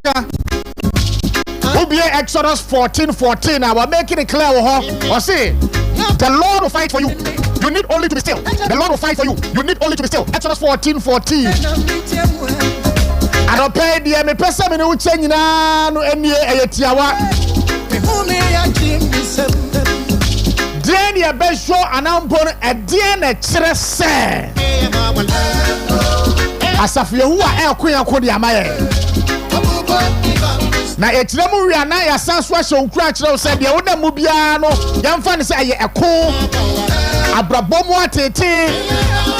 Waka. Exodus 14:14. I will make it clear. Or say, the Lord will fight for you. You need only to be still. The Lord will fight for you. You need only to be still. Exodus 14:14. I don't pay the me person in who change na no enie ayetiawa. Den ya be show anampon e den na kire se. Asafie hu a ekwan akodi amaye. Na etiremu wi ana ya sanso ahye onkura kire se de wo na mu bia no yamfa ne se aye eko abrabomu atete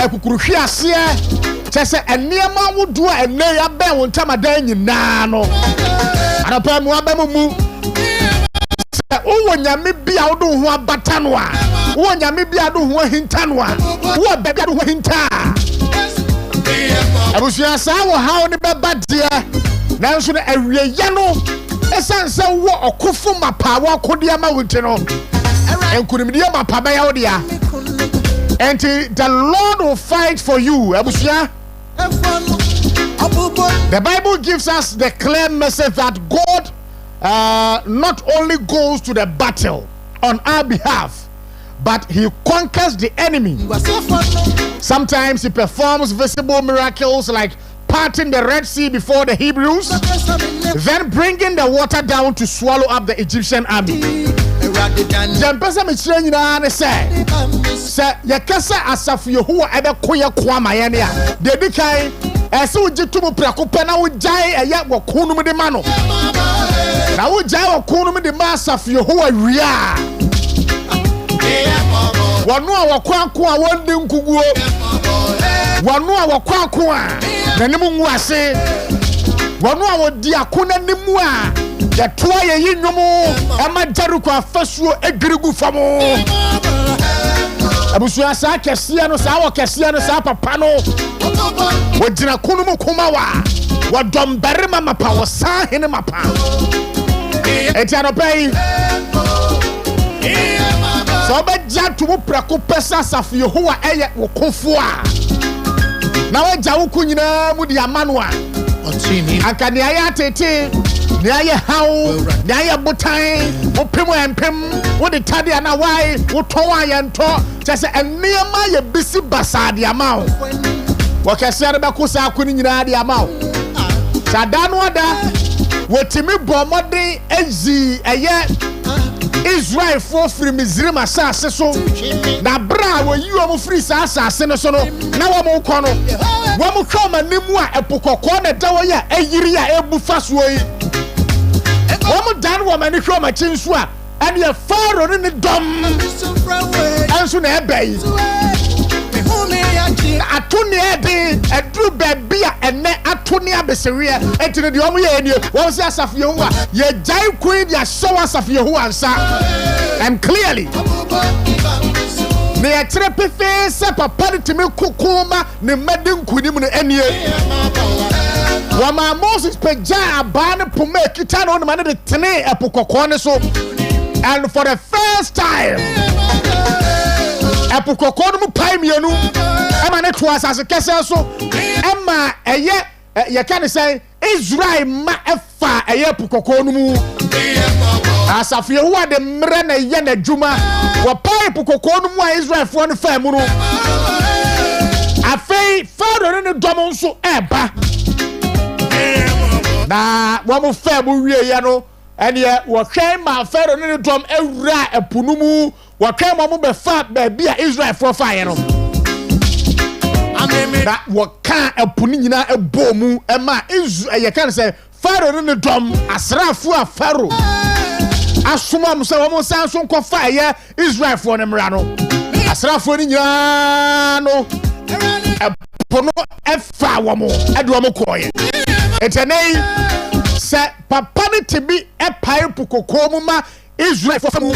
ekukuruhwe ase chese eniema wudu a ene ya be won tamadan nyina no anapa mu abamu se wo nyame bia wo do ho abata no a wo nyame bia do ho hinta no a wo be bia do ho hinta abusia sa wo hawo ne beba de nanso na awie ya no esanse wo okofo mapa wo akodia ma wonte no enkunimdia mapa ba ya wo dia and the Lord will fight for you abusia. The Bible gives us the clear message that God not only goes to the battle on our behalf, but he conquers the enemy. Sometimes he performs visible miracles like parting the Red Sea before the Hebrews, then bringing the water down to swallow up the Egyptian army. Jampesa michire nyina ne se yakasa asafo Yehowa ebe koye kwama ye ne a dedi kai ese ugitumu prakope na ujai eye wokunum de ma no na ujai wokunum de ma asafo Yehowa wia wonu a wokwanko a wondi nkuguo wonu a wokwanko a nanim nwu ase wonu a wodi akona nimu a ya toa ye yinwomo ama jaruko afasuo egirigu famo abusuya sa kese no sa wo kese no sa papa no wojina kunum kuma wa domberema mapa wo sa hene mapa etiano pay so be jatu mu prako pesa asafo Yehowa eye wo kofo a na waja wo kunyina mu di amano a akane aya tete ni aye hawo ni aye botan opemu empem wo de tade ana wai wo ton ayento chese enema ye bisi basade amao wo kese re be kusa akuni nyina de amao sadano ada wotimi bomode ezi eye Israel for free Misrim asase so na bra wo yiwo mo free asase no so no na wo mo kono wo mo kwama nimu a epokoko na da wo ya eyiri a ebufa so yi wo mo dan wo mani kwama chinsu a ane e faro ne dom anso na ebai atuni ebe edru bebia ene atuni abesewe etine de omo ye eni wo se asafie ho a ye jai queen ya show asafie ho ansa and clearly ne etre pefe se papa de timi kokoma ne medin kunim no enie wa ma Moses peja aba ne poma ekita no ma ne de tene epokoko ne so and for the first time epokoko no mu pai mienu ema ne to asase kese so ema eye ye kan say Israel ma efa eye epokoko no mu asafie hu ade mre na ye na djuma wo pai epokoko no mu a Israel fo no fa mu no afei faro ne dom nso eba na wo mu fa mu wie ye no ene wo hwen ma faro ne dom ewura epunu mu wo hwen mo be fa ba bia Israel fo fa ye no na waka epuni nyina ebomu ema ye kan say faro ne dom asrafu a faro asoma mo say wo mo san so nkofa ye Israel fo ne mra no asrafu ni nyina no epono efa wo mo edo mo koye etenei se papa ne tibi epai pukoko mu ma Israel fo famu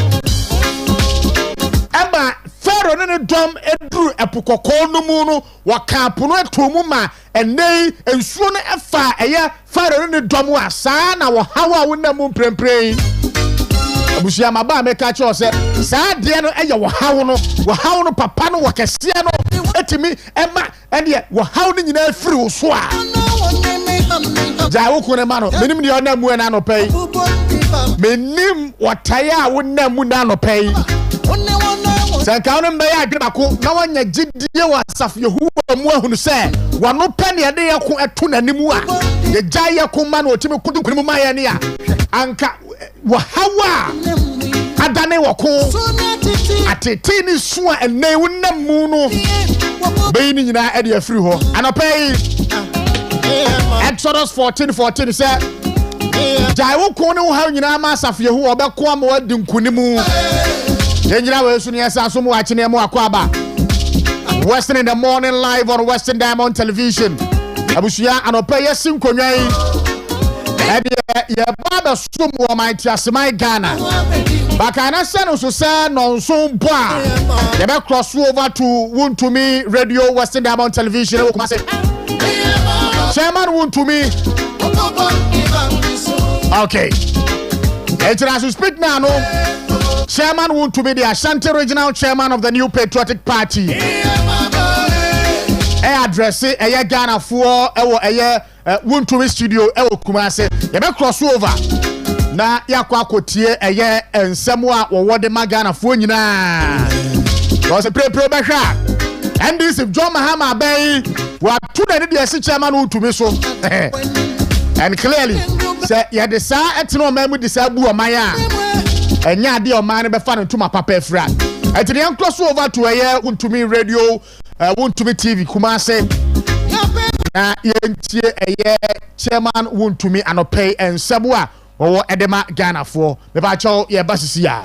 ema faro ne dom edru epukoko no mu no waka pono atomu ma enei ensuo no efa eye faro ne dom asa na wo hawa wo na mu prempren abusia maba meka cho se saa de no eye wo hawo no papa no wakese no etimi ema ene wo hawo no nyina afiri wo so a Jai ukune mano. Minim di ona mu na no pay. Menim wataya wonna mu na no pay. Sanka no mbaya adwebako na wanya gidie wa safye huwa mu ahunu se wano pene ye de yako eto nanimu a ye gya yako ma na otimi kudunkuni ma ye ne a anka wa hawa adane wako atete ni so a ene wonna mu no be ni nyina e de afiri ho anopay Exodus 14:14 say jai woko ne wo ha nyina ma safye huwa obeko ama wadi nkunimu Yenjira we suni esa so mu achine mu akwaba. Western in the morning live on Western Diamond Television. Abusuya anopa yesin konwa yi. Ye baba so mu o my tiasema Ghana. Bakana se no so se no so mpo a. Ye be cross over to Wuntumi Radio Western Diamond Television wo Kumasi. Chairman Wuntumi. Okay. Ejira so speak now no. Chairman want to be the Ashanti Regional Chairman of the New Patriotic Party. Address it, Ghana for want to be studio, Kumasi. You may cross over. Na yakwa kotie and somewhat or what the Magana for you now. Was a pre basha. And this if John Mahama Bay were two the chairman want to be so. And clearly, say, you had the sa at no man with the Sabu Maya. And ya dear man be fan to my papa frat. I tell you cross over to a year to me radio, want to me TV Kumasi. Chairman want to me and pay and Sabua or Edema Ghana for the Bacho ye Bassia.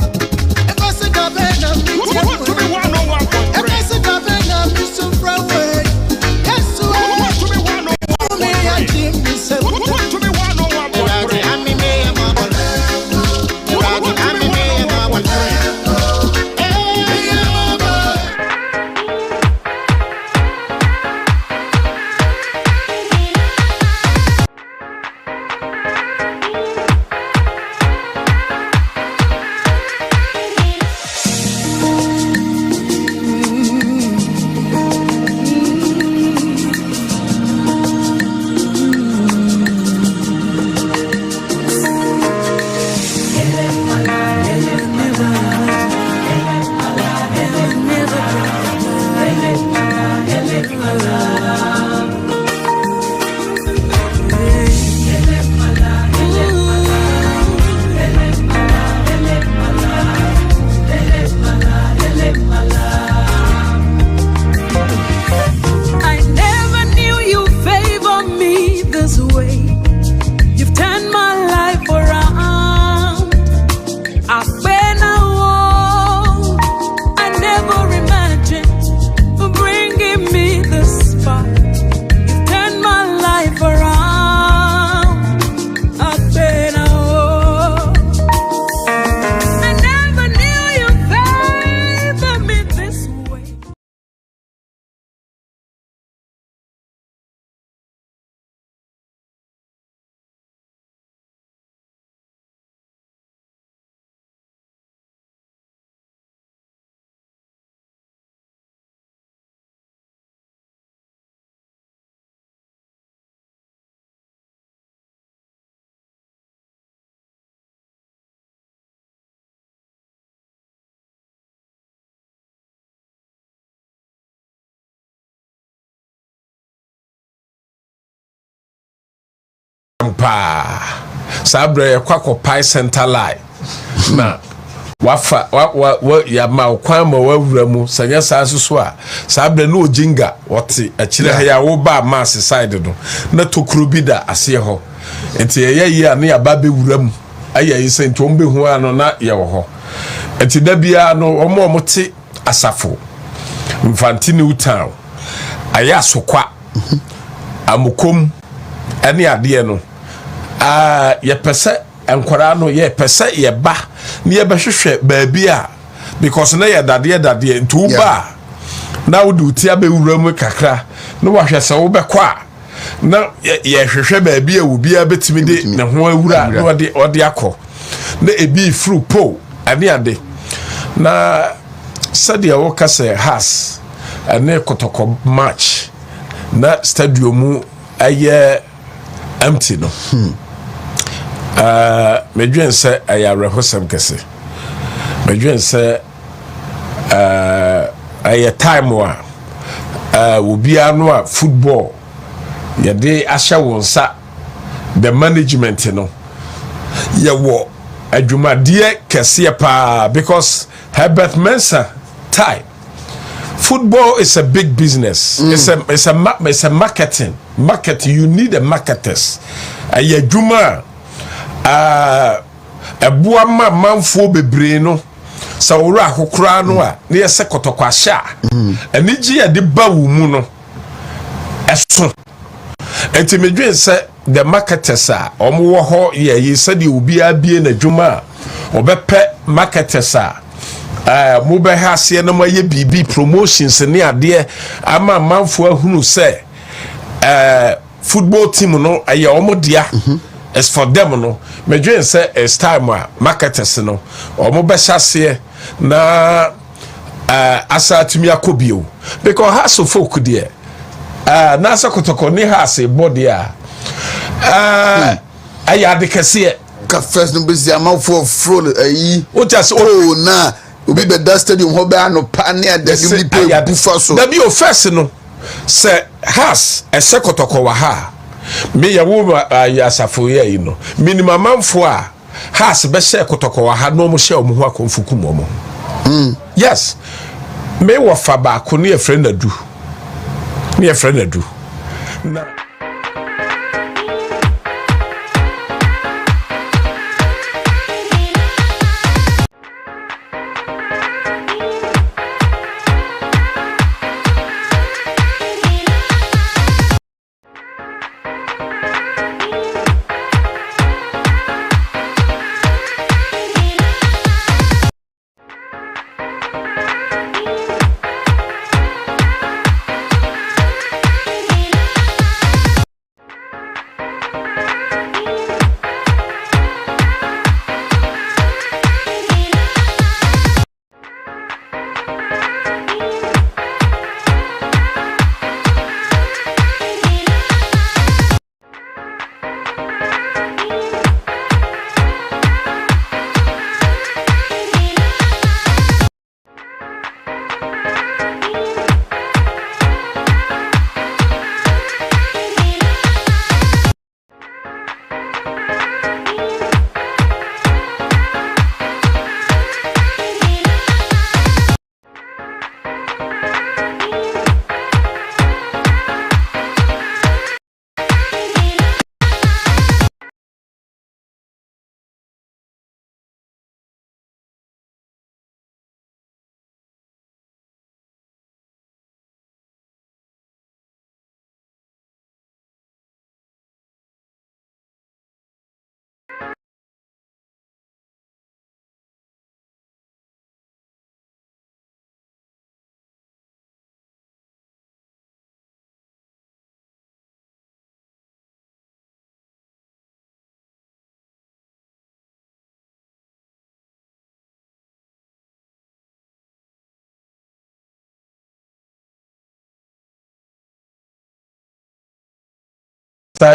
Sabre kwako pai center line na wafa wa ya ma kwan ma wawura mu sanya saasuso a sabre no ojinga wote akire ya wo ba mass side no na tokuru bi da ase ho enti ye a na ya ba be wura mu aya yi senti ombe hu ano na ye wo ho enti da bia no omo te asafo Mfantini town aya sokwa amukom ani ade no ye pese enkwara no ye pese ye ba ne ye behwehwe baabi a because na ye dade ntu ba na wudu ti abewura mu kakra no wahwe se wo bekwa na ye hwehwe baabi a obi a betimi de ne ho awura no ode akọ na ebi fru po ani ade na sadia wo kase has ane kotoko match na stadium aye empty no medwen say ayare hosem kese medwen say aye time wa obia no a football ye dey ahya wonsa the management no ye wo adwumade kese pa because Herbert Mensah time football is a big business. It's a marketing. You need a marketers. Aye adwuma ebuama manfo bebre no sawura akokra no a na yese kotokwahya anigi ya de ba wo mu no eso entimedwen se the marketers a omo ho ye yese de obi abie na adwuma obepe marketers a mo be ha se na mo ye bibi promotions ne ade ama manfo ahunu se football team no aye omo dia as for them no medwen say it's time a marketers no omo be hyase na asatumi akobio because has of folk there na asakotoko ni has body a aya de kese ka first no be am for front ayi o just na obi be that stadium ho be anopa ne ada ni pe bufa so da bi o first no say has esekotoko wa ha me ya wo asafo ye yi no minimum manfo a has be share kotoko wa ha no mo share mo ho akonfuku mo yes me wo fa ba ko ne friend adu na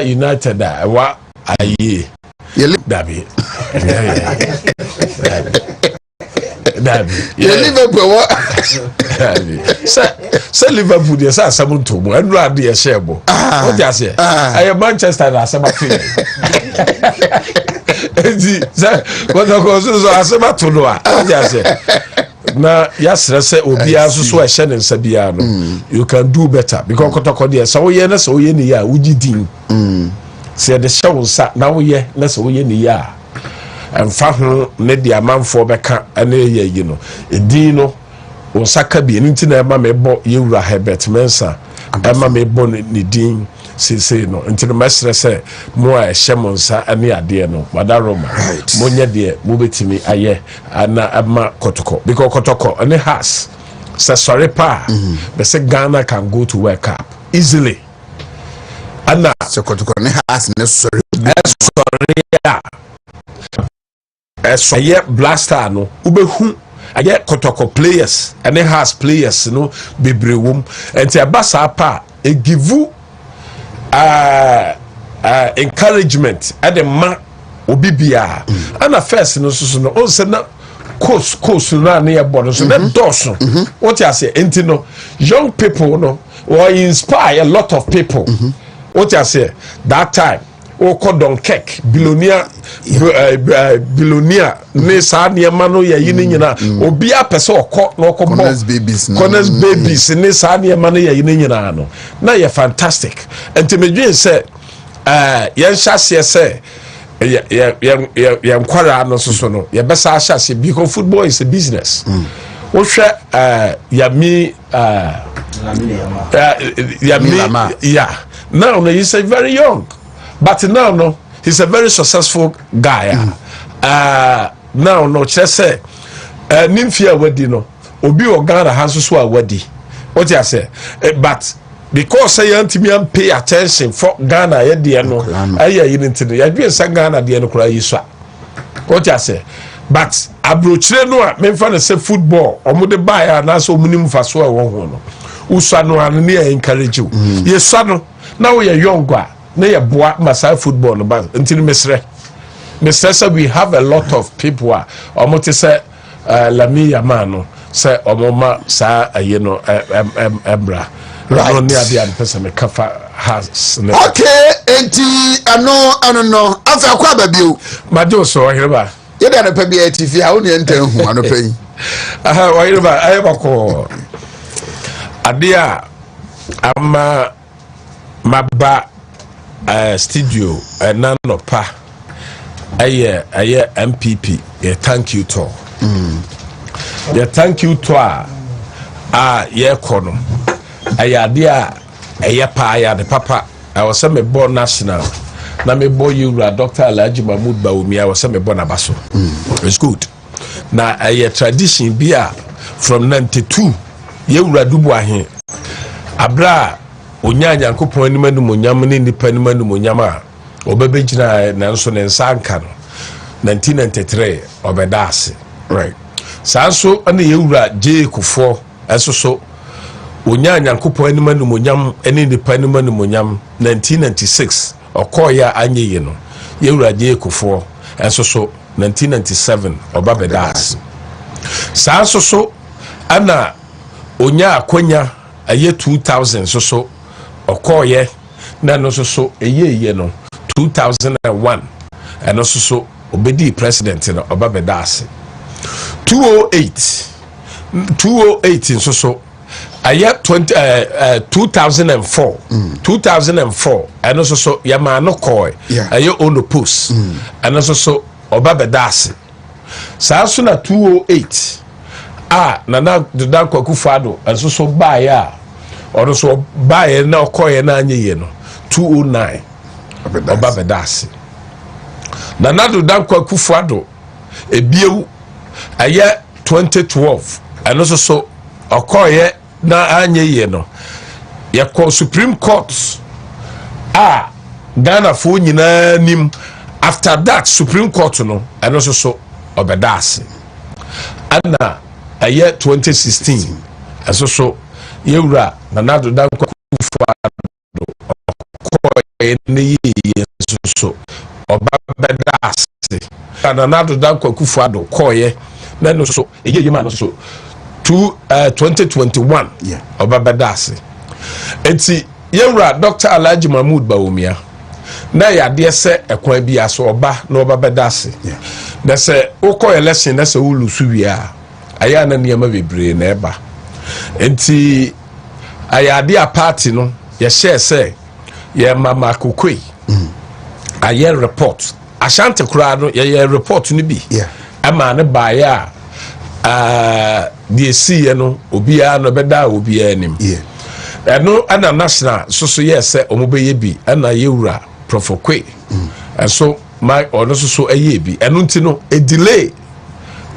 United wa aye dabi Liverpool wa say Liverpool dey say asem to mo enu ade ye shebo o ti ase aye Manchester na asem afi edi say ko so asem to no a o ti ase na yasra say obi aso so ehye ne nsa bia no you can do better because kotoko dey so ye na so ye ni ya ugidin say the show sa na wo ye na so ye ni ya emfa ho ne dia manfo beka ene ye yi no edin no o saka bi enti na ema mebo ye wura Herbert Mensah ema mebo ni din sese no enti no mesre say mo a ehyemonsa ane ade no madaroma mo nye de mo betimi aye ana ama kotoko because kotoko ene has say sorry pa be say Ghana can go to World Cup easily ana se kotoko ne has ne sorry ya aye blaster no ubehu aye kotoko players ene has players no bebrewum enti abasa pa e give encouragement at the ma obibia and a first no so no on say na course na na board so that doso what you say entino young people no or inspire a lot of people what you say that time o kodon kek billionaire ne sa ne ma no ye yini nyina obi apese okọ na okọ corners babies ne sa ne ma no ye yini nyina no na ye fantastic entemedwen say yen hyase say yen kwara no so no ye besa hyase because football is a business wo hwe yami yeah now no he's very young. But now, no, he's a very successful guy. Now, no, just say, Nymphia wedding, no, Obi Ogana has so a wedding. What you say? But because I want me and pay attention for Ghana, I no, I didn't know. I didn't say Ghana, the end cry you what you say? But abrochre no, me fan say football, or mode buy na so minimum for so one. Usano and near encourage you. Yes, son, now we are younger. Na ye boa masai football no ba ntini mesre say we have a lot of people omote say lami yamano say omoma sa aye no embra no ne ade an pese me kafa has okay enti ano no afa kwa babio majo so hireba ye da no pa bi TV ha woni enten hu ano pen aha wa hireba aye bako ade a ama maba studio nanopa aye MPP ye thank you to ye thank you to ye kono aye dia aye pa aye de papa I was say me born national na me boy you Dr. Alhaji Mahmoud Bawumia I was say me born abaso it's good na aye tradition bia from 92 ye wura dubu ahe abra onyanya nkopon animanu monyam ne nipa animanu monyam a obebegina na nso ne nsanka no 1993 obedase right sanso ana yewura Jekufo esoso onyanya nkopon animanu monyam ene nipa animanu monyam 1996 okoya anyeye no yewura Jekufo esoso 1997 obabedase sanso so ana onya akonya aye 2000 so okoye na no so eye no 2001 and also obedi president no obabedase 208 so aye 2004 2004 and also so yama no koy aye on the post and also so obabedase so na 208 nana Dudan Kwakufado and so baya or so buy na okoye na anyeye no 209 obabedase na nadu dan Kwakufado ebiewu aye 2012 and also so okoye na anyeye no ye call Supreme Court Ghana fo nyina nim after that Supreme Court no and also so obedase ana aye 2016 and so yewura na nadu dan Kwakufado okoye ne ye so obabedase na nadu dan Kwakufado koye na no so eye ma no so 2021 obabedase enti yewura Dr. Alhaji Mahmoud Bawumia na yade se ekwan bia so oba na obabedase na se ukoye election na se ulusu wia aya na niam bebre na eba enti ayade a party no ye share say ye mama kokoi aye report Ashanti kura no ye report ni bi ama ne baaya the see no obia no beda obia nim no ana national so yes omobeye bi ana yewura profokwe so my ono so aye bi eno ntino a delay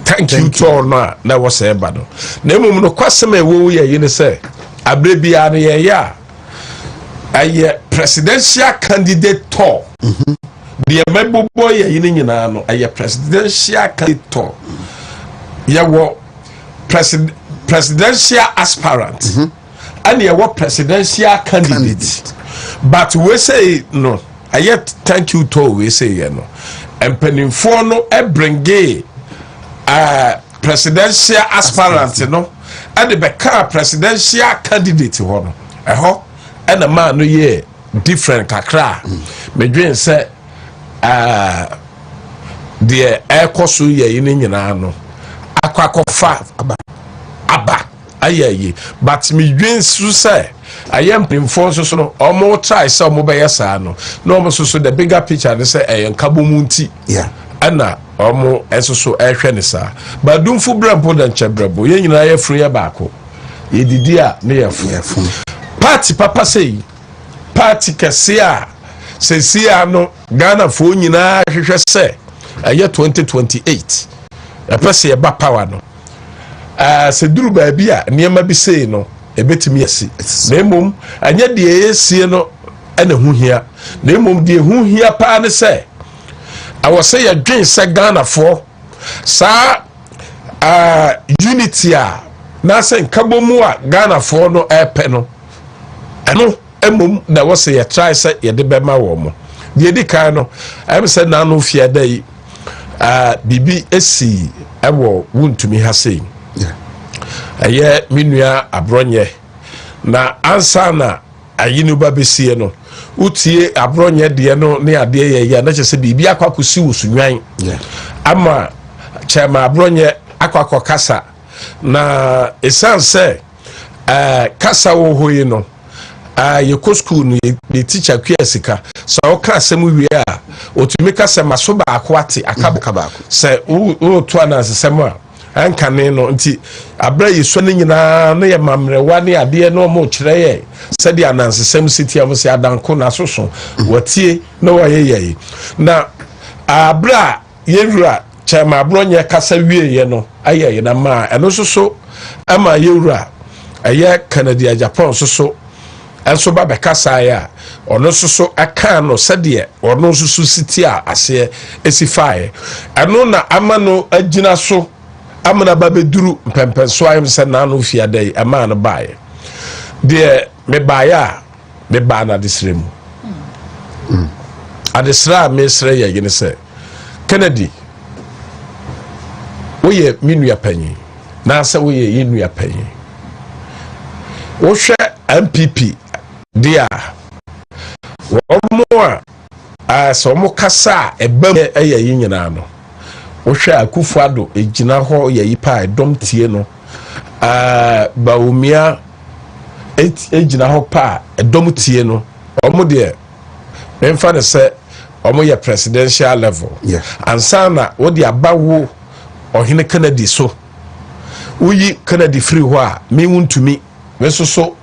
thank you to na was eba no na emum no kwasem ewo ye ne say abrebia no ye ya aye presidential candidate to the member boy ye nyina no aye presidential candidate ye wo presidential aspirant and ye wo presidential candidate but we say no ayet thank you to we say you know empanimfo no ebringe presidential aspirant no and the beka presidential candidate ho no eho and the man no ye different kakra me dwen say the ekoso ye yin nyina no akwakofa aba ayaye but me dwen su say ayam pinfo so no omo try say omo be yesa no no omo so the bigger picture they say enkabomunti ana omo esoso ehwe ne sa badumfu brampo da nchebrabo ye nyina ye fru ye baako ye didi a ne ye fru party papa say party kesia sesia no Ghana fo nyina hwehwe se aye 2028 apese ye ba power no se duru ba bia niema bi sei no ebetimi asi na emom anya de yesie no ana huhia na emom de huhia pa ne se awose ya dwen se Ghana fo sa unity a na se nkabomu a Ghana fo no epe no eno emom na wose ya try se ye de bema wo mo de di kan no am se na no fia dai bibi esi ewo wuntumi ha sei aye minua abronye na ansa na ayinu babesie no utie abronye de no ne ade ye na chese bibi akwakosi wosunwan ama chema abronye akwakokasa na esanse kasa wo hoyi no ye ko school no ye teacher kwiasika so o ka asem wi a otumi kasa maso ba akwate akabaka se o to anasem a ankane no nti abra yeso ne nyina no ye mamrewa ne ade no mo kire ye se de anansesem city am se adanko na soso watie no waye na abra yewura chama abronye kasa wie ye no aye na ma eno soso ama yewura aye Canada Japan soso enso ba bekasa ya ono soso aka no sede ono soso city a ase esifae eno na amano agina so amana babeduru mpempenso ayem se na no fiadai ama no bae de me baaya me ba na disremu adesra mesre ye gine se Kennedy oye minua panyi na se oye yenua panyi wo hwe MPP dia omo a so mo kasa ebam eye yinyina no wo hwe Akufo-Addo ejina ho ye yipa edom tie no Baumia ejina ho pa edom tie no omo de memfa ne se omo ye presidential level ansana wo de abawo ohene Kennedy so uyi Kennedy free ho a me wuntumi wesoso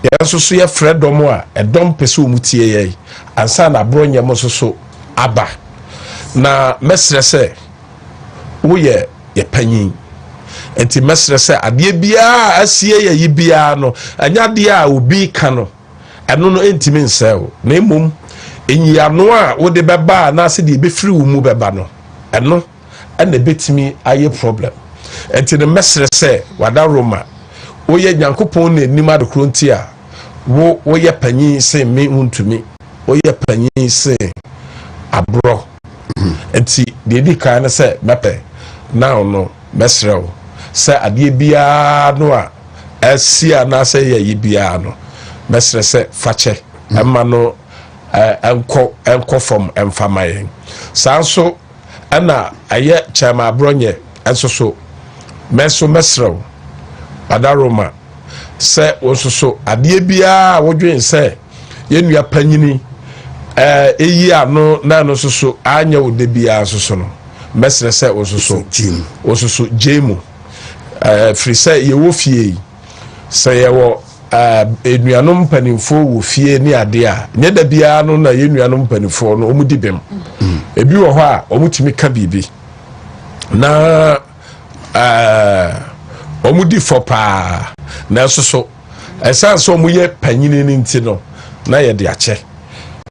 yesoso ye fredom a edom pese omutie ye ansana abronye mo soso aba na mesre se wo ye panyin enti mesre se ade bia asie ye yibia no anya de a obi ka no eno no entimi nsew na emom enyiano a wo de beba na se de be free wo mu beba no eno ena betimi aye problem enti ne mesre se wada Roma wo ye Nyankopon na enim adokro nti a wo ye panyin se me untumi wo ye panyin se abro enti de di kan na se mepe now no mesrew se ade bia no a asia na se ye yibia no mesre se fache emma no enko from emfamaye sanso ana aye chama abronye enso meso mesrew adaroma se wososo ade bia wodwen se yenua panyini eyi ano na no soso anya wode bia soso no mesre se wososo jemu free se ye wo fie se ye wo enuanom panimfo wo fie ni ade a nye da bia no na yenuanom panimfo no omudi bem ebi wo ho a omutimi ka bibi na omudi fopa na soso esanso omuye panyini ni nti no na ye de ache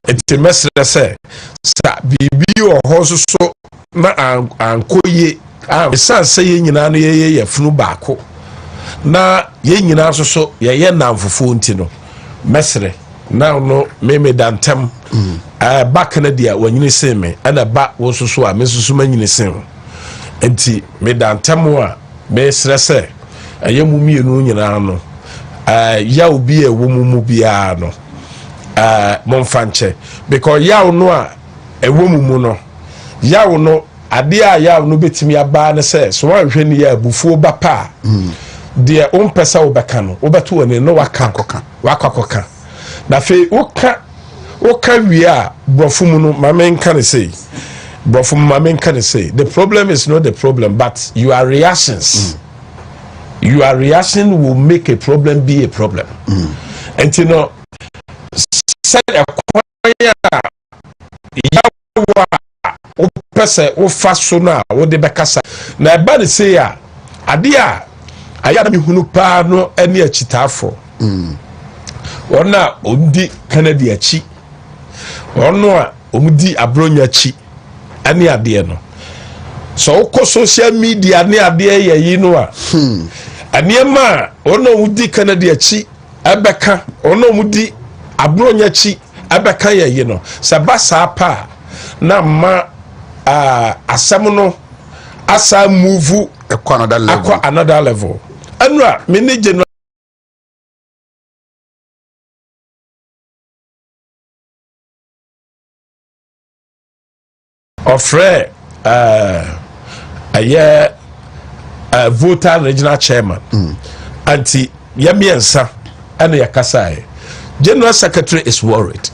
eti mesre se sa bibi wo ho soso na ankoye esanse ye nyina no ye funu baako na ye nyina soso ye namfofo nti no mesre na no meme dantem back na dia wanyini sen me ana ba wo soso a me soso manyini sen enti me dantamo a me srese ayemu mienu nyina no ya obi e wo mu bia no monfanche because yaw no a ewo mu no yaw no ade a yaw no betimi aba ne se so wanhwe ne ya abufuo ba pa de on pesa wo beka no wo beto ne no wakakoka na fe woka wi a brofum no mamen kan say brofum mamen kan say the problem is not the problem but your reactions your reaction will make a problem be a problem and you know said a kwanya yawa o pese o faso na o de bekasa na e ba ne say a ade a ayada mi hunu pa no ene achitafo ona ondi Canada achi ono a omudi abronya achi ane ade no so ko social media ne ade ye yi no a aniema ono omudi Canada achi abeka ono omudi abronya achi abeka ye yi no sabasa pa na ma asem no asa move another level anwa manage no ofre voter regional chairman anti yamiensa ana yakasa general secretary is worried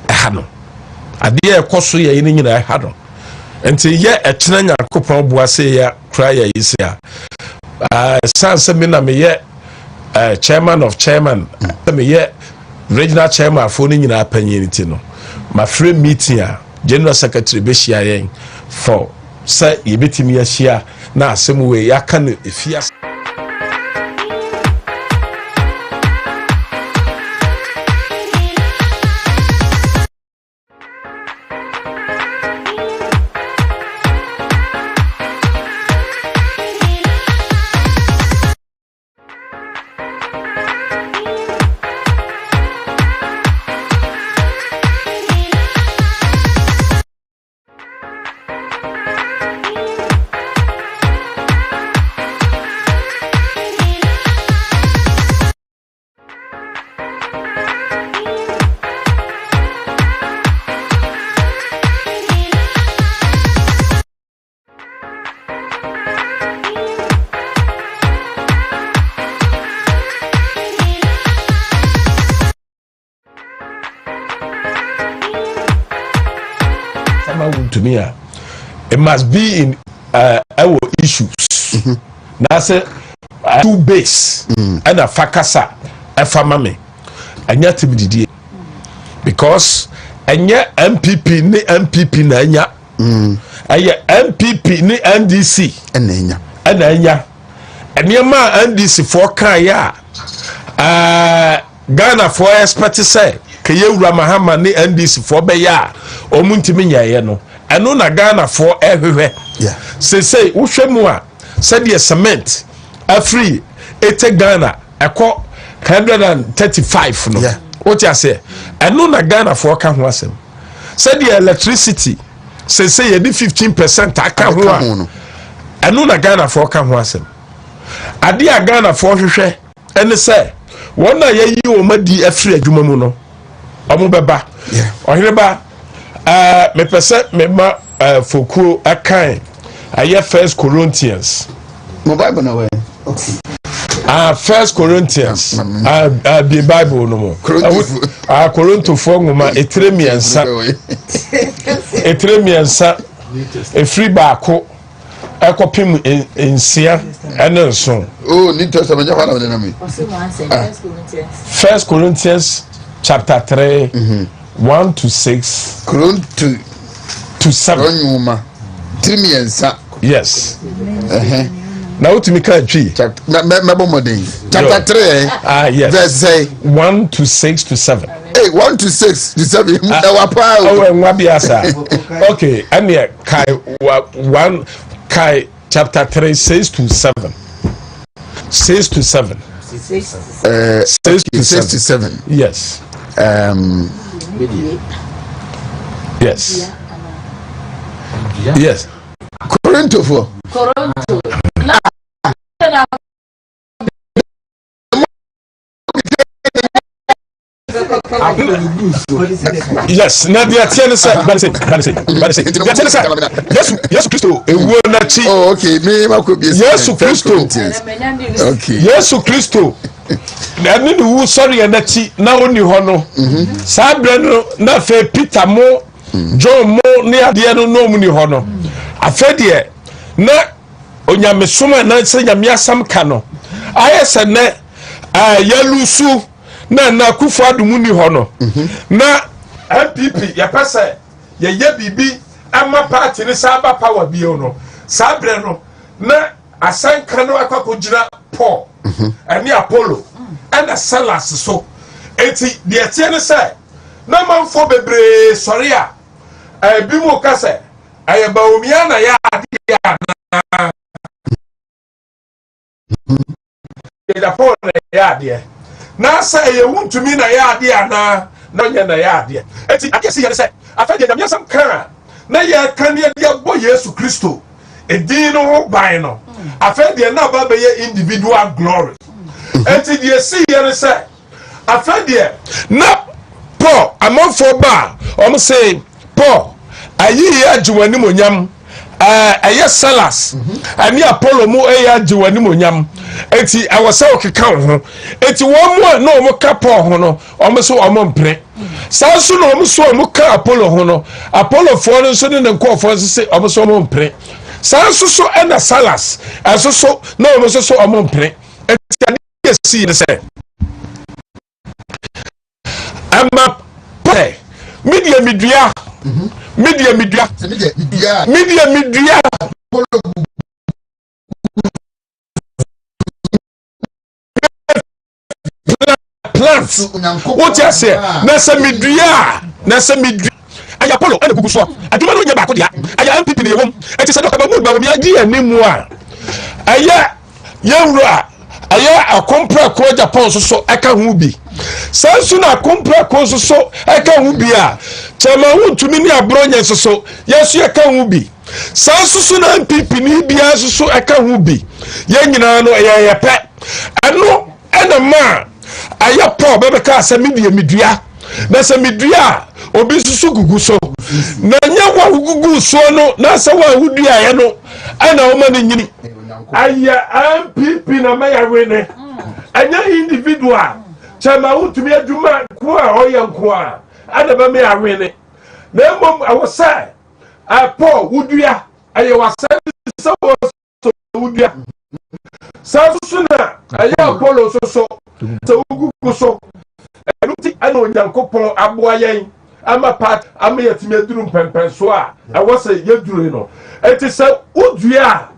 ehano ade ekoso ye ni nyina ehano enti ye ekena Nyankopon boase ya kra ya yisia sanse me na me ye chairman of chairman me ye regional chairman for ni nyina apanyiniti no ma free meeting a general secretary be shia yen for say yebetimi ya shia na asem we ya kan efia to me it must be in our issues na say two base and a fakasa efamame anya tibididie because anya MPP ni MPP na anya aya MPP ni NDC anya eniema NDC for kan ya Ghana for expert say keye wura mahama ni NDC for be ya omuntimi nyaye no eno na Ghana for ehwehwe say wohwemu a said the cement free ete Ghana eko 135 no what you say eno na Ghana for ka ho asem said the electricity say ye 15% aka ho a eno na Ghana for ka ho asem ade a Ghana for hwehwe ene say wona ye yi o madi afri adwuma mu no omo beba ohireba me pese me ma fokuo akan aye First Corinthians no Bible na we First Corinthians the Bible no mo Korinto fo ngoma etremiensa efri baako ekopim ensia ene nso New Testament ja fana na me First Corinthians chapter 3 1 to 6 to 7 tremiensa yes now to make a tree chapter 3 yes verse 1 to 6 to 7 hey 1 to 6 to 7 okay and yeah kai 1 kai chapter 3 6 to 7 6 to 7 6 to 7 yes Yes. Yes. Toronto for. Yes, now the attendant said, yes, Christo, oh, okay, me, yes, Christo, okay, yes, Christo. Nani who sorry and now only hono. Sabrano, na fe Peter Mo, John Mo, near the other no money hono. I fed ye, na onyamesuma na say yamiasam kano. I said, ne, yalusu. Na kufa dumuni hono na MPP ya pese ye bibi ama party ni saba power bio no sabre no na asanka no akwakogira Paul ani Apollo and Salas so enti de tie ne say na manfo bebre sori a bi mo ka say ayeba omia na ya ade na ya Paul ya ade na say ye wuntumi na ya ade ana na nya na ya ade eti akesi ye say afade na miasam kan na ye kan ye de bo Yesu Kristo edin no ho ban no afade na ba be ye individual glory eti de si ye say afade na Paul amonfo ba o say Paul ayi ye ajiwani monyam aye Salas ani Apollo mu ajiwani monyam eti awasa okeka ho eti wo mu na o mu ka Paul ho no o mu so o mu mpre sanso na o mu so o mu ka Apollo ho no Apollo fo no so ne nkofo se o mu so o mu mpre sanso so na Salas aso so na o mu so o mu mpre eti ani si ne se ama pe media plants what you say na se medua aya Apollo ene gugu so aduma no nya ba ko dia aya MPP ne wom eti se dokaba mu ba mi adi animu a aya yewura aya akompra ko Japan so eka hu bi sansu na akompra ko so eka hu bi a chama hu tumi ni abronya so yesu eka hu bi sansu so na MPP ni bia so eka hu bi ye nyina no ye pe ano ena ma aya Paul bebe ka se medua na se medua obi susu gugu so na nya wa gugu so no na se wa hudua ye no ana o ma ni nyini aya MPP na ma ya wene anya individual chama utumi adwuma ko a oya nko a ana ba me ya wene na mom awosa Paul hudua aye wasa so hudua sansu na aya Apollo so ugugu so enuti ana onyankopon aboa yen ama part ama yatimi aduru mpempen so a awose yeduru no eti se udua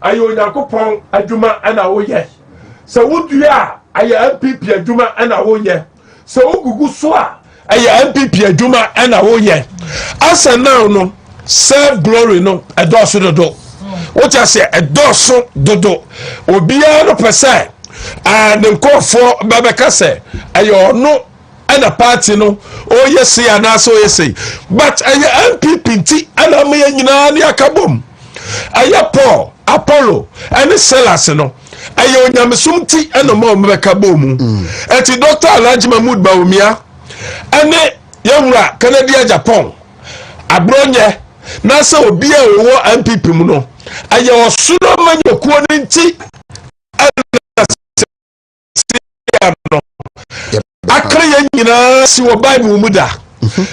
aye onyankopon adwuma ana wo ye se udua aye MPP adwuma ana wo ye se ugugu so a aye MPP adwuma ana wo ye asa now no self glory no edoso dodo what you say edoso dodo obia no pese and nkofo babeka se ayo no ana party no o yesi anaso yesi but aye MPP nti ana me nyina ne akabom aye Paul Apollo and Salas no aye onyamesum ti ana mo babeka bom eti Dr. Alhaji Mahmood Bawumia ane yewura Canada Japan abronye na se obi a wo MPP mu no aye osuro manyokuo nti Accra ya nyina si wo Bible mu da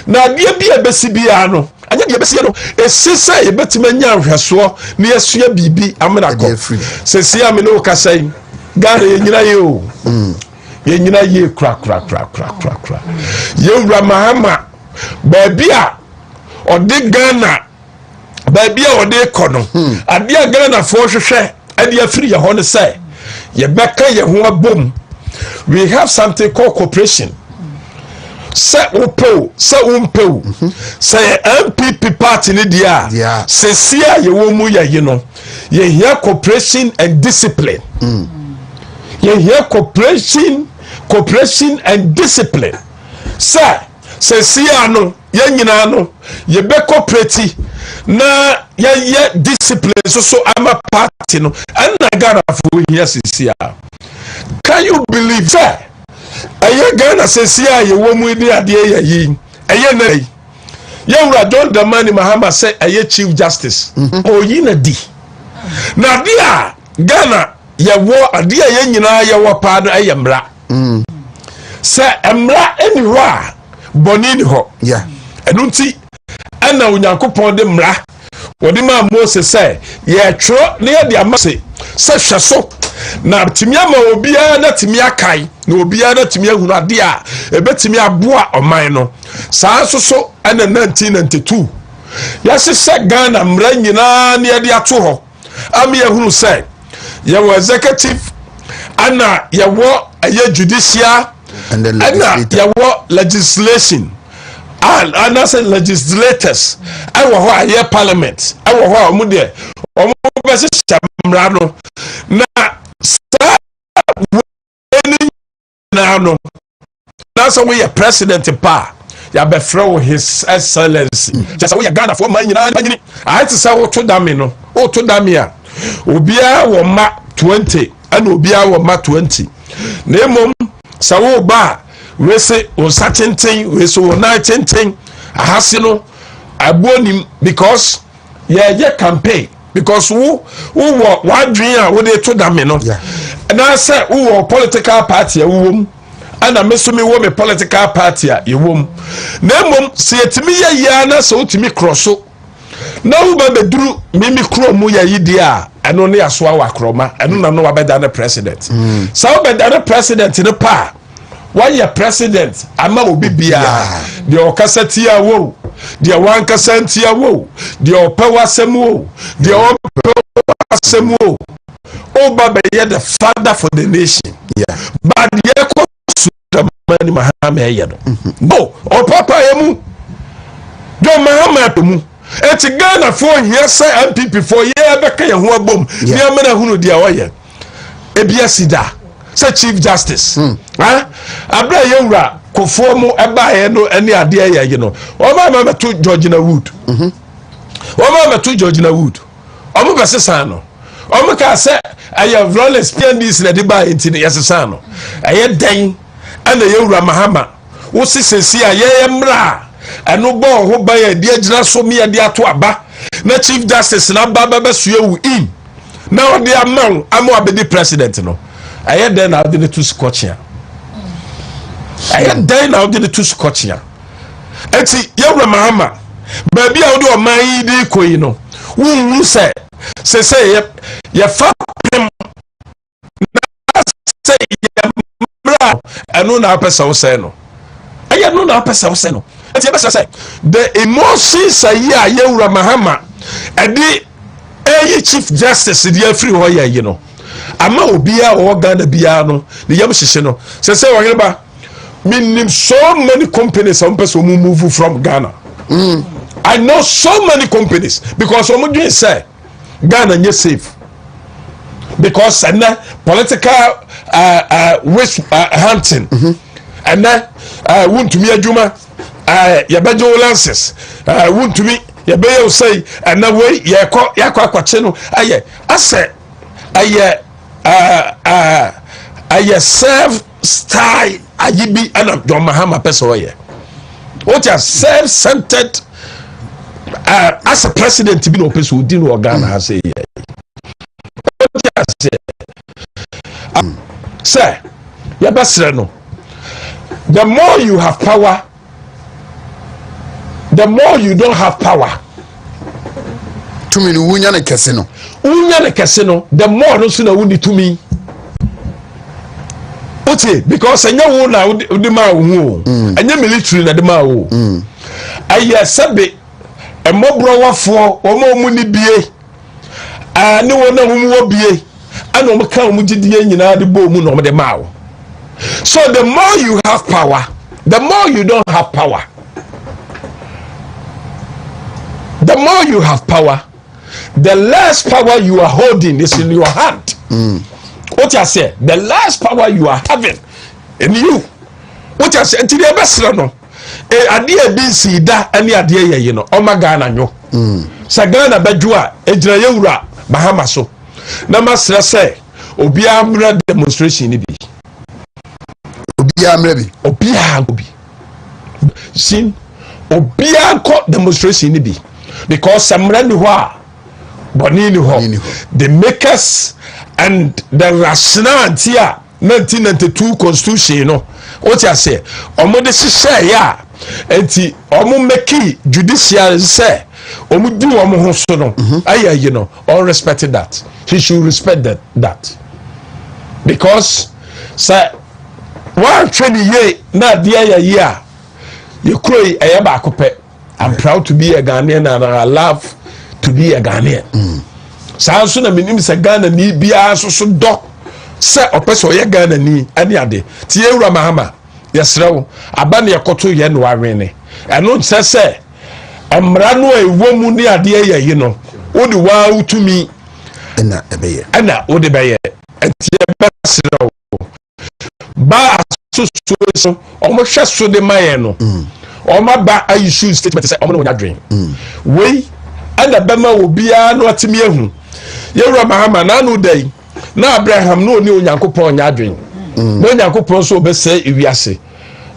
na de bia besi bia no anya de besi no esisa ye betima nya ahweso na yesua bibi amena ko sesi ame no kasai gare ye nyina ye o ye nyina ye kra ye wura mahama ba bia ode Ghana ba bia ode kono ade Ghana fo hwehwe ade afiri ye ho ne sai ye beka ye ho abom. We have something called cooperation. Say umpeu. Say MPP party ni dia. Say siya ye womu ya yino. Ye hear cooperation and discipline. Ye hear cooperation and discipline. Say se sia no ye nyina no ye be cooperate na ye discipline so ama party no and Ghana for here se sia. Can you believe that? Aye Ghana se sia ye wo mu ni ade ye yi aye na ye John Dramani Mahama say aye Chief Justice oyi na di na dia Ghana ye wo ade ye nyina ye wo pa no aye mra se emra eni ho a boni ni ho yeah enu nti ana onyankopon de mra wodi ma Moses say ye tro na ye de amase se hweso na timi ama obia na timi akai na obia na timi ahunu ade a ebetimi aboa oman no saa so ana 1992 yase se Ghana mra nyina na ye de ato ho am ye hunu say ye wo executive ana ye wo aye judicial and there were legislation and I said legislators I was here parliament I was here there almost chamrano na no now so we are president pa ya be throw his excellency just we are Ghana for man I to say to dame no o to dame a obia wo ma 20 and obia wo ma 20 na mom sawo ba we say on certain thing we so on 19 ahasino abonim because ye campaign because who wadwin a wo dey to dame no and I say who political party wom and I meso me wo me political party a yewom na mom se etimi ye ya na so utimi crosso na wo ba beduru mimi kromu ya yidi a eno ne aso awa kroma eno na no wa beda na president so beda na president ne pa why your president ama obi bia de okasati a wo de wan kasanti a wo de opawasem wo de opawasem wo oba be the father for the nation but ye ko Dramani Mahama ye no o papa yemu do Mahama to mu eti Ghana for here say MPP for ye beka ye ho abom ni amana hunu dia woye ebia sida say Chief Justice abra ye wura kofo mu eba ye no ene ade ye no o ma to George na Wood o ma to George na Wood o mo besesa no o mo ka say aye violence PNDs na de ba enti yesesa no aye den ana ye wura Mahama wo sisesi a ye mra eno bo ho ba ye de agina so me de ato aba na Chief Justice na ba suewu in na o de amon amo abedi president no aye den na de to scotchia aye den na de to scotchia enti ye wura Mahama ba bia o de o man de koyi no wunwu se ye fa pem na se ye mra eno na pesa wo se no aye no na pesa wo se no enti be say the emotions aye wura Mahama edi Chief Justice di afri ho ye no ama obia o Ghana bia no ne yam hyehye no say wo ba minim so many companies some person move from Ghana I know so many companies because some do say Ghana is safe because and political wish hunting and want to me adwuma ya bejo lances want to me ya be you say and na way ya kwakwache no aye ase aye self style ayibi ana John Mahama person ye what you self-centered as a president to be no person who didn't work Ghana has say sir ya basra no the more you have power the more you don't have power to me unya na kese no the more no so na wudi to me okay because anya wo na wudi ma wo anya military na de ma wo aye sabe emobro wafo wo mu ni bie ani wo na wo wo bie ana mo kan mo gidie nyina de bo mu no mo de ma wo so the more you have power the more you don't have power the more you have power the less power you are holding is in your hand what I say the less power you are having in you what I say until the best no adeɛ bi si da ne adeɛ yɛ yi no ɔma Ghana nyo sɛ Ghana bɛdwo a egyina yɛwura Bahama so na masrɛ sɛ obiara mmra demonstration ni bi obiara sin obiara kɔ demonstration ni bi because samra ni hɔ a bɔne ni hɔ the makers and the rationality a 1992 constitution no what you say ɔmo de hyehyɛ ya enti ɔmo make judicial say ɔmo di ɔmo ho so no aye you know all respected that he should respect that because say one training ye na dia ya ye a ye kroi eye ba akopɛ. I'm proud to be a Ghanaian and I love to be a Ghanaian saa so na menim sɛ Ghana ni bia so dɔ sɛ ɔpɛ sɛ ɔyɛ Ghana ni ane ade tie wura Mahama yɛsrɛ wo aba ne yɛkɔto yɛ no awene ɛno kyerɛ sɛ mmara no a ɛwɔ mu ne adeɛ yɛ yi no wode waa wotumi ɛna wode bɛyɛ ɛnti yɛbɛsrɛ wo ba asosuo so ɔmo hwɛ so de ma yɛ no ɔmo ba ayishu statement sɛ ɔmo no nya dwen wei ɛna bɛma wo biara no atimi ehu yɛwura Mahama na no dai na Abraham no ni Onyankopɔn nya dwen na Onyankopɔn so obɛsɛ ewiase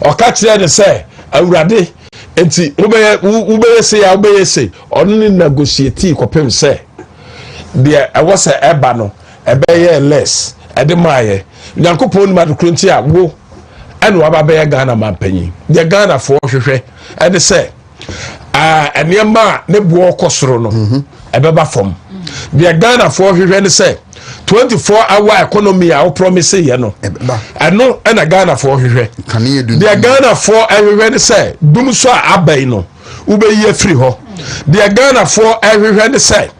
ɔka kyerɛ ne sɛ awurade enti wobɛyɛ sɛ ɔno ne negotiate kɔpem sɛ deɛ ɛwɔ sɛ ɛba no ɛbɛyɛ less ɛde maayɛ Onyankopɔn ni madokro nti a wo ɛna waba bɛyɛ Ghana mampanyin deɛ Ghana fo hwehwɛ ɛde sɛ nneɛma ne boɔ kɔ soro no ɛbɛba fam deɛ Ghana fo hwehwɛ ne sɛ 24-hour economy a promise ye no ɛno ɛna Ghana fo hwehwɛ deɛ Ghana fo ɛhwehwɛ ne sɛ dum so a abai no wobɛyi afiri hɔ deɛ Ghana fo ɛhwehwɛ ne sɛ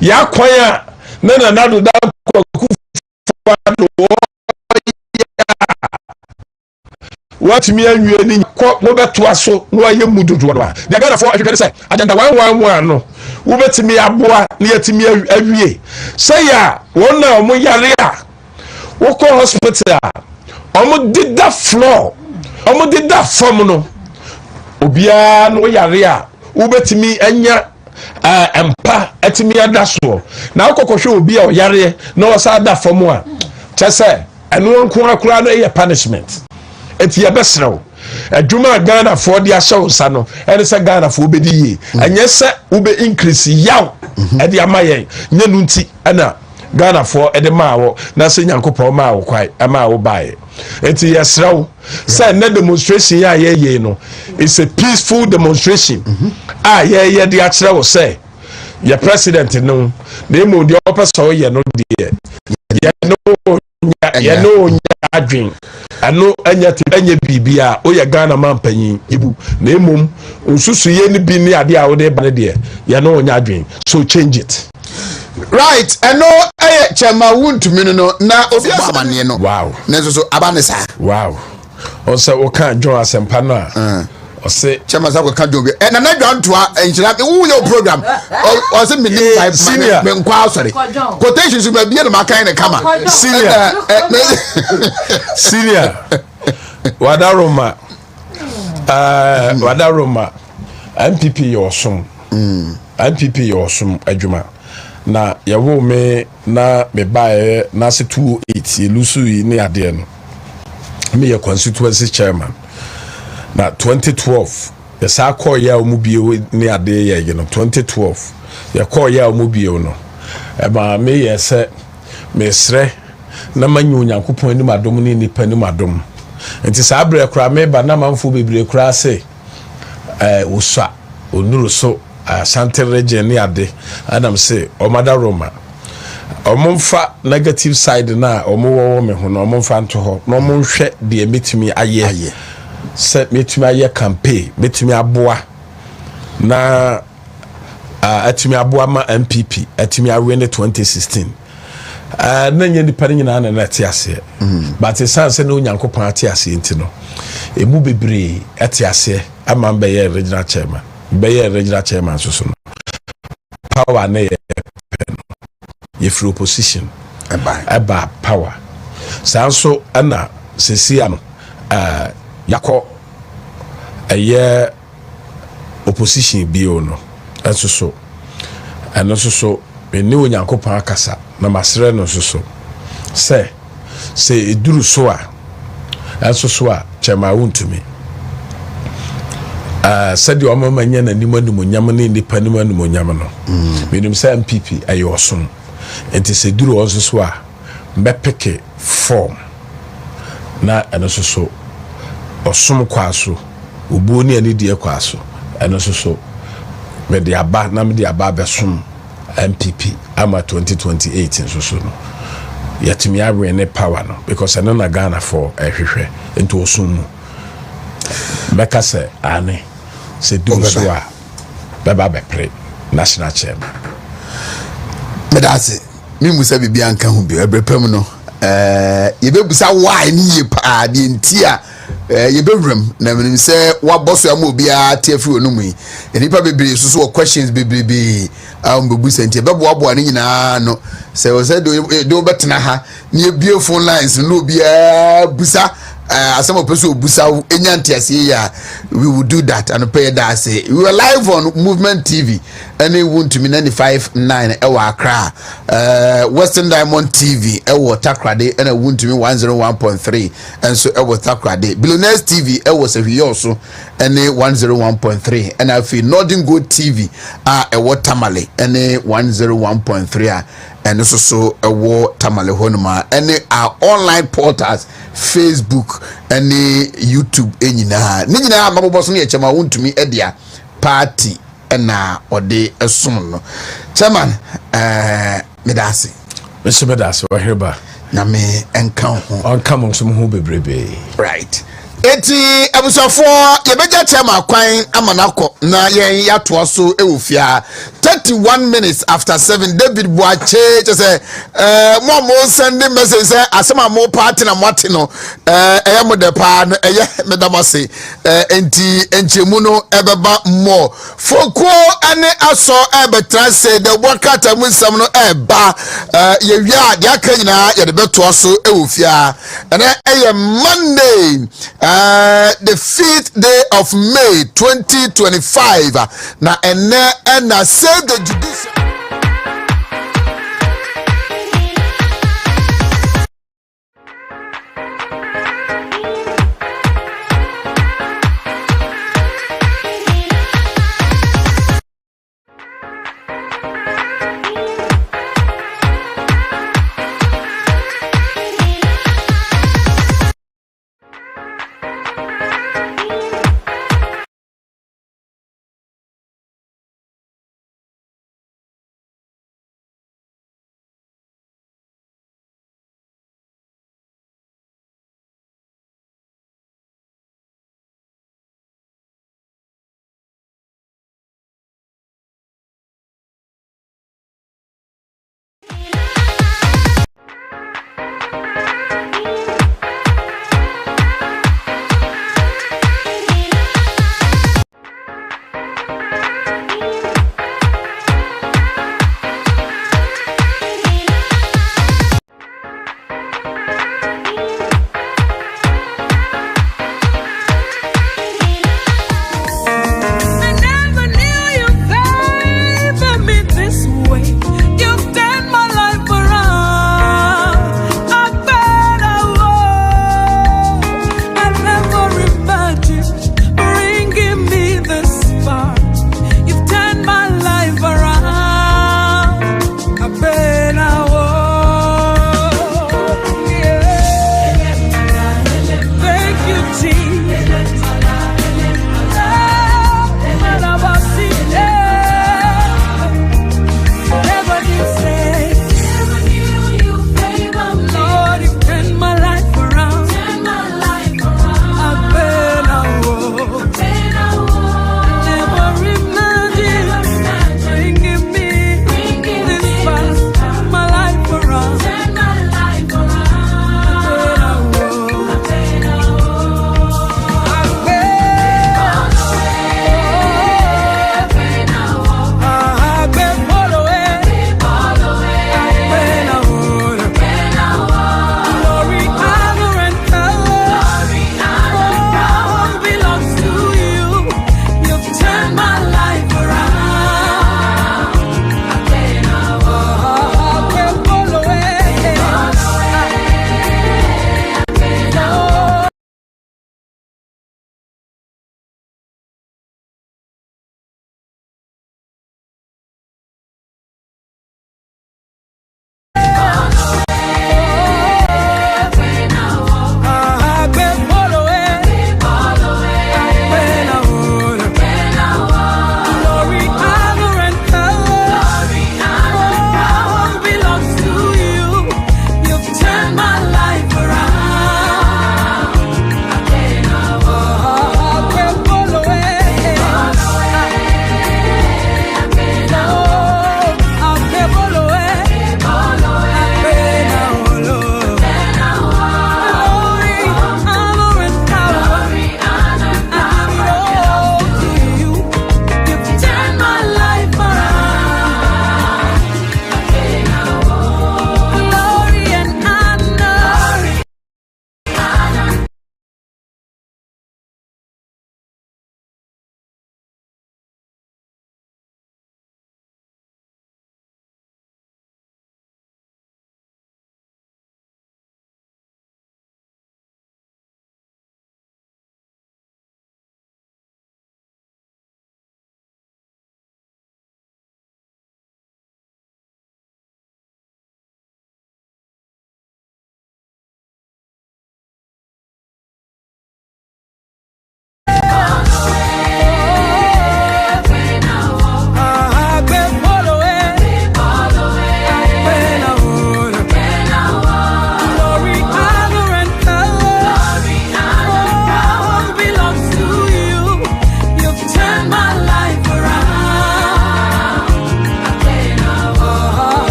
ya kwan a na nado da kwaku what me anwie ni kɔ mo bɛtoa so no ayɛ mu dodo no deɛ Ghana fo ɛhwehwɛ ne sɛ agenda 111 no wobɛtumi aboa ne yɛtumi awie sɛ ya wɔn na ɔmo yare a wokɔ hospital a ɔmo dida floor ɔmo dida fam no obiara no yare a wobɛtumi anya empa atumi ada so na wokɔkɔhwɛ obi a ɔyare na ɔsa da fam a kyɛ sɛ ɛno nko akora no yɛ punishment eti yɛbɛsrɛw adwuma Ghana for de ahyɛ nsa no ɛne sɛ Ghana for obedi yie ɛnyɛ sɛ wobɛ increase yaw ɛde ama yɛn nyɛ no nti ɛna Ghana for ɛde maa wɔ na sɛ Nyankopɔn maa wɔ kwai ɛmaa wɔ baeɛ eti yɛsrɛw sɛ ne demonstration a yɛyɛ no it's a peaceful demonstration a yɛyɛ de akyerɛ wɔ sɛ yɛ president no na emu deɛ ɔpɛ sɛ ɔyɛ no deɛ yɛno adwen ano anya bibia o ye Ghana mampanyin ibu na emom nsusu ye ni bi ni ade a wo de ba ne de ye no onya adwen so change it right eno chema wuntumi no na obi abane no wow na so abane sa wow o se o kan John asempa no a o se chema sa ko kan John na dwantoa enchira wo your program o se me me nkwa asore quotations me bia no makan ne kama senior wadaroma MPP yosom MPP yosom adwuma na yawo me na me bae na se 28 lusu yi ne ade no me ye constituency chairman na 2012 ya sa call ya omu bie ne ade ye no 2012 ya call ya omu bie no e ba me ye se me sre na manyu Nyankopɔn ni madom ni nipa ni madom enti saa bre kra me ba na manfo bebre kra se uswa onuru so Asante region ni ade adam se omada Roma omomfa negative side na omowo me ho na omomfa nto ho na omonhwe de metumi aye se metumi aye campaign metumi aboa na atumi aboa ma MPP atumi awe ne 2016 na nye nipa nyina na te ase but sense na Onyankopɔn ate ase enti no emu bebre ate ase ama mbe ye regional chairman regional chairman so no power na ye pen ye free opposition eba power sanso ana sesia no yakɔ ɛyɛ opposition bio no ɛnso so ɛno nso so ɛne onyankopɔn akasa na masrɛ no nso so sɛ ɛduru so a ɛnso so a kyɛma wontumi sɛdeɛ ɔmama nyɛ n'anim animonyam ne nnipa anim animonyam no menim sɛ MPP ɛyɛ ɔsom nti sɛ duru ɔ nso so a mbɛpeke form na ɛno nso so ɔsom kwaa so obuo ne ani deɛ kwaa so ɛno nso so mede aba na mede aba bɛsom MPP ama 2028 nso so no yɛtumi awe ne power no because ɛno na Ghana for ɛhwehwɛ nti ɔsom mu bɛka sɛ ane sɛ duru so a bɛba bɛpere national chairman medase mimusa bibi anka ho bi ebrepam no yebebusa why ni ye pa de nti a yebewram na menim sɛ wabɔso am obi a teafi onum yi enipa bebre so questions bebrebe bebusa nti bɛboaboa ne nyinaa no sɛ wo sɛ do betena ha ne ebie phone lines no obi a busa asama person obusa enya ntiase ya we will do that and pay that say we were live on Movement TV and it won't me 95.9 ewa Accra Western Diamond TV ewa Takoradi and it won't me 101.3 and so ewa Takoradi Billionaires TV ewa se also and 101.3 and I feel Northern Good TV ewa Tamale and 101.3 and also so a war Tamale Honoma and our online portals Facebook and YouTube enyina nnyina maboboso ne chama wontumi edia party na ode esom no chairman medase Mr. Medase wa herba na me enka ho onka mo so ho bebrebe right eti abusafo yebeja chairman kwan amanako na yen yato so ewofia 31 minutes after 7 David Boache say mo send message say asema mo party na mwati no eye mo de pa no eye medamase enti enchemu no ebeba mo foko ane aso ebetra say the worker musam no eba ye wia de aka nyina ye de beto so ewofia na eye Monday the 5th day of May 2025 na ene na save the judicial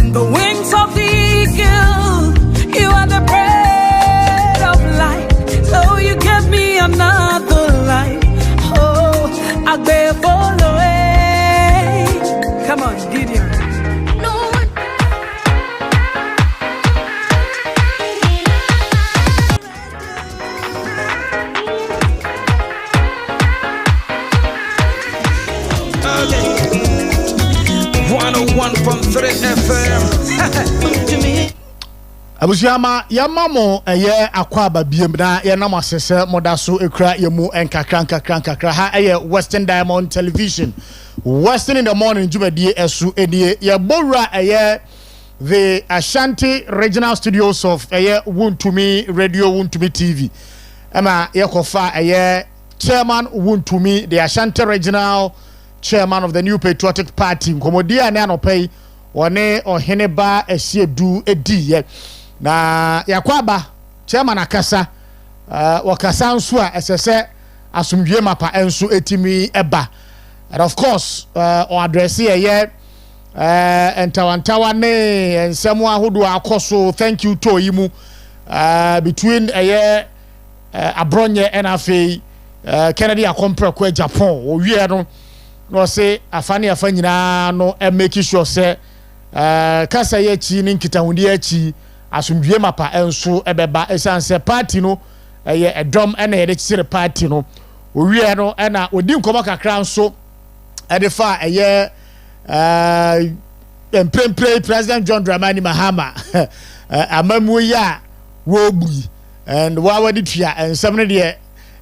and the wings of the eagle. You are the bread of life, so you give me another life. Oh, I bear follow away. Come on, Gideon. No one. Okay. 101.3 FM. Abusiama ya mamo eye akwaba biem na ye nam asese modaso ekra ye mu enkakra ha eye Western Diamond Television Western in the morning jumedie esu edie ye bowra eye the Ashanti Regional Studios of eye Wuntumi Radio Wuntumi TV ema ye kofa eye chairman Wuntumi the Ashanti Regional chairman of the New Patriotic Party nkomodia na anopei one oheneba esiedu edi ye na yakwaba chairman akasa wakasa nso a esese asumdwe mapa enso etimi eba and of course on address ye entawantawa ne ensemo ahodo akoso thank you to yimu between abronye and afei Kennedy akompre kwa Japan o wie no say afani afanyina no make sure say kasa ye chi ni nkitahudi achi asumdwe mapa enso ebeba esanse party no eye edom ena ye de chire party no owie no ena odi nkomo kakra nso edefa eye emprempre President John Dramani Mahama amamu ya wo bui and wa wadi tua ensem ne de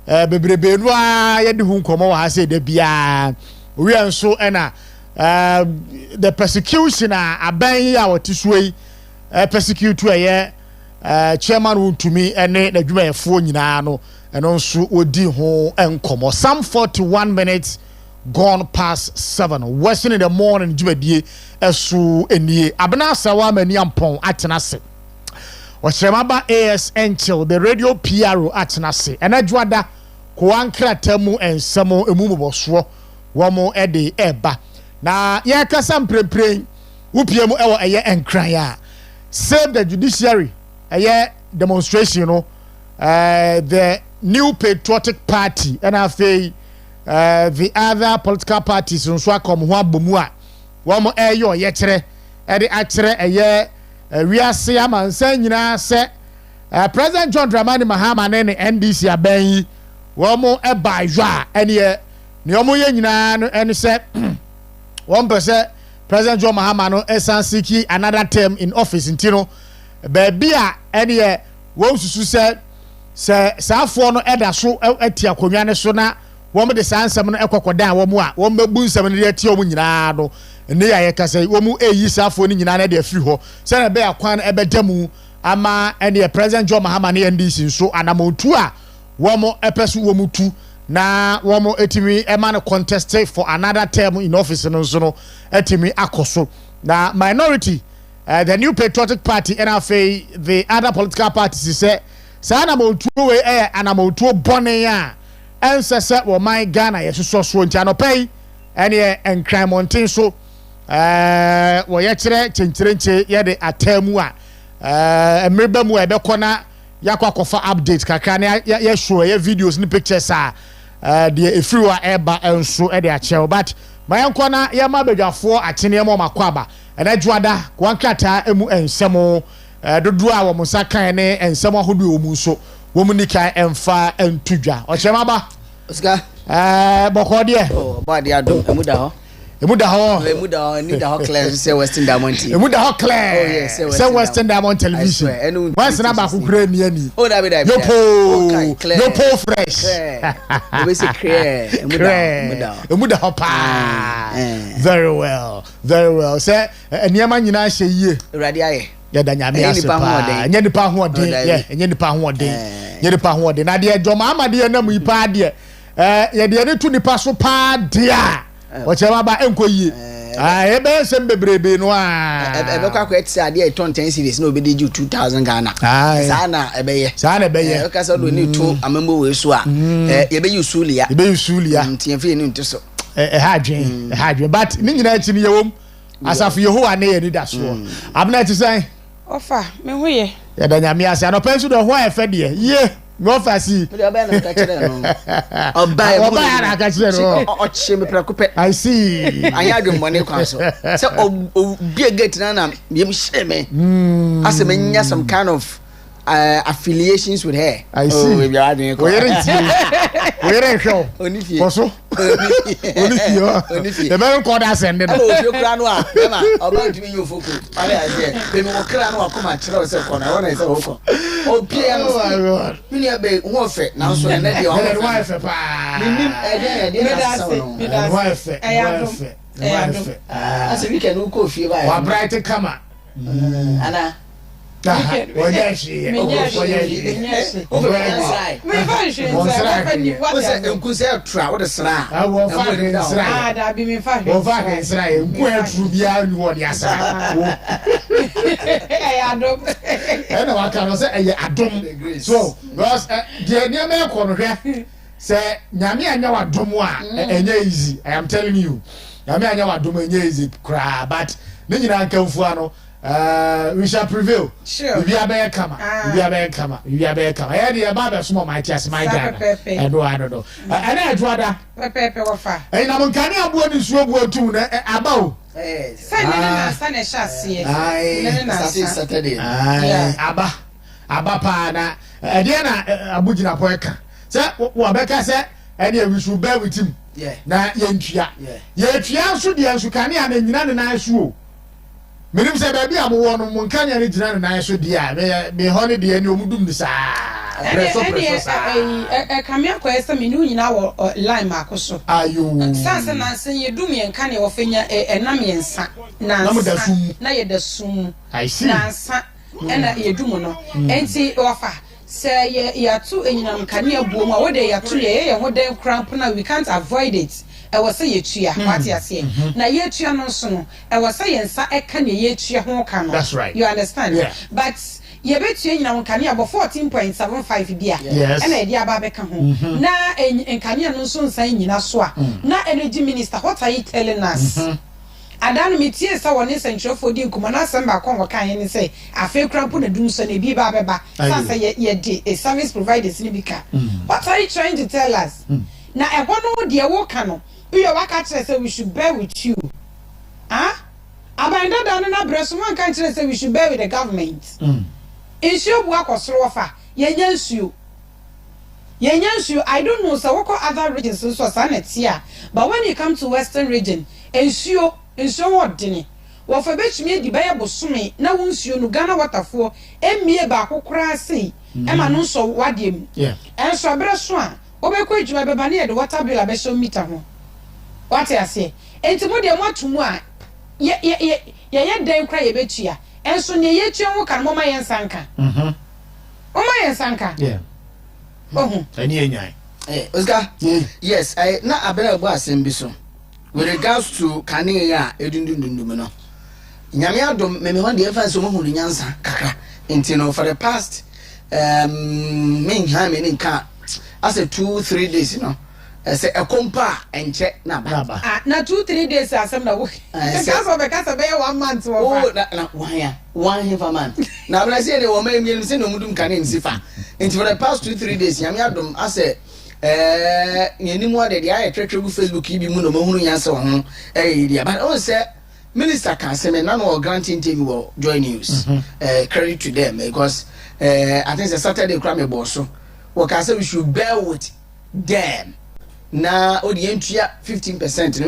bebrebe no a ye de hu nkomo wa ha se de bia owie nso ena the persecution aban ya wotisuei persecute eye chairman Wuntumi ene na dwumayefo nyina no eno nso odi ho enkomo some 41 minutes gone past 7 Western in the morning dwumadie esu enie abena sawa mani ampon atenase Oshemaba AS Enchil the radio PRO atenase ena dwada ko ankra tamu ensamo emumoboso womo ede eba na ye kasa mprempren wupiemu ewo eye enkran ya save the judiciary eye demonstration no the New Patriotic Party and afei the other political parties nso akom ho abomu a womo eyo ye kire ede akire eye wiase amansan nyina se President John Dramani Mahama ne NDC aban womo eba ywa ene ne omo ye nyina no ene se one person President John Mahama no esansiki another term in office ntino baby a ene wo susu se saafo no eda so atia konwa ne so na wo de sansam no ekokodan wo mu a wo mebu nsam ne atia wo nyina no ne ya yekase wo mu eyi saafo no nyina na de afiri ho se na be akwan ebedam ama ene President John Mahama ne NDC so anamotu a wo mo epesu wo mutu na womo etimi emane contest for another term in office no so no etimi akoso na minority the New Patriotic Party and afei the other political parties say na motuo we anamotuo bone a ensese wo man Ghana yesoso so ntia no pay ene enkran monten so wo ye kire chenchirenche ye de atamu a emreba mu ebekona yakwa kofa update kakra na ye show ye videos ni pictures the efriwa eba enso e de achew but mayenko na ye mabadwafo atene mo makwaba ena juada kwankata emu ensemo dodo a wo musa kan ne ensemo hodo omu so wo munika emfa entudwa ochemaba Osika bokode body adom emuda ho ni da ho clear say Western Diamond TV emuda ho clear oh yes say Western Diamond Television once na ba kukure ni ani oh da be yo po fresh we say clear emuda ho pa very well say eniama nyina hye yie urade aye ya da nyame asepa nya nipa ho odin nya nipa ho odin na de dwoma amade na mu ipa de ye de ne tu nipa so pa de a ochema ba enkoyie ebe sem bebrebe no ebe kwa etse ade e ton 10 series na obedi ju 2000 Ghana sana ebeye ka so do ni to amembo we so a ye be yusulia ntie fe ni nteso ha adwen but ni nyina chi ni yewom asafo Yehowa ne yɛ da so abna ti san ofa me ho ye ya da nyame ase no pensu do ho efe de ye no fa si me oba na ka kire no oba na ka kire no o che me prakope I see anya dum money kwa so se obi gate na me hye me ase me nya some kind of affiliations with her. I see. We are doing. Where show? Onifie. Koso. Onifie. The man called us and then. Oh, you cry no. Emma, about me you focus. I say, we will cry no come and tell us corner. When I say oko. Oh, piano. Oh my God. Me near be who fe now so na dey on. Wife pa. Me wife. Wife. As we can go fie ba. Wa bright kama. Ana Oyashi. I am telling you. But we shall prevail. Sure. We are better come. We are better come. We are better come. I had the above small my chest, my dad. I don't know. And I draw that. Pepe wafa. And I'm going to go to swap to about. Sunday Saturday. Abba Pana. Diana Abujina Poeka. Sir, Wabeka said, and we should bear with him. Yeah. Na yentia. Yentia should the Osikani and Nana nice shoe. Menim say baby am wo no monkanya ne gina na so dia me hone de ani omudum bisa preso kamia kwa esa me nu nyina wo line makoso ayo sanse na sen yedum yen ka ne wo fenya enam yensa na ye da sum I see na sa ena yedum no enti wafa say ya tu enyinam kane abuom a wo de ya tu ye ho den cramp na we can't avoid it. I was say yetua what you say na yetua no so no I was say yensa eka ne yetua ho ka no. That's right. You understand? Yeah. But ye betua nyina ho kane abo 14.75 bia yes. Na edi aba beka ho na enkane no so nsan nyina so a na energy minister what are you telling us? Adan me tie sa woni sentrofo di nkuma na samba kon wo kan ye say afi krampo na dum so na bi ba beba sansa ye di a service providers ni bika. What are you trying to tell us? Na ebo no de wo ka no we are waka say we should bear with you. Abanda dan na breso man kan say we should bear with the government. Insure bu akosoro fa yenya nsuo. I don't know so what other regions so sanetia but when you come to western region nsuo what dini wo fa betumi di baye bosome na wo nsuo no Ghana waterfo emie ba akokora sei e ma no so wadiem enso abere so a obekọ ejuma beba na ye de water bill abesho meter ho what I say enti mo de mo atumu a ye den kra ye betua enso ne ye tua ho kan mo ma ye nsanka o ma ye nsanka ani enyan Oscar yes I na abere gbo asem bi so with regards to kane ya edundundundum no nyame adom me ho de efa so mo hunu nyansa kakra enti no for the past me nka as a 2-3 days you know say a compa enche na ba na 2-3 days asem na wo because be 1 month wo na one half a month na bra say de wo ma emi say no mudum kane nsifa enti for the past 2-3 days nyame adom as yeni mo de dia etwetwe Facebook yi bi mu no mahunu yanse wo ho dia but on say minister can say me na no grant interview or Joy News credit to them because I think it's Saturday cram me boss so we can say we should bear with them na odientua 15%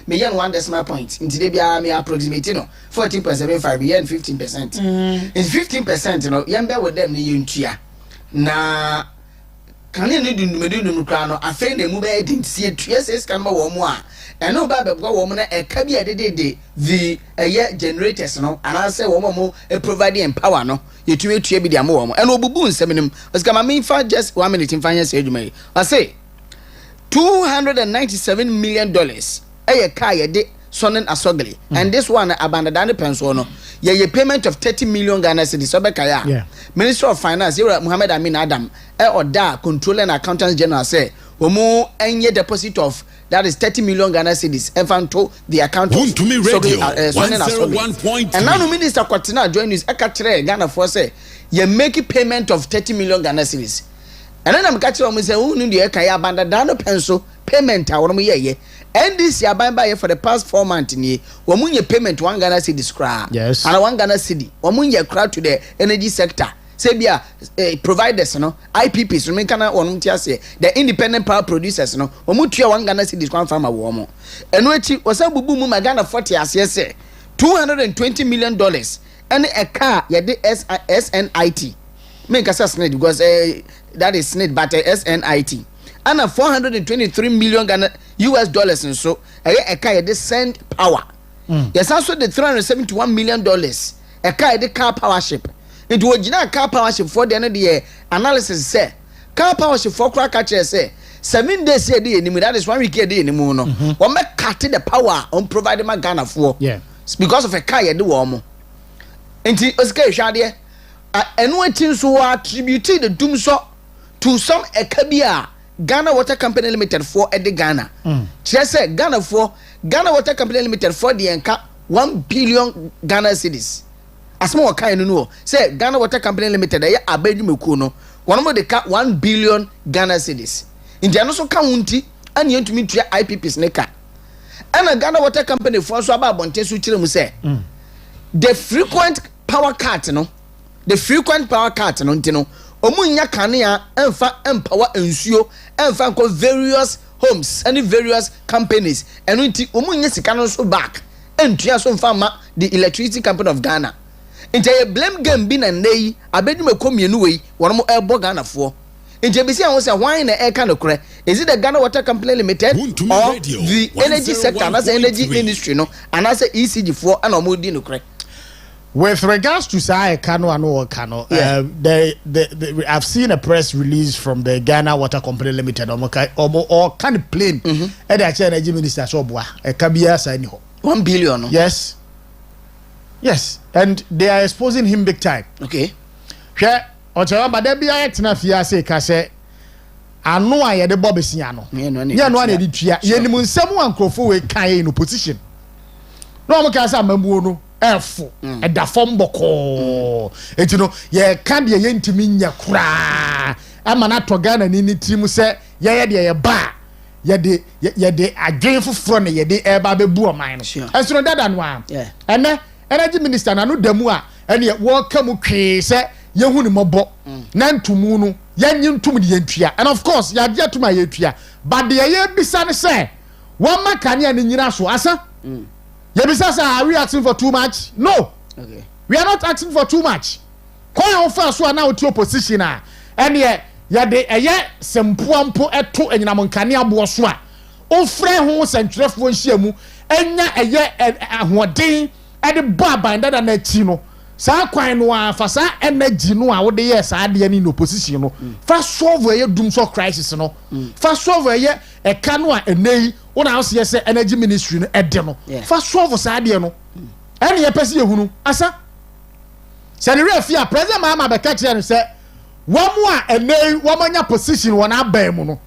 me yan 1 decimal point in today bia me approximate no 14.75 be 15% it's 15% no yan bear with them ne yentua na kane ne dundumedundum kra no afei na mu be identity tuases kan ma wo mu a eno ba be wo mu na eka bi edede the generators no ana say wo mu provide empower no yetumi tua bi dia mo wo mu eno obubu nsem nim osika ma fa just 1 minute mfa nya say adwuma yi I say $297 million car yede sonen asogli and this one abandoned pension no ye payment of 30 million Ghana cedis so be kaya Minister of Finance Muhammad Amin Adam oda controller and accountants general say omo enye deposit of that is 30 million Ghana cedis and to the account of and now the minister Kwatina join us Ekatre Ghana for say you make a payment of 30 million Ghana cedis and then I'm catching on say who knew the Ekaya banda dano pencil payment ye and this year by for the past 4 months in ye womunye payment 1 Ghana cedis cra yes and 1 Ghana cedi womunye crowd to the energy sector. Sebia providers no IPPs no kana wonum ti ase the independent power producers no omutua 1 Ghana cedis kwan farmer wo mo eno echi osabubu mu Ghana 40 ase se $220 million and a car ye the SNIT make us SNIT because that is SNIT but SNIT and a $423 million Ghana US dollars and so a car ye the send power yes also the $371 million a car the car power ship. Into original car power ship for the end of the year analysis say car power ship for crack catcher say 7 days a day anymore that is 1 week a day anymore no one make cut the power on providing my Ghana for because of a car you do warm into Osikani and waiting so attributed the doom so to some Ekabia Ghana Water Company Limited for the Ghana just say Ghana Water Company Limited for the Enka 1 billion Ghana cedis. As more kind no say Ghana Water Company Limited ya abedumuku no one more the 1 billion Ghana cedis in the also county and you to meet your IPPs neka and a Ghana Water Company for so about bonte su chire mu say the frequent power cut no ntino omunya kanea emfa empower ensuo emfa ko various homes and various companies and nti omunya sika no so back entua so mfa ma the electricity company of Ghana. Into a blame game bin and nay, I bet you may come your way, one more elbow Ghana for. Into a busy was a wine air kind of crack. Is it the Ghana Water Company Limited or the energy sector as energy industry, no, and as a ECG4 and a moody crack? With regards to Sai Kano and Kano, I've seen a press release from the Ghana Water Company Limited or kind of plain, and the energy minister Sobwa, a Kabia Saniho. 1 billion. No? Yes. Yes, and they are exposing him big time. Okay. Hwɛ ɔkyerɛ ba da bia yɛtena fiase ka sɛ ano a yɛde bɔ besia no. Nyɛ no a yɛde tua. Yɛnim nsɛm a nkrofo we kan no position. Na ɔmo ka sɛ amamuo no ɛfo ɛda fam bɔkɔ. Enti no yɛ ka de yɛntimi nya kura. Ama na to Ghana ni tirim sɛ yɛyɛ de yɛ ba. Yɛde adwen foforo ne yɛde ɛba bebu ɔman no. Ɛso no dada no a. Ɛnɛ energy minister na no damu a ene welcome kwe se yehu ni mobo na ntumu no yenyi ntum de yentua and of course ya gye tuma yetua but de ye bisa ne se won makane ani nyina so asa ye bisa say are we asking for too much no okay we are not asking for too much koy on fa so na oti opposition a ene ye de eye sempoampo eto enyinam nkane abo so a ofre ho sentwerefo nhyiamu enya eye ahoden ade baba ndada na chi no sa kwan no a fa sa energy no a wo de yes ade ni opposition no fa solve ye doom so crisis no fa solve ye e ka no a enei wo na so yes energy ministry no ede no fa solve sa ade no ene ye pese ye hunu asa se ne refi a president mama be ka kire no se wo mu a enei wo manya position wo na aban mu no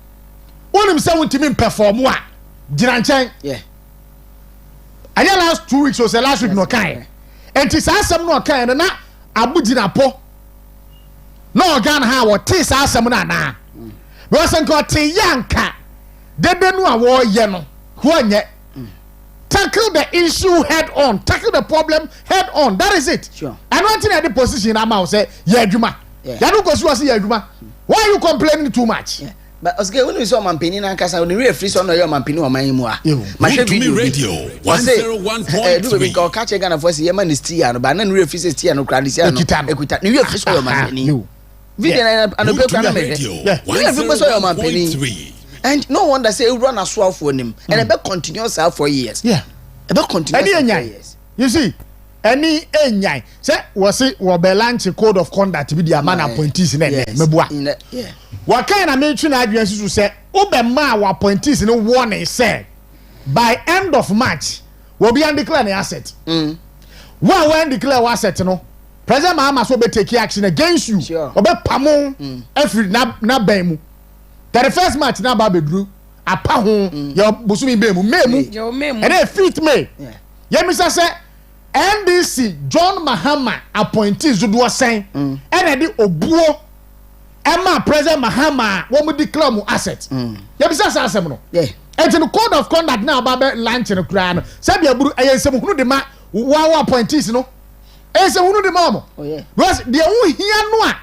wonim se wontimi perform a gina nchen anya last 2 weeks or say last week no kan enti sa asem no kan na abugina po no Ghana ha wo te sa asem na na we say ko te yanka dede no a wo ye no ho anye tackle the issue head on, tackle the problem head on, that is it. Sure. And one thing at the position I'm out say yeah juma you don't go see yeah juma why are you complaining too much? But Oscar, when we saw Mampini and Casa, when we refresh on your Mampino or Maimua, my radio 101.3. Do we call catch a gun of us, Yemen is Tiano, but then refuses Tiano, Cradiciano, Equita, New York, your Mampini. Video and a paper radio. We have your Mampini. And no wonder say you run a swell for him, and about continuous out for years. Yeah, about continuous years. You see, any enyai say was it Wabelanchi code of conduct with the man appointees in it. Yeah. What kind of mention address to say Obama wa appointees in a warning said by end of March will be undeclared asset. When declare asset no President Mahama so be take action against you. Obe pamon every na bemu. 31st March na ba bedru apa ho ya bosumi be mu ene fit me ya misa se NDC John Mahama appointee zudo sen ene di obuo Emma President Mahama wo mu declare mu asset ya bisa sa asem no enti no code of conduct na ba lunch no kura no se bia buru ayensem hunu de ma wa appointees no ayensem hunu de ma mo because de wo hia no a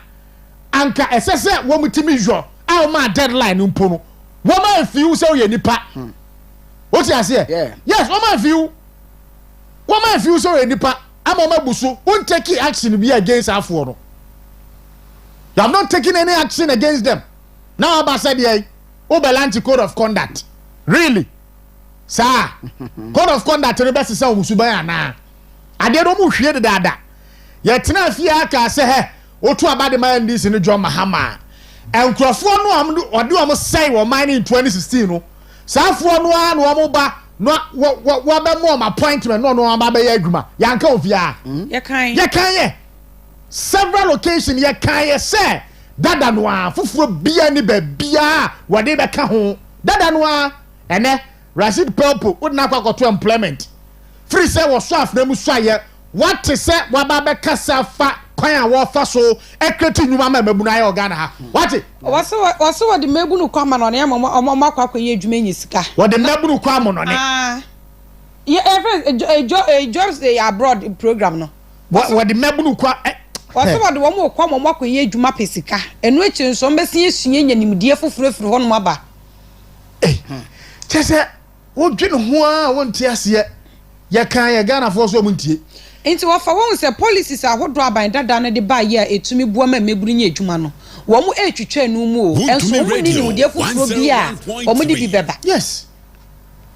anka esese wo mu timi jo a ma deadline mpo no wo ma fiu se ye nipa what you say yes wo ma fiu se ye nipa ama ma buso won take action be against afo no. You have not taken any action against them. Now Abba said, yeah, Obelanti code of conduct. Really? Sir, code of conduct to the best is so Musubaya. I did almost hear the dada. Yet now Fiaka say, hey, or two about the man this in the John Mahama. And Crawford or do almost say or mine in 2016. South one no what more appointment, no, Abba Yaguma. Yanko Via. Yakanye. Several occasions ye kan say dada no a fufuro bia ni ba bia wade be ka ho dada no a ene Rashid Purple would na kwakoto employment free say wo so afna mu so aye what say waba be kasa fa kwan a wo fa so ekreti nyuma ma mabu na aye ogana ha what wase wade mabu no kwa ma no ne ma kwakwa ye adwuma nyi sika wade mabu no kwa mo no ne ye every jobs abroad program no wade mabu no kwa wase wade wo mo kwa mo akwa ye adwuma pesika enu echi nso mbesi esua nyanimdie fofurefuru ho no aba chese wo dwene ho a wonte ase ye kan ye Ghana for so muntie enti wo fa won se policies ahodo aban dada na de ba ye a etumi buo ma meburu nya adwuma no wo mo etwetwa nu mu o enso wo ni nimdie fofuru bia wo mo de bi beba yes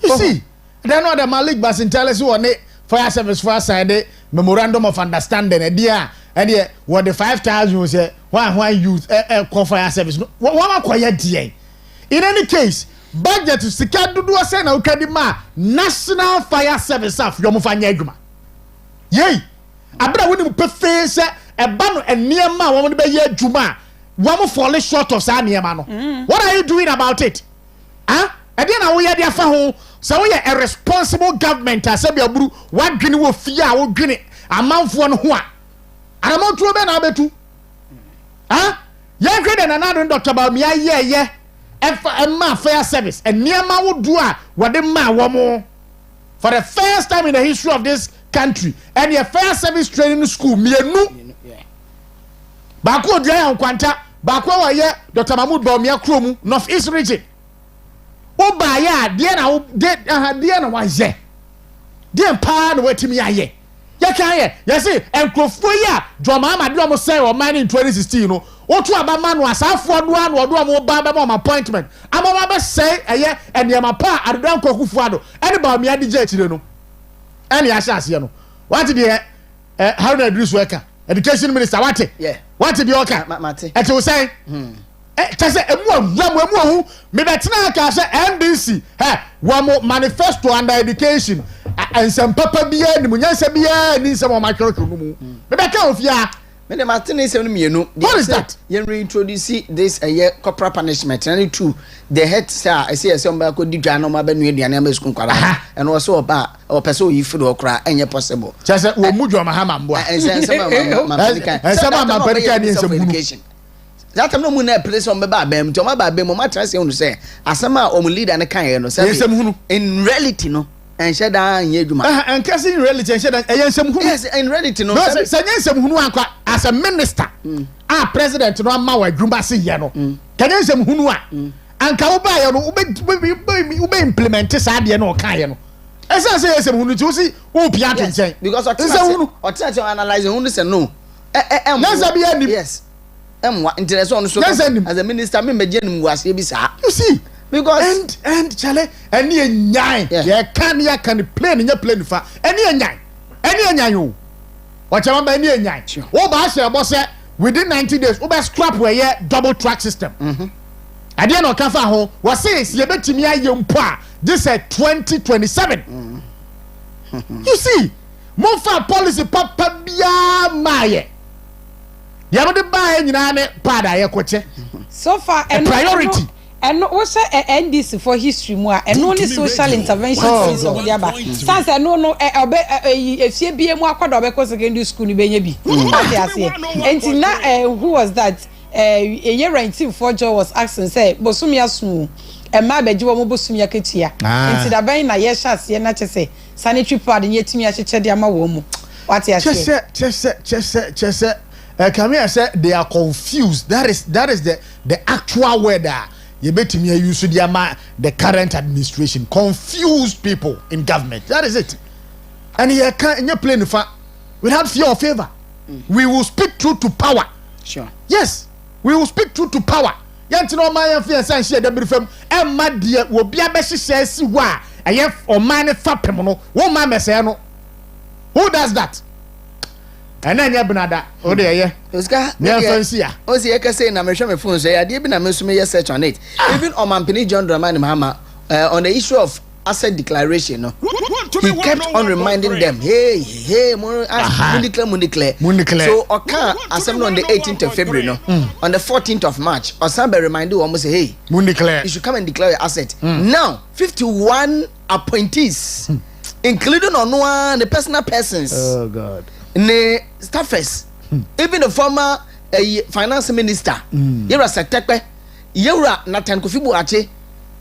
you see then no the Malik Basin tell us one fire service for side memorandum of understanding e dia and yeah what the 5,000 say why use call fire service no what akwaya die in any case budget to sika dudu say na ukadi ma national fire service af yo mo fanya adwuma yey abra woni mo pefe se e ba no enema wo mo be ye adwuma wo mo fall short of sa niema no what are you doing about it e dey na wo ye dia fa ho so we a responsible government as be aburu wadwene wo fie a wo dwene amanfo no ho a aramontuo be na abetu ye kwede na na Dr. Bawumia ye Emma fire service and niema wo do a wode ma wo mo for the first time in the history of this country and your fire service training school mienu ba ko dia yan kwanta ba ko wa ye Dr. Mahmoud Bawumia Kromu North East region o ba ya de na de na wa ye de pa na watimi aye ya kan ye ya say enkrofo ya Joma Amade o mo say o man in 2016 no o to aba man no asafo do an o mo ba be mo appointment amama be say eye eniema pa adedan kokufu ado ene ba mi adije akire no ene ya sha ase no what the Haruna Idris Weka education minister what the oka mate e to say tese emu hu me betena ka se NDC wo mo manifesto under education and some papa bia ni munyansa bia ni nsem o ma twere no mu me be ka ofia me dem atene se no mienu what is that you reintroduce this a year corporal punishment and two the head sir I say some ba ko di dwa no ma ba nu aduane ma sukun kwara and wo so oba o pese o yifi do okra enye possible tese wo mu Joma Mahama mboa ensem ma panika ni nsem education that time no mu na place on be ba bam to ma ba bam ma tra say unu say asema o mu leader ne kan no say in reality no and shed down yeduma and kasi in reality and shed down ensem hunu yes in reality no say ensem hunu anka as a minister president no ma wa dwumba se ye no kan ensem hunu anka wo ba ye no ube implement sa de no kan ye no esa say ensem hunu ti wo si wo pia tenchen because otin analyze hunu say no yes interest on so as a minister me meje nim wase bi sa you see because and chale eni enyan ye kan plane nya plane fa eni enyan yo o chama ba eni enyan wo ba se bo se within 90 days wo be scrap we ye double track system ade na o ka fa ho wo se ye betimi aye mpo a this is 2027 you see mo fa policy papa bia maye ya mo de ba nyina ne pada ye koche so far a priority and no what's NDC for history more and only social intervention is of the aba sans no if you be more kwado be secondary school ni benye bi until now who was that a year 19 Joe was asking say bosumi asu e ma beji wo bosumi aketia until da ben na ye hase na chese sanitary pad yetimi ahyeche de ama wo mu what you say chese Camille said they are confused. That is the actual word that you bet me use the current administration. Confused people in government. That is it. And you can't in your plane without fear or favor. We will speak truth to power. Sure. Yes, we will speak truth to power. Yantino my fear and share the briefum. And my dear will be a message says why I have or mine fapemono. One my messano. Who does that? And then Yabnada, oh dear, yeah. Oscar, Osi say na me show me phone say ade bi na me so me search on it. Even on Mampini John Dramani Mahama on the issue of asset declaration, no. He kept on reminding them, hey, mun declare. So Oka assembly on the 18th of February, no. On the 14th of March, Osambe reminded almost say, hey, mun declare. You should come and declare your asset. Now, 51 appointees, including on one the personal persons. Oh God. Ne staffers, even the former finance minister, Yura Satekpe, Yura Nathan Kofi Buache,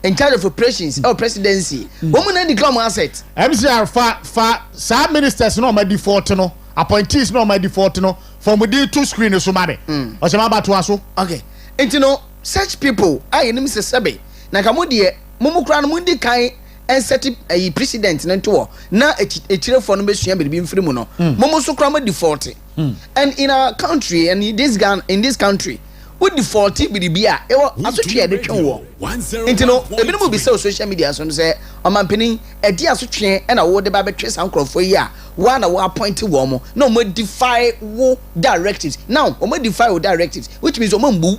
in charge of operations or presidency. Woman and declare asset. MCR some ministers no my default no, appointees no my default no, from within 2 screens so many. Osemaba to aso. Okay. And you know, such people, I name Mr. Sabe. Nakamudi, Momukran Mundi Kai. And set a precedent to now a children for number be free mono. Momo so crama defaulting. And in our country and in this country, with defaulting be the beer, as a chair the war. And you know, a bit will be so social media so say, on my penny, a dear so chair and a word the Bible trace uncle for a year. 1 hour point to warm, no modify war directives. Now, or modify directives, which means Ombu.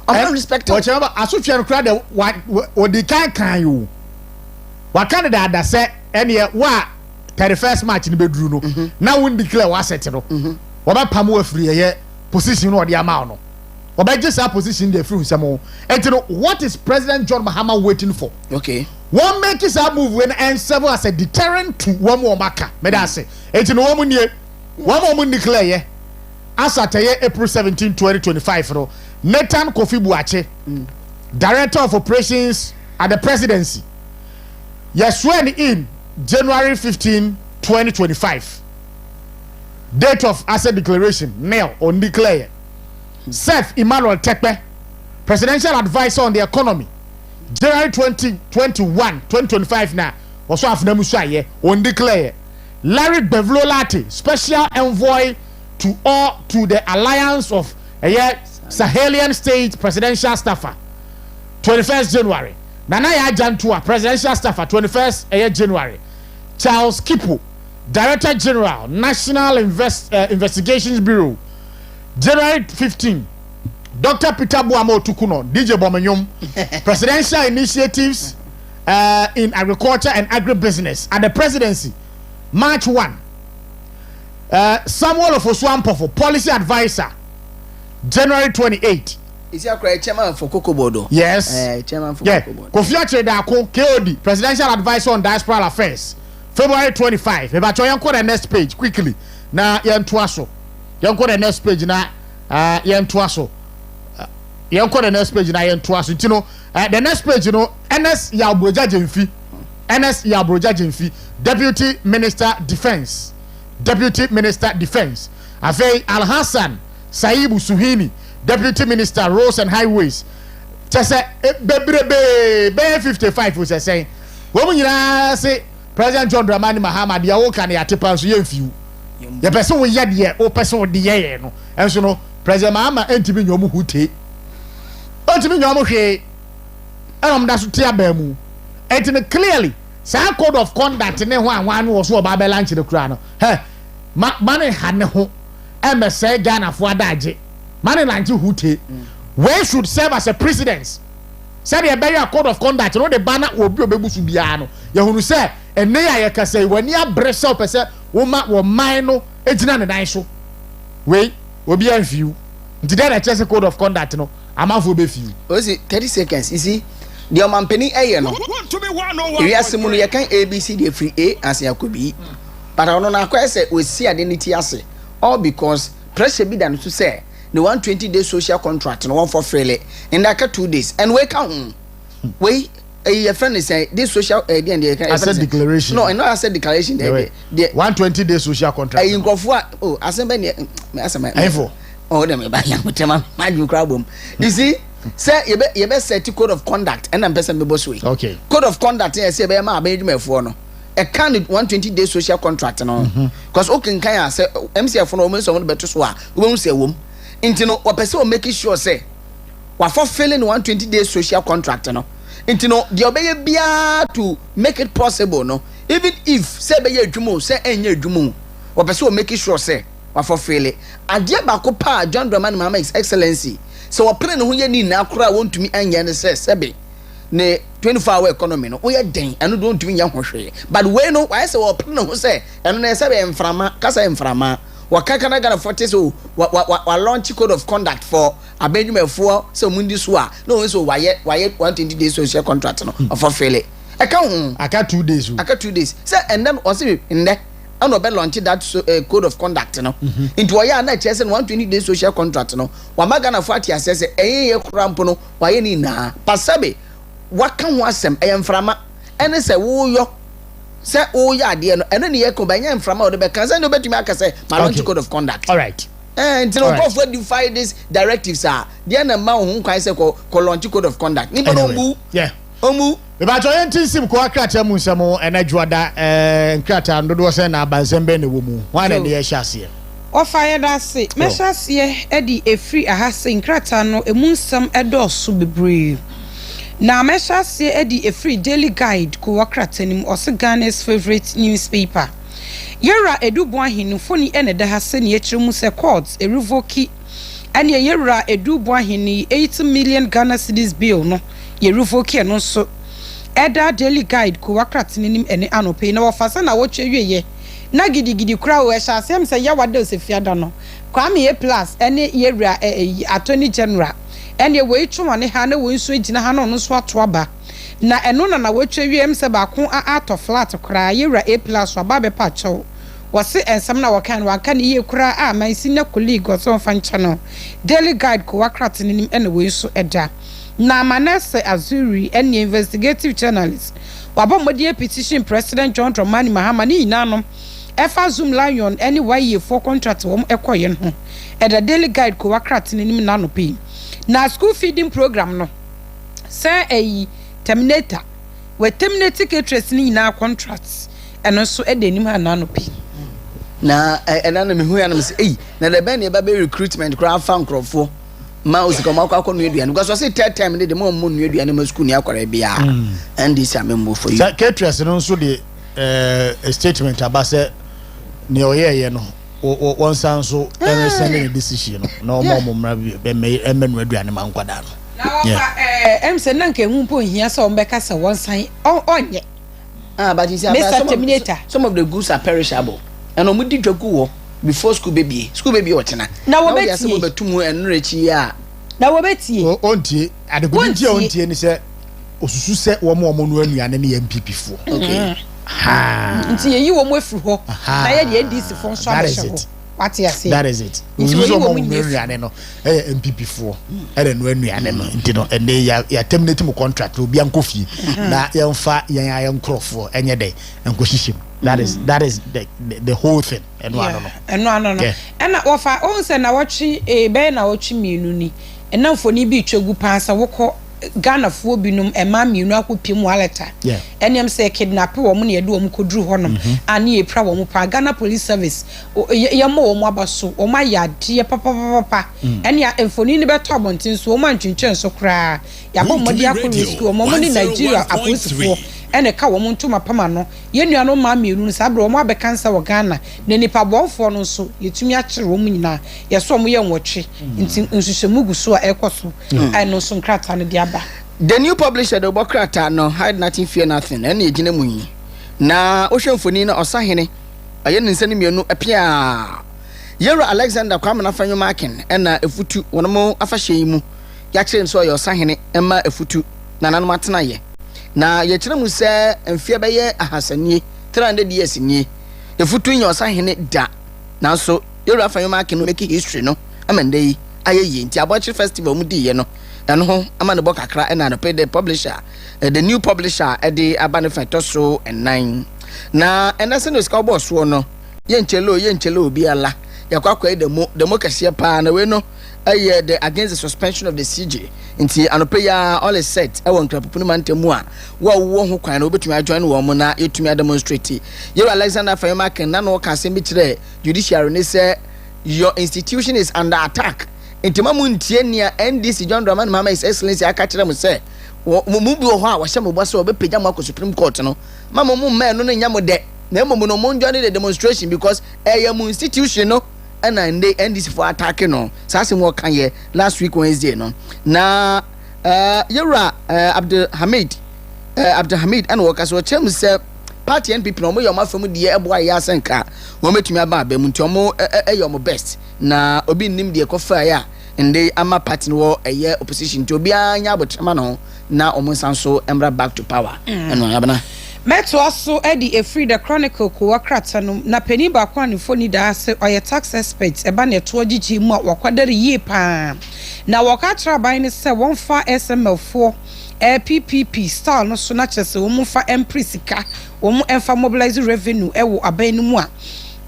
I'm respecting whatever as a chair crowd what they can you. What Canada that say any wa 31st March in bedroom no now win declare what set no oba pamo free here position no the amount no oba just a position the free some and you know what is President John Mahama waiting for? Okay, one make is a move when and serve as a deterrent to one more maka me that say and you know one more declare yeah as at April 17 2025 no Nathan Kofi Buache Director of Operations at the Presidency. Yes, sworn in January 15, 2025. Date of asset declaration, mail on declare. Seth Emmanuel Tekpe, Presidential Advisor on the Economy. January 2025 now. Also have Namusha on declare. Larry Bevlolati, Special Envoy to the Alliance of Sahelian State Presidential Staffer. 21st January. Nanaya Jantua, Presidential Staffer, 21st January. Charles Kipu, Director General, National Investigations Bureau, January 15. Dr. Peter Buamo Tukuno, DJ Bomanyum, Presidential Initiatives in Agriculture and Agribusiness at the Presidency, March 1. Samuel Ofoswampofo, Policy Advisor, January 28. Is he a chairman for Cocoa Bodo? Yes. Chairman for Cocoa Bodo. Kofi Achedako, KOD, Presidential Advisor on Diaspora Affairs, February 25. If I try to the next page quickly. Now, Yantuaso. You go the next page now. Yantuaso. You go the next page now. Yantuaso. You know, the next page, you know, NS Yabroja Jemfi. NS Yabroja Jemfi. Deputy Minister Defense. Deputy Minister Defense. Afei Al Hassan Saibu Suhini. Deputy Minister Roads and Highways. Just say, be 55 was saying. When you say President John Dramani Mahama, the Awoka, the Atipa, so you few. The person we had here, or person with the year, no. And so, no, President Mahama, and to be your muhute. And to be your muhe. And that's what Tiabemu. And clearly, some code of conduct, and then one was so about lunch in the crown. Hey, money had no home. MSA Ghana for Daji. Money like you hute. Where should serve as a precedence? Say the better code of conduct, you know the banner will be able to be ano. You say, and near you say, when you breast up, I say, woman will minor, it's not a nice show. Wait, will be a few. Today, I just a code of conduct, no. I'm out for a few. Was it 30 seconds? You see, the omampeni eye no wiase mu no ye kan abc dey free a as yakobi but ono na akwa say we see identity ase all because pressure be than to say the 120-day social contract no one for freely in that 2 days and we can we a friend is say this social asset declaration no and not asset declaration the 120-day social contract oh asembe asema oh dem ba ya mutema maju crabom you see say you be set code of conduct and am person be boss way okay code of conduct say be ma abedwumafo no a can 120-day social contract no because okay kan ya say MCF no mo so no beto so a wo say wom into no person will make sure say wa for failing 120-day social contract no into no the obey bia to make it possible no even if say be adwumo say enye adwumo wa person will make sure say wa for failing ade ba ko pa John Dramani Mama His Excellency so wa pray no ho ye ni na akora wontumi anya ne say sebe ne 24-hour economy no we den eno don't ntumi nya hwehwe but we no why say wa pray no ho say eno na sebe emframa kasa emframa wakakana gana forte so wa launch code of conduct for abedwumafo so mundi so a no so why 120-day social contract no for fail aka 2 days aka 2 days say and then also in there and no be launch that code of conduct no into why na chese 120-day social contract no wa magana for ati asese ye krampo no why ni na pasabe waka ho asem emframa ene se wo yo say oh yeah dear no eno ne yeko banya mframa o de be kan say no betumi aka say my launch code of conduct all right until go for defy these directives are there na ma ho kwan say ko launch code of conduct ni no mu yeah omu me ba to yentim ko akrata mu nsemo ena juada nkrata ndodo say na abansembe ne wo mu wan na ne ye hyase Ofaya da se mehase edi efri ahase nkrata no emu nsem edoso bebre na mehase edi efri daily guide ko wakratanim Ghana's favorite newspaper yera edubu ahinfo ni ene da hase ne yechiremu se courts revoke ane yera edubu ahini 8 million Ghana cedis bill no ye revoke no so eda daily guide ko wakratanim ene anope na wofasa na wo tweweye na gidigidi kura wo ehya asem se ya wada osefiada no kwame ye plus ene yera attorney general ene we twone ha na wo nso agina ha no so ato aba na eno na wotwewiem se ba ko ato flat kura yera a plus aba be pa chew wose ensam na wakan wakan ye kura a man senior colleague so fancha no daily guide ko wakrat nim ene we nso eda na Manase Azuri ene investigative journalist wabomodi petition President John Dramani Mahama ni nanom efa zoom lion ene waye for contract wom ekoye no eda daily guide ko wakrat nim nano pe na school feeding program no say terminator we terminate caterers ni na contracts eno so edenim ha nano pe na enana me hu ya na say na the ben e ba be recruitment crowd fan crofo ma Osikani akwa no eduane because we say third time dey mo no eduane ma school ni akwara bia and this am mo for you caterers no so the a statement about say ne oyeye no won san so any sending decision no mo mra be me no eduane ma nkwada no em se nanka hu mpo hia so mbeka se won san onye but you see some of the goods are perishable and omudi dwagu wo before school baby otena na wo beti some betum enrechi ya na wo beti ontie adegunti ontie ni se osusu se wo mo no anuane ne MPP fo okay nti yeyi wo mo afiri ho na ye de DC fo so abehye ho what you say that is it osusu mo no anuane no MPP fo ere no anuane no nti no ene ya terminate mo contract obi ankofi na yemfa yen ayenkrofo enye dey enkohihim that is the whole thing eno ano no ena wofa on se na wochi be na wochi mienu ni ena mfoni bi twegu pansa wokọ Ghana fo binum ema mienu akopiem waleta enem se kidnap wo mu ne yede wo mu koduru honom ani epra wo mu pa Ghana Police Service yemo wo mu abaso wo ma yade papa ene ya mfoni ni beto abontin so wo ma ntwentwen so kra ya bo modi akori school mo ni Nigeria apolisifoɔ ene ka wo ntoma pama no ye nua no ma mienu sa bro mo abekansa wo Ghana na nipa bonfo no so yetumi akere wo mu nyina ye so mo ye nwotwe nti nsusumu guso a ekoso no so nkrata no dia ba. The new publisher the Bokrata no hide nothing fear nothing ene egine munyi na ohwemfoni na osahene aye nsani mienu apia Yero Alexander Kwame na fanyo marking ena efutu wono mo afahye mu ya kire nso ye osahene ema efutu na nanom atena ye na ye kire mu se mfie be ye ahasanie 300 years ni ye futu nya osahene da nanso yewura fanyoma ake no make history no amende yi aye nti abochi festival mu di ye no eno ho amane bo kakra na no pay the publisher the new publisher the abanefactor so and 9 na enase no ska boss wo no ye nchele obi ala yakwakwa demo kase pa na we no aye the against the suspension of the CJ nti anope ya all is set e won krapopu no mantemu a wo ho kwan na obetumi ajoin wo mo na etumi demonstrate you Alexander Fayoma ken na no ka asem kire judiciary ne say your institution is under attack nti mamu ntie nia NDC John Dramani Mama His Excellency aka kire mu say mu bi ho a wo hye mo boso obepagya mo akọ Supreme Court no mama mu men no nya mo de na emo no mo join the demonstration because mu institution no and NDC for attacking no sase mo kan ye last week Wednesday no na yura Abdulhamid and workers so chem say party NPP no mo yo mafam de ebo aye asenka wo metumi aba aba mu nti omo eyo best na obi nim de kofa ya ende ama party no eye opposition nti obi anya abotrama no na omo sanso emra back to power eno yabana Meto aso edi free the chronicle ko wakrata no na pani ba kwa ni foni da ase oye tax expert e ba ne to gigi mu wakwadare yie pa na wakatra ban ne se won fa SML4 PPP style no so na chese wo mu fa emprisika wo mu enfa mobilize revenue e wo aban no mu a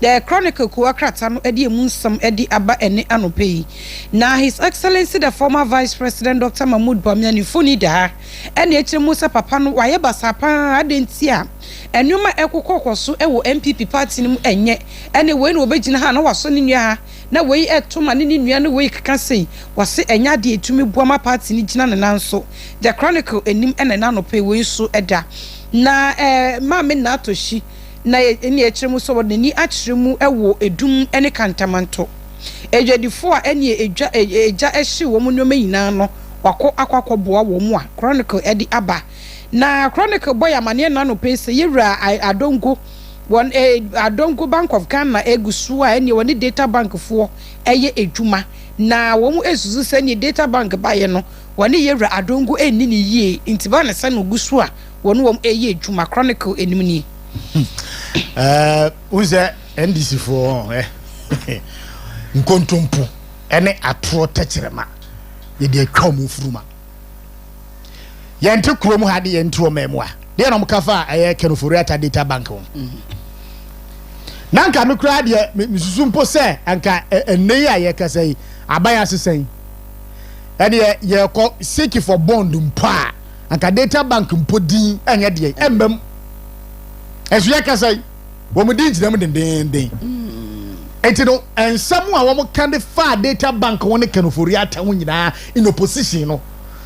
the chronicle ko wakrata no edi emunsam edi aba ene anope na His Excellency the former Vice President Dr. Mahmoud Bawumia ni foni da ene ekire musa papa no waye basapa adentia enuma ekokokoso ewo MPP party nim enye ene we no obegina ha na waso ne nua ha na we etoma ne nua no we kaka sei wase enya de etumi buama party ni gina ne nanso the chronicle enim ene na no pe we so eda na ma me na atoshi na eni ekire mu so wode ni akire mu ewo edum ene kantamanto ejadifo a eni eja ehye wo mu no mayina no wako akwakoboa wo mu a chronicle edi aba na chronicle boy amane na no pese yewra adongo won adongo Bank of Ghana egusu a eni woni data bank fo eye edwuma na wo mu esusu se ni data bank baye no woni yewra adongo eni ni yie ntiba na se no gusu a woni wo eye edwuma chronicle enim ni uze NDC fo nkontompo ene atro techirema ye de atwa mu furuma yente kuro mu hade yente o memu a de na mkafa aye kenoforiata data bank won nanka me kura de misusu mpo se anka enei a ye kasai abaya sesen ene ye ko seek for bond mpa anka data bank mpo din enye de embem esu ye kasai wo mu din tinam den enti no ensam a wo mo kan de fa data bank won kenoforiata won nyina in opposition no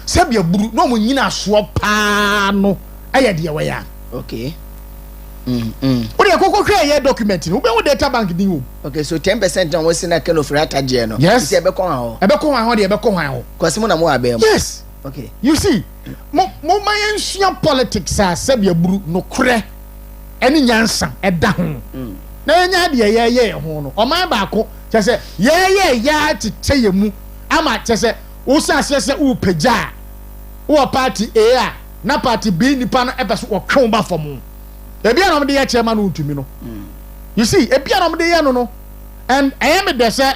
sebia buru no mo nyina so pa no aye de we ya okay o de kokko hwe ye document no be wo data bank din wo okay so 10% on wasi na kenoforiata je no yes e be kon ho de e be kon ho kwase mo na mo abem yes okay you see mo man ensua politics a sebia buru no kre eni nyansa eda ho na nya de ye ho no o man ba ko chese ye ya tete ye mu ama chese wo sase se wo pagya wo party A na party B nipa no ebeso wo twon ba fom e bia no de ye chairman no utumi no you see e bia no de ye no and I am the say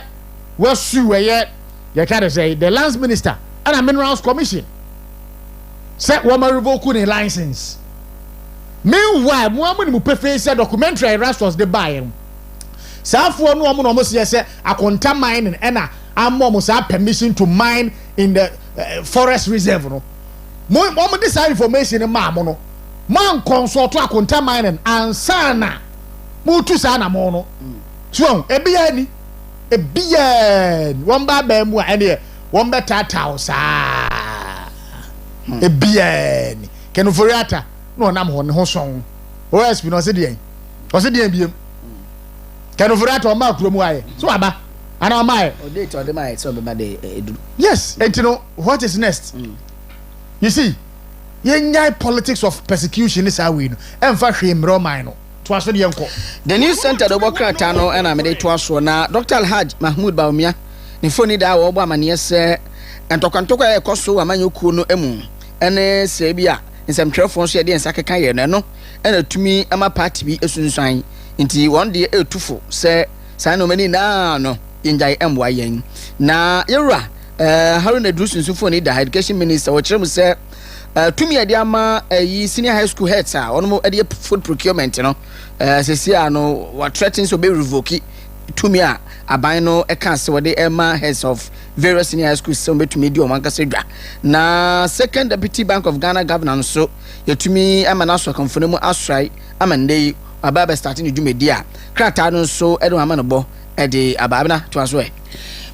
we su we ye can say the lands minister and a minerals commission say wo ma revoke ni license meanwhile mo amuni mu prefer say documentary rastros de buy safo no mo no mo say akonta mine na ammo sa permission to mine in the forest reserve no mo this information ma mo no man consult to akonta mine ansana mo tu sa na mo no so ebia ni won ba mu a ene won be tatao sa ebia ni kenoforiata no nam ho ne ho son OSP no se de biem kenoforiata o ma kuro mu aye so aba ana mai o date o de mai so be ba de eduru yes and you know what is next you see ye politics of persecution is how we know emfa hwemro mai no to aso de yenko the new center do bokrata no na me de to aso na Dr. Alhaj Mahmoud Bawumia ni foni da wo bo amane se entokantoko e koso amanyoku no emu ene se bia nsɛmtwerɛfoɔ nso yɛde nsa keka yɛ no no ɛna tumi ama party bi esunsuan nti wɔn de etufo sɛ saa no mani na no yɛngyae ɛmboa yɛn na yɛwura Haruna Drusunsufoɔ ne da education minister wɔkyerɛ mu sɛ tumi yɛde ama yi senior high school heads a ɔno mo ɛde food procurement no sesia no what threatens to be revoked tumi a aban no ɛka sɛ wɔde ɛma heads of various senior high schools sɛ wɔbɛtumi di ɔman kasa dwa na second deputy bank of Ghana governor nso yɛtumi ama n'aso akamfo no mu asrai ama ndɛ aba bɛ start ne dwumadi a krataa no nso ɛde ama no bɔ ɛde ababna to aso ɛ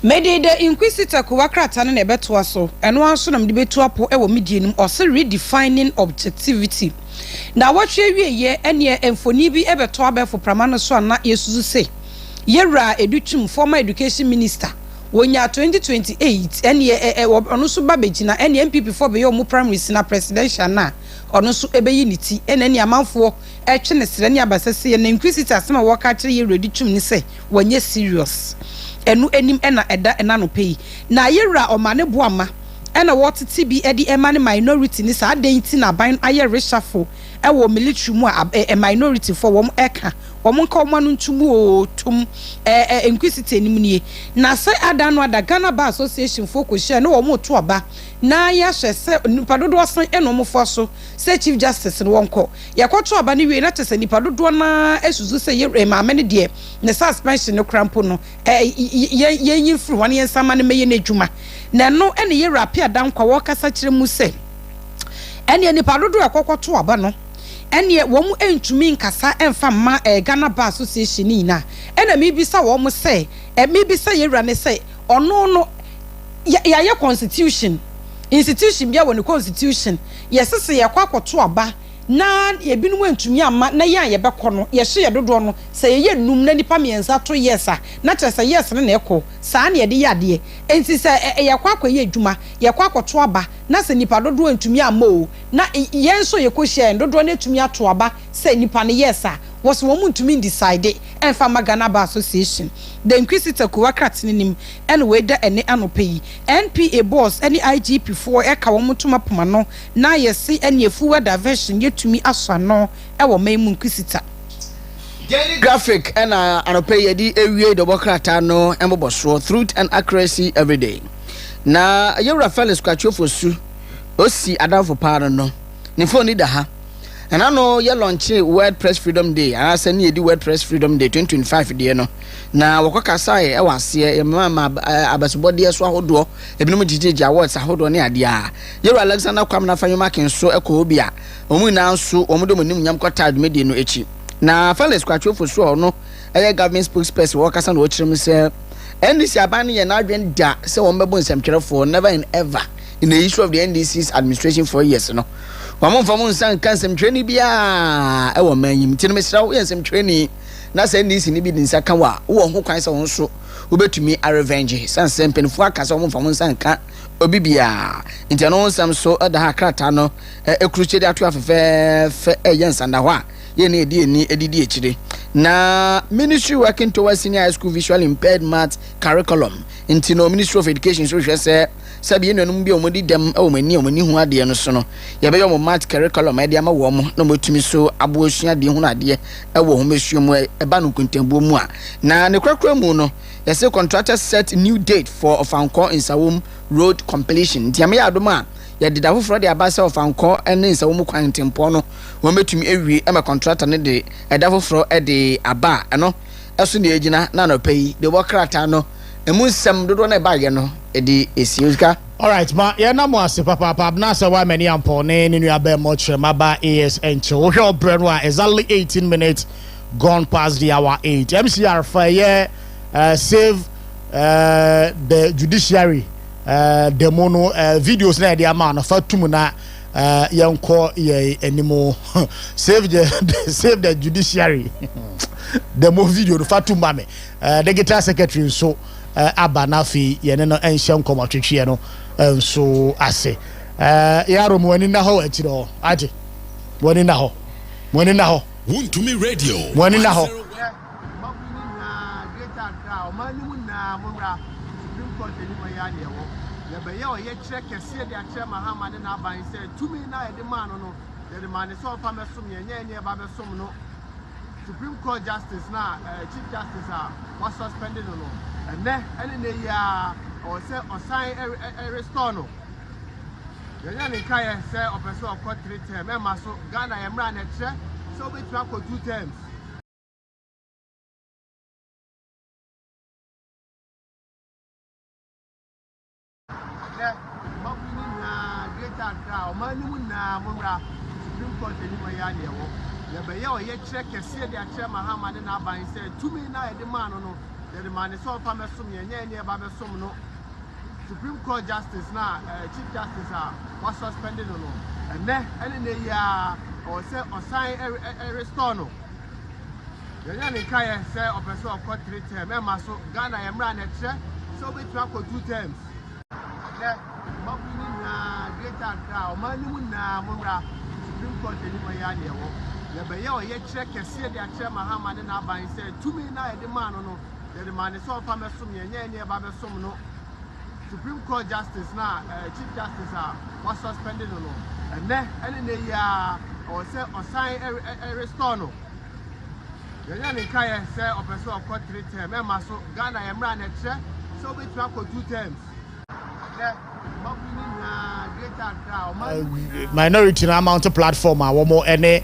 Mede the inquisitor ko wakrata no na ebeto aso eno anso na mede beto apo e wo media nim ose redefining objectivity na watwe wieye ene emfoni bi ebeto abefo prama no so na yesuzu se yewra edutwum former education minister wonya 2028 ene ono so ba begina ene MPP for be yo mu primary sina presidential na ono so ebeyi niti ene ne amanfo etwe ne sere ne abasese ne inquisitor asema waka kire ye redutwum ni se wonye serious enu enim ena eda ena no pay na yewra omane boama ena wotete bi edi emane minority ni sa adanti na ban aye reshuffle e wo military mu a minority for wom eka wom nka omanu ntumu o tum inquisitor enim nie na se adano ada Ghana Bar Association focus share no wom to aba na ya hwe se nipa dodo san eno mofo so se chief justice no wonko yakoto aba ne wie na tese nipa dodo na esuzu se ye maame ne de ne suspension no crampo no ye fru wan ye nsama ne meye na adwuma na no ene ye rapia dan kwa wo kasa kire mu se ene nipa dodo yakoto aba no ene wom entumi nkasa emfa ma Ghana Bar Association ni na ene mi bisa wom se mi bisa ye wura ne se ono no ya constitution institution bia woni constitution yesese yakwakoto aba na ebinum antumi ama na ye ayebekọ no ye hye dodo no se ye num na nipa miensa to yesa na kyerese yes na ekọ saa na ye de yade enti se yakwakọ ye adwuma yakwakoto aba na se nipa dodo antumi ama o na ye nso ye ko hye dodo na atumi ato aba se nipa ne yesa was woman to me decide and from Ghana Bar Association. The inquisitor Kuwakrat nim and whether any anope NPA boss any IGP for Eka Womutuma Pumano na ye see any full diversion yet to me as no our main inquisitor. Graphic and anope yedi ewie the Bokrata no and bobosro truth and accuracy every day. Na your fellow scratch for su osi adam for pardon no. Nifo ni da ha. And I know you launch World Press Freedom Day. I say ni World Press Freedom Day 2025 day no. Na wakoka sai e wase mama abasubodi eso ahodo ebinom jijiji awards ahodo ne ade a. Yero Alexander Kwamna Fanyoma kenso ekọ obi a. Omu na nso omudo monim nyam kwata admede no echi. Na fellows kwatwo for so no eye government spokesperson wakasa na ochirem se NDC aban ye na adwen da se won bebo nsemtwerefo never and ever in the issue of the NDC's administration for years no. Wamon famun san kan sem training bia e wo manyim ti no mesra wo yensem training na say NDC ni bi din saka wa wo ho kwan se won so wo betumi a revenge san sem penfo aka se won famun san kan obi bia nti no sam so da ha krata no ekruche de ato afefe yensanda ho a ye na edidi echire na ministry working towards senior high school visual impaired math curriculum nti no Ministry of Education so hwe se sabi enanum bia omodi dem omani hu ade no so no ye be yo math curriculum ade ama wo mo na motumi so aboasua de hu ade wo ho mesuo mu eba no kontambo mu a na ne kwakwa mu no ye say contractor set new date for Ofanko Nsawom road completion nti am ya adoma ya dida foforo de abasa Ofanko ene Nsawom kwan tempo no wo metumi ewie e ma contractor ne de eda foforo e de aba eno eso ne agina na no pay de wokrata no emunsem dodo na ba ye no edi esiuska. All right, ma ye na mo ase papa na se wa many ampo ne nu aba mo trema ba ASN che wo hwe brand wa exactly 18 minutes gone past the hour 8. MCR for ye save the judiciary the mono videos na dia ma no fatum na yanko ye animo save the judiciary the mo video no fatum ba me the guitar secretary so abanafi ye no enhyem komotwetwe no so ase yaro mo ani na ho akiro ade woni na ho Wuntumi radio woni na ho ye be ye o ye kire kese de akire mahama ne na ban say tumi na e de man no the man is all for me some ye nye ba be some no Supreme Court Justice now, Chief Justice was suspended no. And then any or say or sign a restore no. The young Kaya say or person of court 3 terms. Remember so Ghana am ran a check, so we track for 2 terms. Yeah, but we need greater Accra, Manumuna, Supreme Court anyway. Ye be ye o ye kire kese de akire mahama ne na ban say tumi na e de man no the man is all for me some ye nye ba be some no Supreme Court Justice now Chief Justice was suspended no and then any or say or sign a restore no the young Kaya say or person of court 3 terms. Remember so Ghana am ran a check, so we track for 2 terms. Yeah, but we need greater Accra, Manumuna, Supreme Court anyway. Ye be ye o ye kire kese de akire mahama ne na ban say tumi na e de man no the man is all for me some ye nye ba be some no Supreme Court Justice now Chief Justice was suspended no and then any or say or sign a restore no the young Kaya say or person of court 3 terms. Remember so Ghana am ran a check, so we track for 2 terms. Yeah, but we need greater Accra, minority na amount platform wo mo ene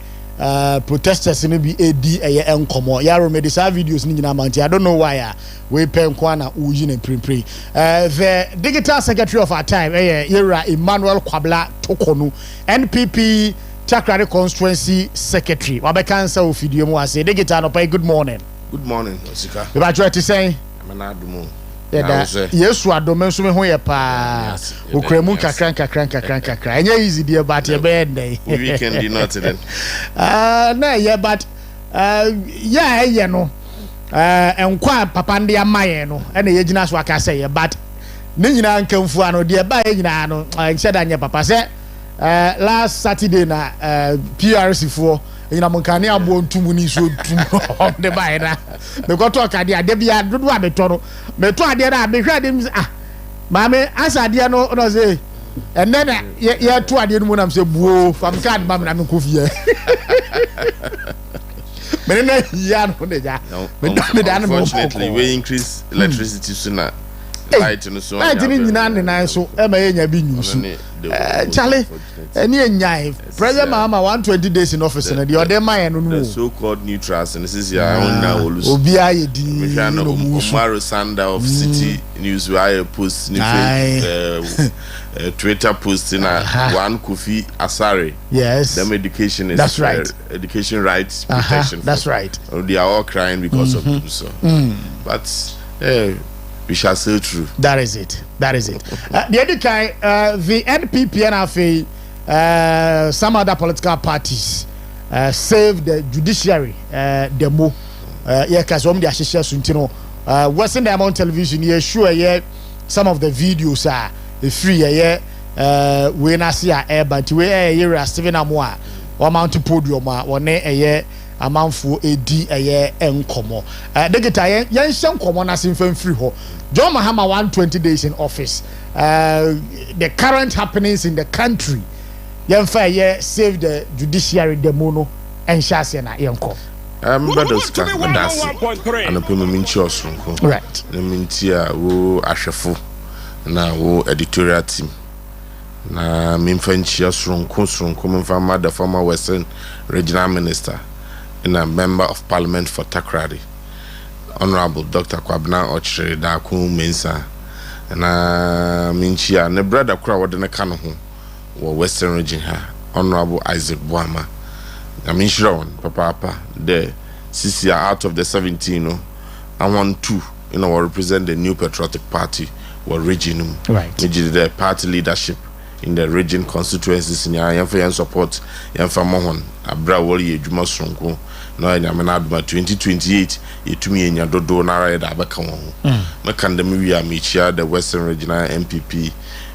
protesters in be AD enkomo ya remedy sa videos ni nyina amount. I don't know why we pen kwa na uji na prepare the digital secretary of our time era Emmanuel Kwabla Tokonu NPP Takoradi constituency secretary wabekansa o video mu ase digital no pay. Good morning. Good morning Osika. We ba try to say amanadumo Yesu adome so me ho ye pa okramu kakran enye easy there but ye be dey weekend di not then na ye but yeah ye no enkwa papa ndi amaye no ene ye gina so aka say ye but ne nyina nkamfu ano de ba ye nyina no nche da nye papa say last Saturday na PRC for ina monkane abo ntumu ni so tum de bae na me ko to ka dia de bia dodo abeto no me to ade na me hwa de mame asade no say and then ye to ade no mu na say buo fam card mam na me ko fie me na ya no de ja me da no unfortunately we increase electricity sooner light no so light ni nyina ne so e ma ye nya bi nyusu Charlie, any nyai president mama 120 days in office na the other man no so called neutrals and this is your own now obi aye di no Maro Sanda of City News where post Twitter post in one Kofi Asare. Yes, them education is that's right, education rights protection that's right. They are all crying because of them so but we shall say true. That is it. The other kind, the NPP and some other political parties saved the judiciary demo. Yeah, because the Ashisha Suntino, Western Diamond Television, yeah, sure, yeah, some of the videos are free, yeah, we na see air, but we are Stephen Amwa, or Mount Podium, or ne amanfo edi enkomo de geta yen hye nkomo na simfan free ho John Mahama 120 days in office the current happenings in the country yen fa save the judiciary demo no enhye na yenko brothers that's and pay me nchi right na mintia wo ahwefo na wo editorial team na memfa nchi asronko memfa mother former Western regional minister and a member of parliament for Takoradi, Honorable Dr. Kwabna Ochre Daku Mensa, and Minchia, ne brother crowd in the Kanoho, or Western region here, Honorable Isaac Boama. I mean, Papa, the CCR out of the 17, I want 2, represent the new patriotic party, or region, right? The party leadership in the region constituencies in Yan support Yan Mohon, Abra Woli, Juma Sonko. No, I am an adma 2028. To me, in your dodo, Nara, Abacamo. Macandamia, Michia, the Western Regional MPP,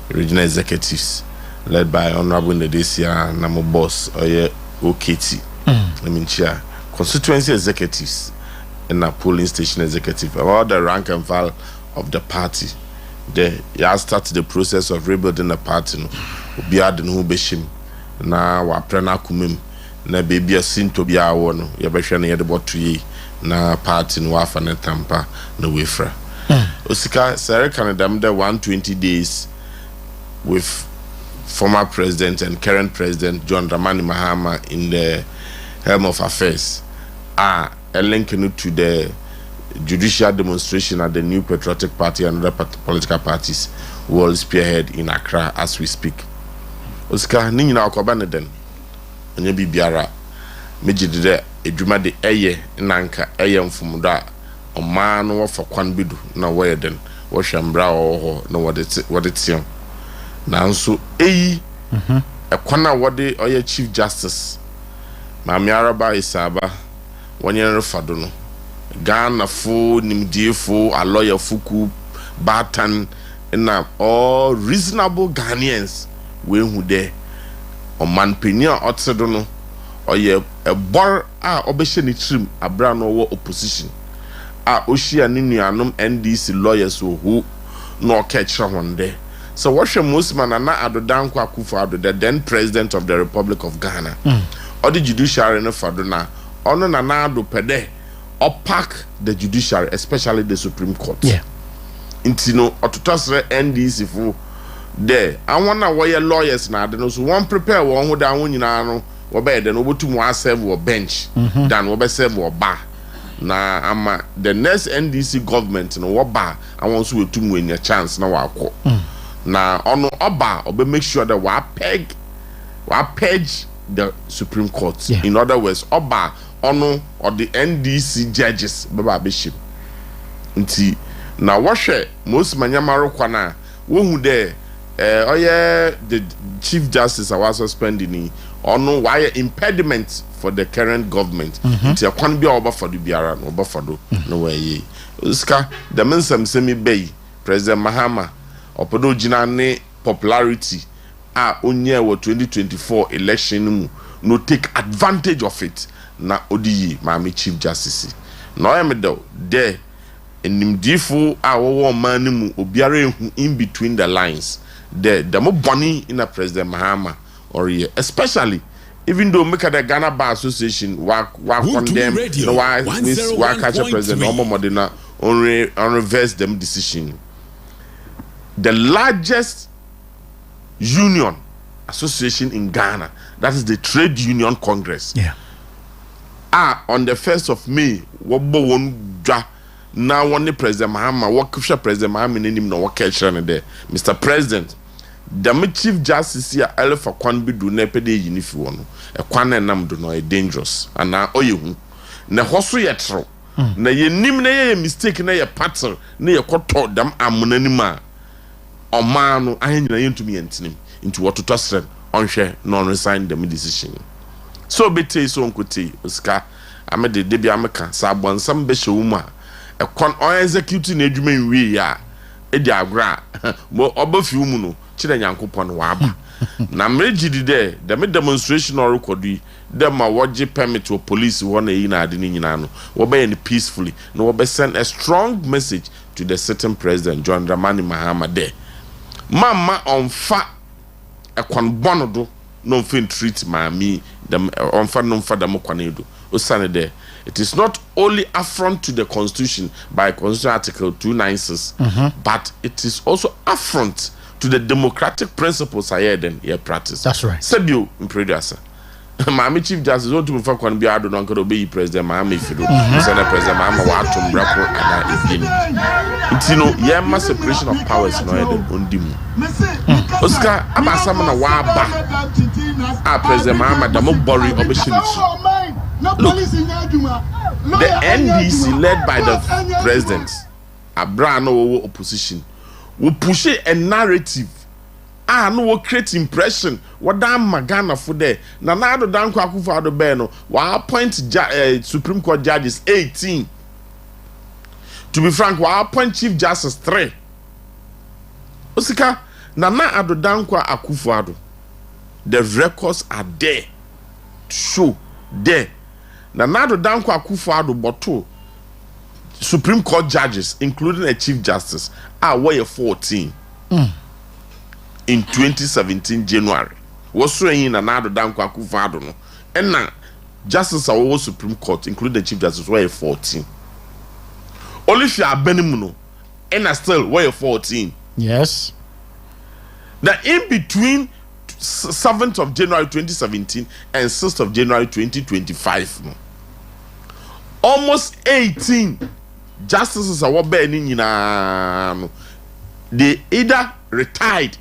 regional executives, led by Honorable Ndedesia, Namo Boss, or OKT. I mean, chair, constituency executives, and a polling station executive, all the rank and file of the party. you start the process of rebuilding the party no obi ade no beshim na wa prena kumem na baby asin to bia wo no ye behwe na ye de boto yi na party no afa ne tampa na wefra osika sere Canada mde 120 days with former president and current president John Dramani Mahama in the helm of affairs linking to the judicial demonstration at the New Patriotic Party and other political parties will spearhead in Accra as we speak. Oscar ni na akobane den onye bibiara mejidide edwuma de eye nanka eye mfumuda oman no for kwan bidu na woye den wo hwembra ho na wode tiam nanso eyi ekwana wode oye chief justice Mami Araba Isaba wonye refado no Ghana fo nimdiefo a lawyer fuku batan na all reasonable Ghanaians we hu there oman penia otsedo no oye ebor a obehye ni trim abra no wo opposition a ohia ni nuanom NDC lawyers who no catch on there. So what Musman na Adodanko Akufo-Addo, the then president of the Republic of Ghana, or the Judiciary no fadona, ono na do pede opack the Judiciary, especially the Supreme Court. Yeah. Intino otutasre NDC fu there. I wanna why lawyers na de no so one prepare one who down nyina no wo be de no botu mo serve or bench than wo be serve or bar. Na ama the next NDC government no wo bar I want to wetu mu enya chance na wa akọ. Na ono oba obe make sure that wa purge the Supreme Court. Yeah. In other words, oba ono or the NDC judges baba bishim. Nti na wahwe most manyamaro kwana wo hu there the Chief Justice I was suspending ono why impediment for the current government. Nti akwan bia oba for the biara no oba for do no way. Uska the mensam semi bay President Mahama opodo jina ne popularity onye wo 2024 election mu no take advantage of it na odiyi Mami Chief Justice na oyemedo there enimdifo wo man mu obiara ehu in between the lines the mo boni in a President Mahama or here especially even though make the Ghana Bar Association wa condemn no why catch a president no more than on reverse them decision. The largest union association in Ghana, that is the Trade Union Congress. Yeah. On the 1st of May, now one the President Mahama, what President Mahama in him no what there. Mr. President, the Chief Justice here for kwan bi do na pede yinifi wono. E kwan nam do no dangerous. Ana oyehu. Na hoso ye tro. Na ye nim na ye mistake na ye pattern na ye koto dam amunanima. Omano ahanyina yentumi yentinim into watoto sren onhwe non resign the decision. So bete so nkote oska amede de bia meka sabonsam be hwewuma e kon on execute na adwuma nwie ya e di agra mo obafi mu no kire nyankopon wa aba na mrejidi de the demonstration or record dem ma woje permit to police won e na ade ni nyina no wo be in peacefully no wo be send a strong message to the sitting president John Dramani Mahama there. Mama on fa a kwan bonodo no fin treat mami them on fa no fa them kwanedo osane there. It is not only affront to the constitution by constitution article 296 but it is also affront to the democratic principles I heard and here practice. That's right. Sebio impreduasa Mami Chief Justice want to fa kwan bia do no nka do be President Mahama Fido Senate President Mahama wa atom brako ana ebien ntino yema separation of powers no e de ondimu Oscar abasam na wa ba President Mahama da mo bori obeshinichi. Look, the NDC led by the president Abrano opposition will push a narrative no will create impression what damn Magana for there na do Danko Akufo-Addo beno wa appoint Supreme Court judges 18. To be frank, wa appoint Chief Justice 3. Osika na do Danko Akufo-Addo, the records are there to show there na do Danko Akufo-Addo boto Supreme Court judges, including a Chief Justice, were 14 in 2017 January. Was saying another down Kwakufado no. And now Justice our Supreme Court, including the Chief Justice, were 14. Olivia Benimuno, and still were 14. Yes. Now in between 7th of January 2017 and 6th of January 2025, almost 18 justices are burning. They either retired,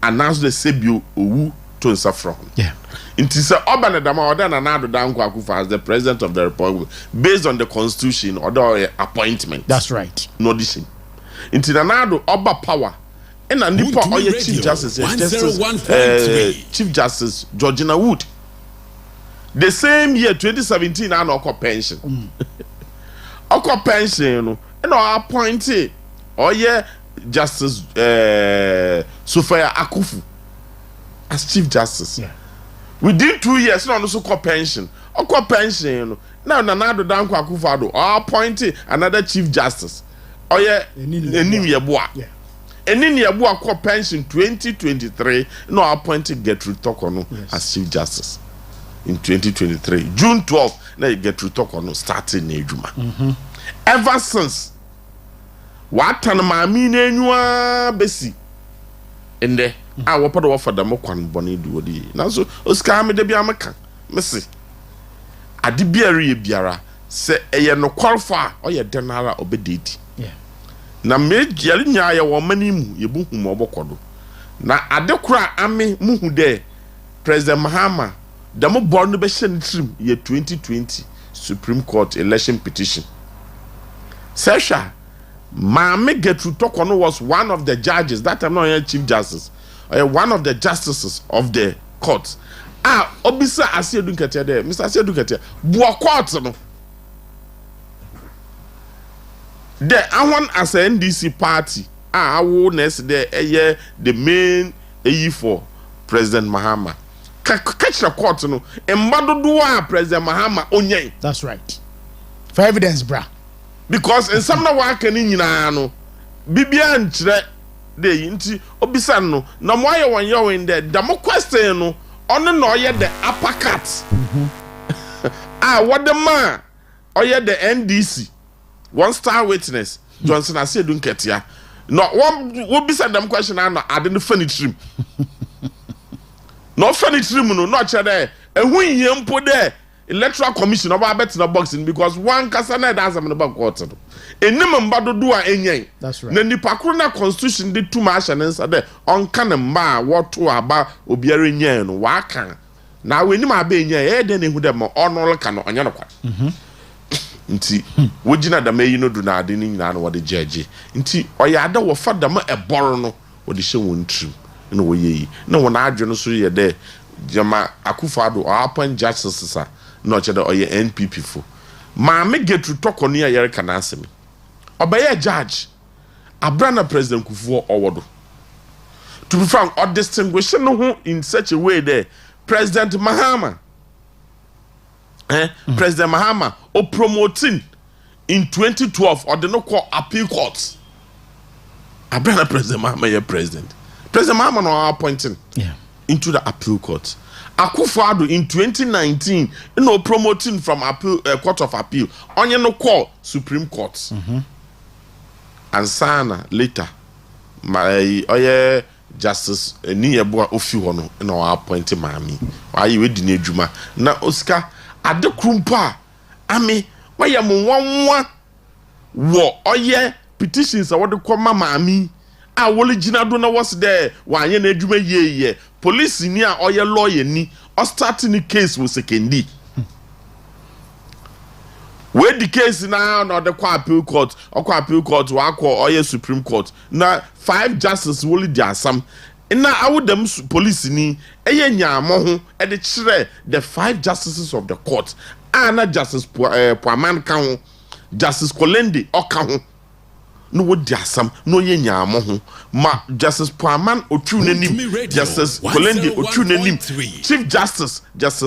announced the Sebu Owu to Safron. Yeah. It is Obanadama or then another down Kwakufa as the president of the republic based on the constitution or the appointment. That's right. No dishing. Into another Oba power. And a Nipo or your Chief Justice, Chief Justice Georgina Wood. The same year, 2017, and Oko pension. Oko pension, and our appointee, or Justice Sophia Akufu as Chief Justice. Yeah. Within 2 years, no also call pension. Oko pension, now Nanado Danko Akufado, or appointee another Chief Justice. Oh yeah, Enimia. Yeah. And in your book pension 2023, no appointed Gertrude Tokono as Chief Justice in 2023. June 12th, now Gertrude Tokono started Nejuma. Ever since, what time I mean, Bessie, and there, I will put off for the Mokwan Bonnie Duodi. Now, so Osikani de Biamaka, Missy. I did be a biara, say a no qualify or your denara obediti. Na me yali nya ya wo mani mu yebu hu mo bokodo na adekura ame muhu de President Mahama da mo born no be hye trim ye 2020 Supreme Court election petition. Sesha Mame Gertrude Tokono was one of the judges that time not Chief Justice, one of the justices of the court. Obisa Asiedu Nketia there, Mr. Asiedu Nketia bo court no. The one as a NDC party, I will next the main for President Mahama. Catch the court no, and Madodoa President Mahama onye. That's right. For evidence, bra. Because in some work in no, Bibian chre de inti obisa no, na mo aye wan yo in there. The mo question no, ono no ye the upper cut. What the man? Oye the NDC. One star witness, Johnson Asiedu Nketia. No, one beside them question I didn't finish him. No finish him, no, not there. And when you put there, electoral commission about bet in the boxing because one casana does am about quarter. And Nimambado do any. That's right. Then the Pakruna constitution did too much and answer there on Kanamba, what to about Obiari Nyan, Waka. Now we need be near, then who them honor cano on Yanaka. Nti wogina da me no do na ade ni nyina no wo de judge nti oyada wo fa da ma eboro no wo de hye won trim no wo yeyi na wo na adwe no so ye de jama Akufado or appoint justices no che de oye NPP fo ma me Gertrude Tokono ya yere kana asemi obaye judge abrana President Kufuor owodo to be frank or distinguish no ho in such a way there President Mahama President Mahama or promoting in 2012 or the no call appeal courts. I brought President Mahama your president. President Mahama no appointing into the appeal court. Akufo-Addo in 2019 promoting from appeal court of appeal on no call Supreme Court. And sana later my Justice Niyeboa Ofihono no appointing Mami. Why you di nedwuma na Osika ade krumpa ame waya mo wanwa wo oye petitions a wode koma maami a wole gina do na was there wanye na adwuma ye police ni a oye lawyer ni o starting the case with sekendi where the case now no the appeal court wa call oye Supreme Court na 5 justices wole di asam na awudam police ni eye nyaamo ho e de kire the 5 justices of the court ana Justice Poaman kan ho Justice Kolende oka ho no wo di asam no ye nyaamo ho ma Justice Paman otu nanim Justice Kolendi otu nanim Chief Justice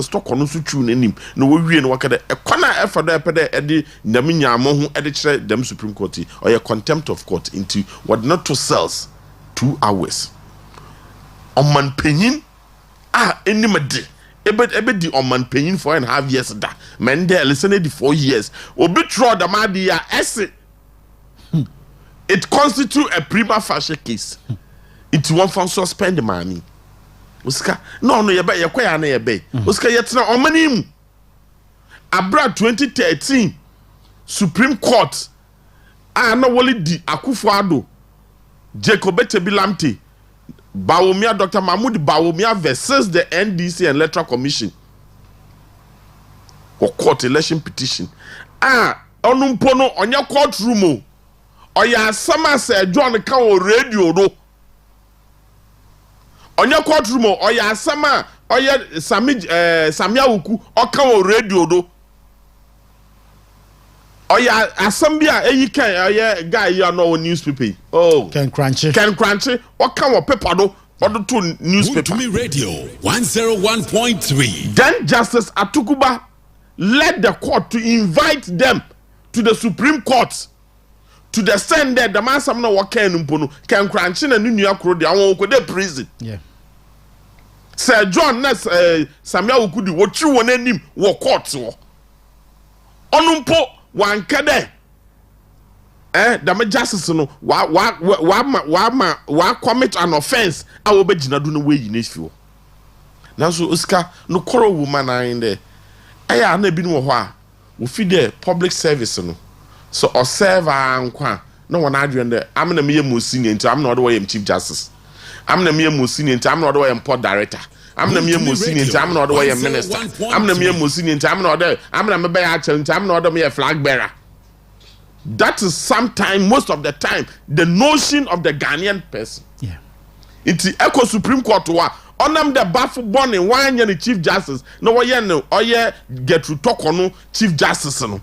Tokono so tu nanim no wo wie no wakada ekwana efado epede ede nyame nyaamo ho ede kire dem Supreme Court or your contempt of court into what not to cells 2 hours oman penyin enimade ebe di oman penyin 4.5 years da men there listen di 4 years obi tro da ma di ya ese it constitutes a prima facie case. It's one for suspend the money. Osika, no, you bet your quay na your bay. Osika, yet now on many. Abra 2013 Supreme Court. No wali di Akufo-Addo. Jacobete Bilamte. Bawumia Dr. Mahmoud Bawumia versus the NDC and Electoral Commission. Or court election petition. Onumpono on your courtroom. Oya sama se John kan o radio do onye courtroom oya sama oya Samia Wuku o kan o radio do oya asambia eyi kan oya guy you know newspaper Ken Crunchy o kan o paper do o to newspaper to me radio 101.3. Then Justice Atukuba led the court to invite them to the Supreme Court. To the extent that the man some no work can crunch in a New York road, I won't go to prison. Yeah. Sir John Ness Samuel Ukudi, what you want him walk court so. Onumpo one kade. The justice no wa commit an offense. I will bet you not do no way in this few. Now so Oscar no quarrel woman in there. I never been wa we feed the public service no. So or serve ankwa no one adwen there I'm na me senior nti I'm not the way Chief Justice I'm na me senior nti I'm not the way Port Director I'm na me senior nti I'm not the way Minister I'm na me senior nti I'm not the I'm na me be actual nti I'm not the me flag bearer. That is sometimes most of the time the notion of the Ghanaian person. Yeah. It's echo Supreme Court wa onam the baffle born in one year Chief Justice no we no oye get to talk on Chief Justice no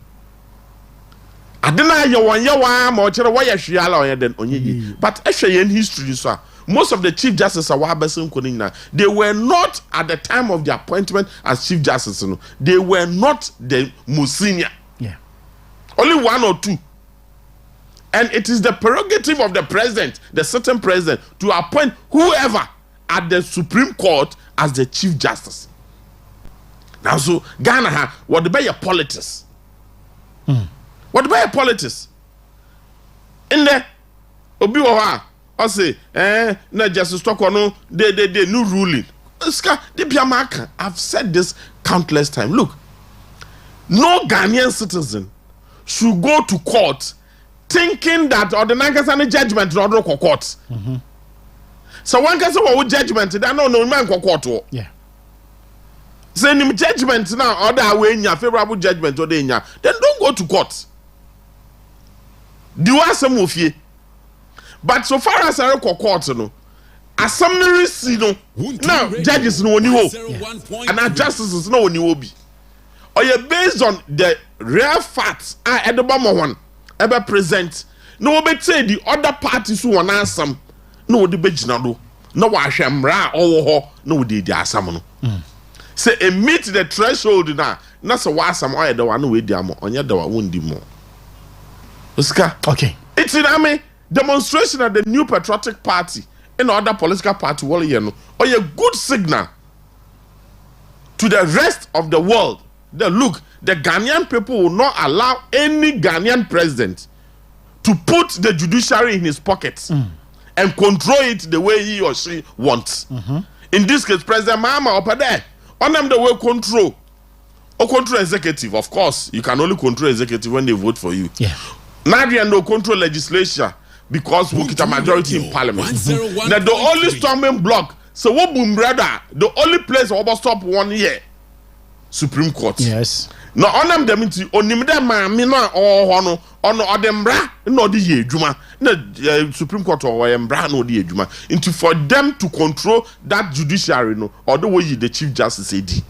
adena ye won ye wa ma o kire wo ye hwiala on ye den onye yi but ehwe in history so most of the Chief Justice are wabesin konina they were not at the time of their appointment as Chief Justice no they were not the most senior. Yeah. Only 1 or 2. And it is the prerogative of the president, the certain president, to appoint whoever at the Supreme Court as the Chief Justice. Now, so Ghana, what about your politics? What about your politics? In there, Obiwa, I say, no Justice Tokono, they new ruling. I've said this countless times. Look, no Ghanaian citizen should go to court thinking that or the Nankasani judgment or the court. So one can say, what judgment? They don't know man court. Yeah. Say him judgment now, or that way in your favorable judgment or then don't go to court. Do you some of you? But so far as I recall court, no, as some no, now judges no one and our justices no one you will be. Or you based on the real facts at the bottom one ever present. No, but say the other parties who want some no the bejinado no wa hwemra owo no de di asam no. Say it meet the threshold na so wa asam oye the one we di am onye the one wundi mo. Oscar. Okay. It's in army demonstration at the New Patriotic Party and other political party wall here no. Or a good signal to the rest of the world. The look, the Ghanaian people will not allow any Ghanaian president to put the judiciary in his pockets and control it the way he or she wants. In this case, President Mahama up there, on them the way control. Or control executive, of course. You can only control executive when they vote for you. Yeah. Nadia no control legislature because we get a majority in parliament. Now the only storming block, so what boom brother, the only place we stop 1 year. Supreme Court. Yes. No on them into onimde ma me no ono odembra no de ye adwuma na Supreme Court or embra no de adwuma into for them to control that judiciary no or the way the Chief Justice edi.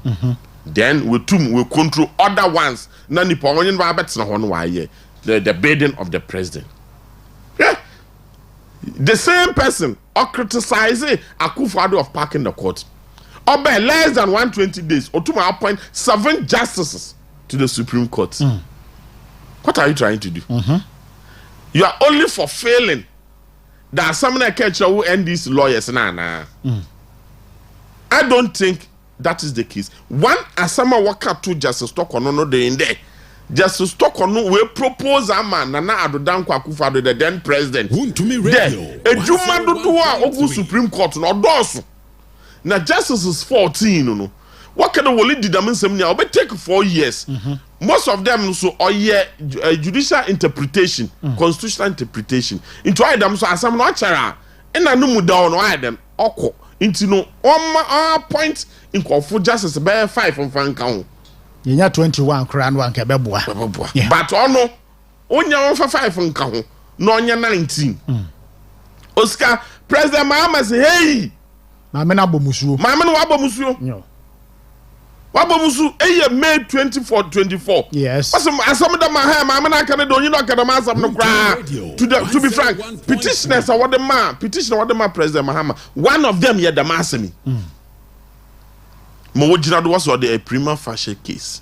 Then we control other ones na nipa onye ba bet na ho no wa ye the burden of the president. Yeah, the same person or criticizing Akufo-Addo of parking the court. Or by less than 120 days, or to my appoint 7 justices to the Supreme Court. What are you trying to do? You are only for failing that someone I catch who end these lawyers. I don't think that is the case. One asama waka to Justice Tokono no de in there. Justice Tokono will propose a man Nana Addo Akufo-Addo, the then president. There, a Juma do to our Supreme Court no dosu. Now justice is 14, no. What kind of will did them insomnia? Will take 4 years. Most of them so or judicial interpretation, constitutional interpretation. Into them so as some not chara. And I know down why them oko into no point in for justice by 5 on fan count. You 21 crown one kebebwa. But ono onya for 5 on count. No onya 19. Oscar President Mahama say hey. Mama na bomusuo. Mama no abomusuo. No. Wabomusu May 24. Yes. Some of them are Mama na can do you know can mass of no cry. To be frank, petitioners are what the man, petitioner what the man President Mahama. One of them here the massimi. Mojina was what the prima facie case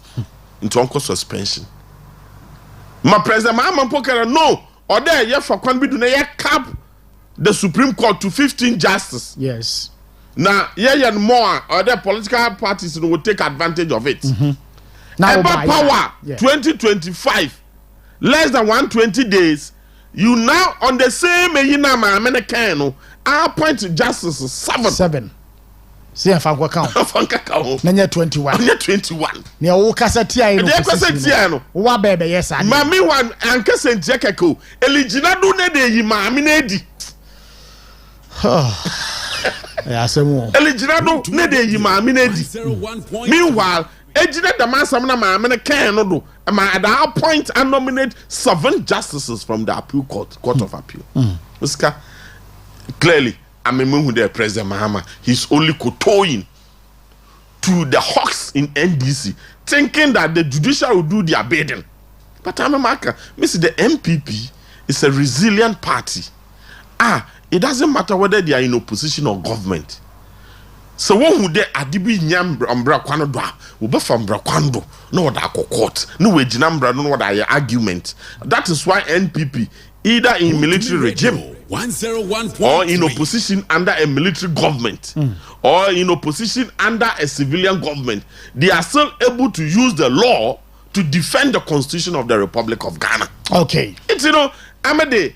into uncle suspension. My President Mahama Pokera no or there yeah for can be do cap the Supreme Court to 15 justices. Yes. Now, and more other political parties will take advantage of it. Now, power 2025, less than 120 days. You now on the same Yinama Americano, I appoint justices 7. See if I count. Nanya 21. Nanya 21. Near Okasatia. Tiano. What baby, yes, I Mammy one and Cassan Jacko. Eligina do ne de Yimaminedi. Eliginado ne de yima minedi. Meanwhile, Ejina the man some na man can no do. I appoint and nominate 7 justices from the appeal court of appeal. Oscar, clearly, I mean who the President Mahama, he's only kowtowing to the hawks in NDC, thinking that the judicial will do their bidding. But I'm a marker. Mr. The MPP is a resilient party. It doesn't matter whether they are in opposition or government. So one who there adibi nyam ambra kwano do oba from brakwando no da court no we jinambra no what argument. That is why NPP either in military regime 101 or in opposition under a military government or in opposition under a civilian government, they are still able to use the law to defend the constitution of the Republic of Ghana. Okay. It's Amade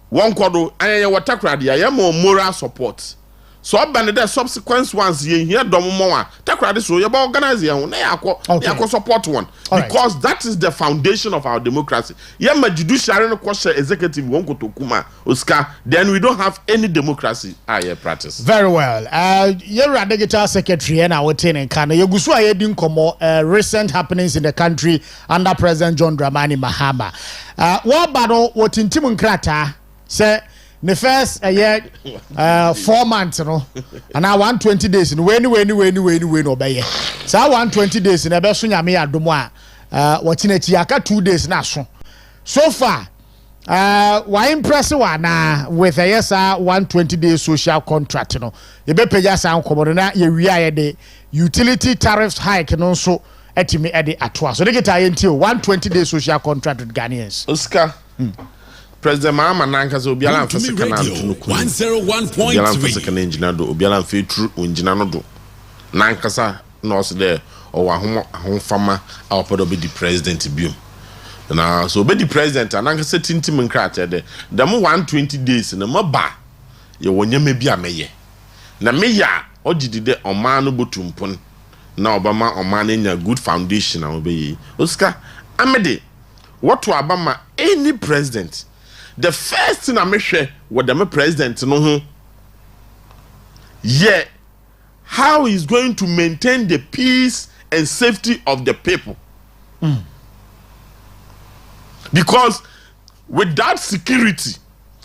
one kwado anya wa Takoradi ya more moral support. So abandon the subsequent ones here domo Takoradi so you organize ya na support one. Because that is the foundation of our democracy. My judiciary no question executive won ko tokuma Oscar, then we don't have any democracy practice. Very well. You're digital secretary and our ten in Kana. You gusu aye din komo recent happenings in the country under President John Dramani Mahama. What battle what intim nkrata say the first year 4 months and now 120 days in when obey. So 120 days in a besu nyame adomo what in aka 2 days na so far why impress one with a yes 120 days social contract no you be pay just an komo na ye wi the utility tariffs hike no so etimi e de atoa so they get until 120 days social contract with Ghanaians. Oscar President Mahama nankaza obiala mfese kana ntunu ku 101.3 obiala mfese kana engineer do obiala mfe true engineer no do nankasa nurse there or ahomfama awopodo be the president biom na so be the president nankasa tintim nkrata de dem 120 days na maba ye wonyame bia meye na meya ogidide oman no botumpon na obama oman nya good foundation na obey Oscar amede what to abama any president. The first thing I make sure what the president know how he's going to maintain the peace and safety of the people. Because without security,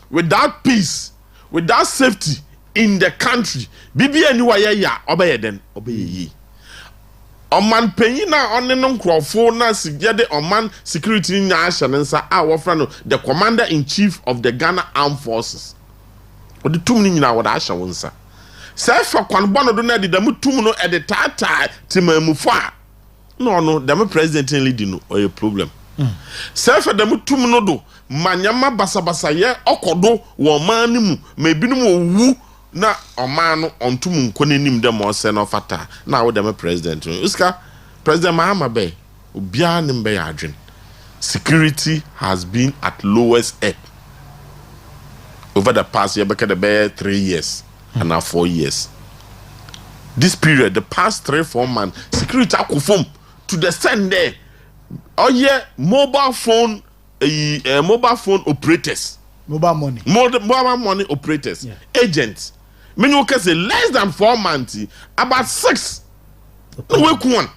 without peace, without safety in the country, bibi anywhere ya obey then obey ye. Oman penina onenon crofo na sigede oman security nya ashanensa our friend the commander in chief of the Ghana Armed Forces ɔde tum no nyinaa wɔde ahyɛ wo nsa sɛ ɛfa kwanbɔ no do no de dɛm tum no ɛde taataa temamufo a na ɔno dɛm president no leadi no ɔyɛ problem sɛ ɛfa dɛm tum no do ma nyama basabasayɛ ɔkɔdo wɔ ɔman no mu ma ebinom ɔwu na ɔman no ɔntum nkɔ n'anim dɛ ma ɔsɛ no ɔfata na wo dɛm president no usika president Mahama bɛyɛ obiara ne mbɛyɛ adwen security has been at lowest ebb over the past year, the 3 years and now 4 years. This period, the past 3-4 months, security akufom to the extent there. Oh yeah, mobile phone operators, mobile money operators, agents. Many you can say less than 4 months, about 6. No way one.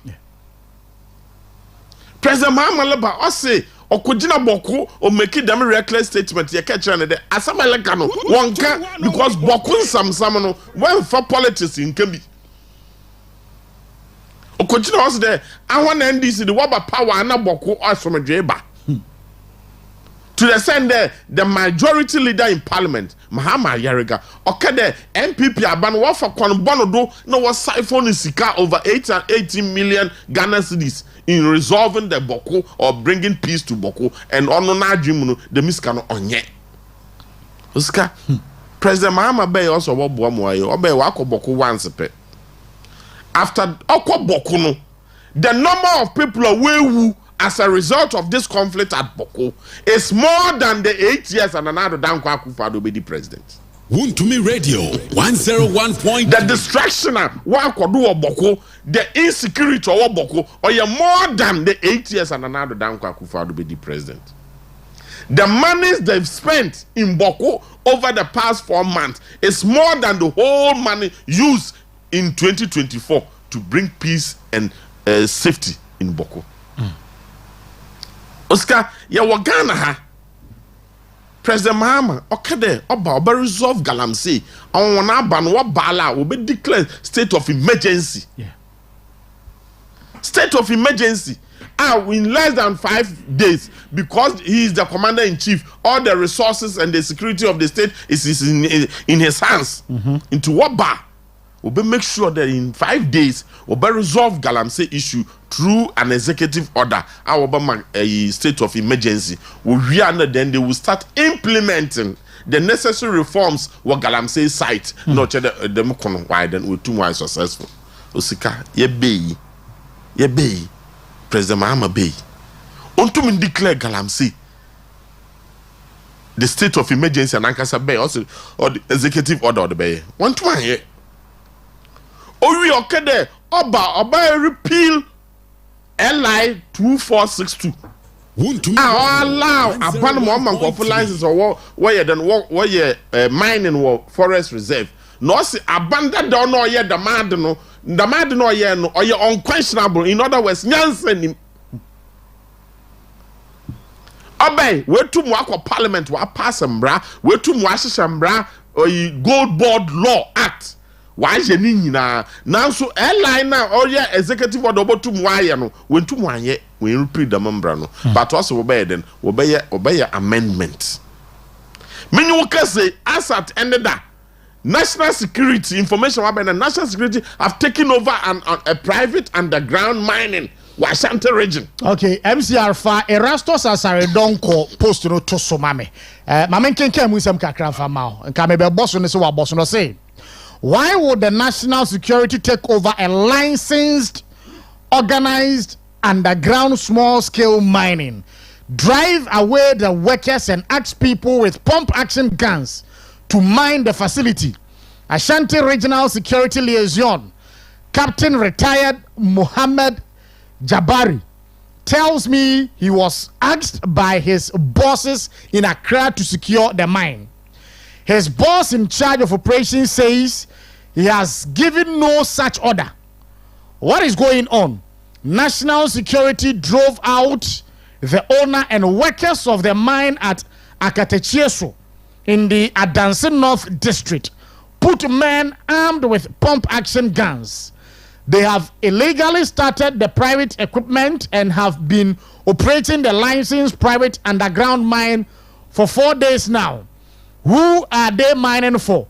President Mahama Leba, I say. Okujina Boku or make them reckless statement. You catch on the Asamalekano one can because Bokun Samsamano when for politics in Kembi. Okujina was there. I want NDC the Waba power and Boku or from a Jeba. To the extent there, the majority leader in parliament, Mahama Yariga, okay, the MPP Aban Wafa Kwanbono do no was siphon Sika over 18 million Ghana cedis in resolving the Boko or bringing peace to Boko and Onona Jimuno, the Miskano Onye. Oscar, President Mahama Bay also Wabuamoy, Obey Wako Boko once a pet. After Oko Bokuno, the number of people away as a result of this conflict at Boko is more than the 8 years and another Danko Akufo-Addo be the president. Wuntumi Radio 101. The distraction of Boko, the insecurity of Boko, or more than the 8 years and another Danko Akufo-Addo be the president. The monies they've spent in Boko over the past 4 months is more than the whole money used in 2024 to bring peace and safety in Boko. Oscar, ya Ghana ha. President Mahama, okay, oba resolve galamsey. On wana ban wa bala will be declared state of emergency. Yeah. State of emergency. In less than 5 days, because he is the commander in chief, all the resources and the security of the state is in his hands. Into what bar? We'll be make sure that in 5 days we'll be resolve galamsey issue through an executive order. Our state of emergency. Then they will start implementing the necessary reforms what galamsey site. Not them why then we're too much successful. Osika, ye bay, President Mahama Bay. Unto declare galamsey the state of emergency and Ankasa Bay also or the executive order of the Bay. 1 to 1 here. Oh, we okay there. Oba repeal LI 2462. Allow abandon one for license or where then where mining or forest reserve. No see abandon don't know yet demand no yeah no or you're unquestionable. In other words, nyansen. Obey, we to mwako parliament wa pass mbra, we to mwashisha or gold board law act. Why is na now so airline now or yeah executive order about to mwaya no when to mwaye we repeat the membrano but also obey then obey amendment many workers say as at ended that national security information about the national security have taken over a private underground mining Ashanti region. Okay, MCR fa Erastus Asare Donko post no to so mame. Mame kenken mu sem kakra fa ma o. Nka me be boss no se wa boss no say. Why would the national security take over a licensed, organized, underground small-scale mining, drive away the workers and ask people with pump-action guns to mine the facility? Ashanti Regional Security Liaison, Captain Retired Mohammed Jabari, tells me he was asked by his bosses in Accra to secure the mine. His boss in charge of operations says he has given no such order. What is going on? National security drove out the owner and workers of the mine at Akatechieso in the Adansi North District, put men armed with pump-action guns. They have illegally started the private equipment and have been operating the licensed private underground mine for 4 days now. Who are they mining for?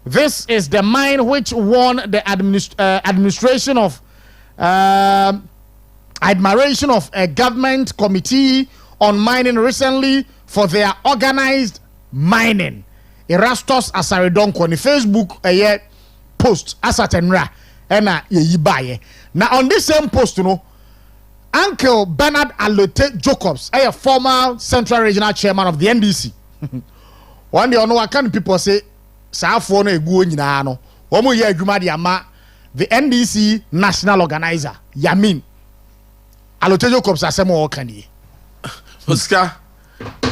This is the mine which won the administration of admiration of a government committee on mining recently for their organized mining. Erastus Asaridonko on Facebook post asatenra ena ye baye. Now on this same post, you know, Uncle Bernard Alote Jacobs, a former Central Regional Chairman of the NDC. One day on what kind of people say, Safo no egu nyina no. Omo ye adwuma de ama the NDC national organizer Yamin. Alote Jacobs asemo o kan ye. Oscar,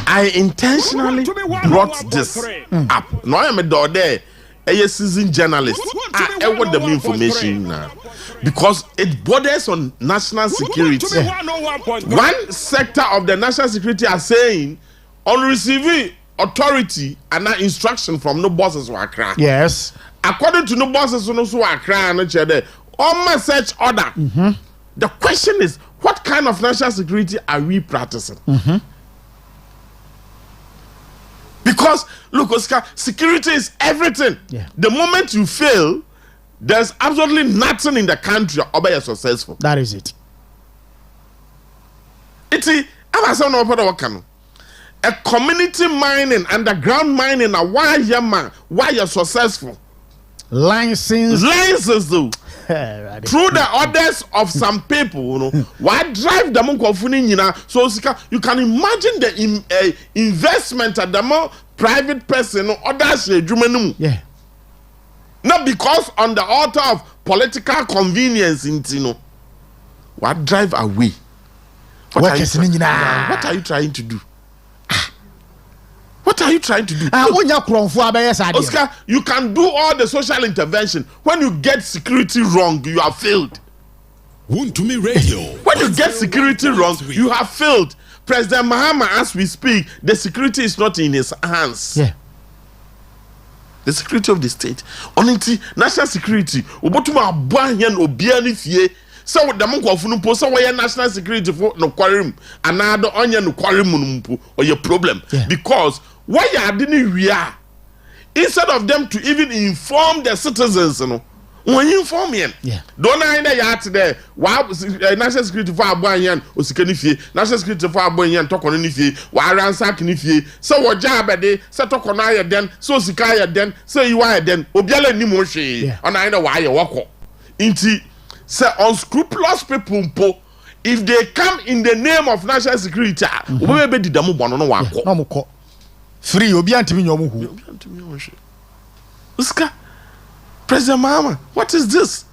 I intentionally brought this up. No, I am a door there. A seasoned journalist. I want the information now because it borders on national security. One sector of the national security are saying on receiving authority and not instruction from no bosses who are Accra. Yes. According to no bosses who are Accra and on my search order. The question is, what kind of national security are we practicing? Because look, Oscar, security is everything. Yeah. The moment you fail, there's absolutely nothing in the country or you're successful. That is it. A community mining, underground mining, why you're successful. License though. Through the orders of some people, you know, why drive the monk so you can imagine the investment at the more private person others yeah. Not because on the altar of political convenience, you know, what drive away? What are you trying to do? What are you trying to do? Oscar, you can do all the social intervention. When you get security wrong, you have failed. Radio. When you get security wrong, you have failed. President Mahama, as we speak, the security is not in his hands. Yeah. The security of the state. Only national security. Obotuma abuahian obiani fie. So the monk of Funumpo, so why national security for no quarrim, another onion no quarrim or your problem. Yeah. Because why are didn't we are instead of them to even inform the citizens, you know, when you inform them, yeah. Don't I know yet today? Wow, national security for Abuayan, Osikani fie, national security for Abuayan, Takoradi fie, Waransak fie. So what job a day, so Takoradi then, so Sikaya then, so you are then, Obiala Nimoshi, and I know why you walk. Inti, say unscrupulous people, if they come in the name of national security, we be the demo one on one. Free Obiantimi Yomu. Oscar, President Mahama, what is this?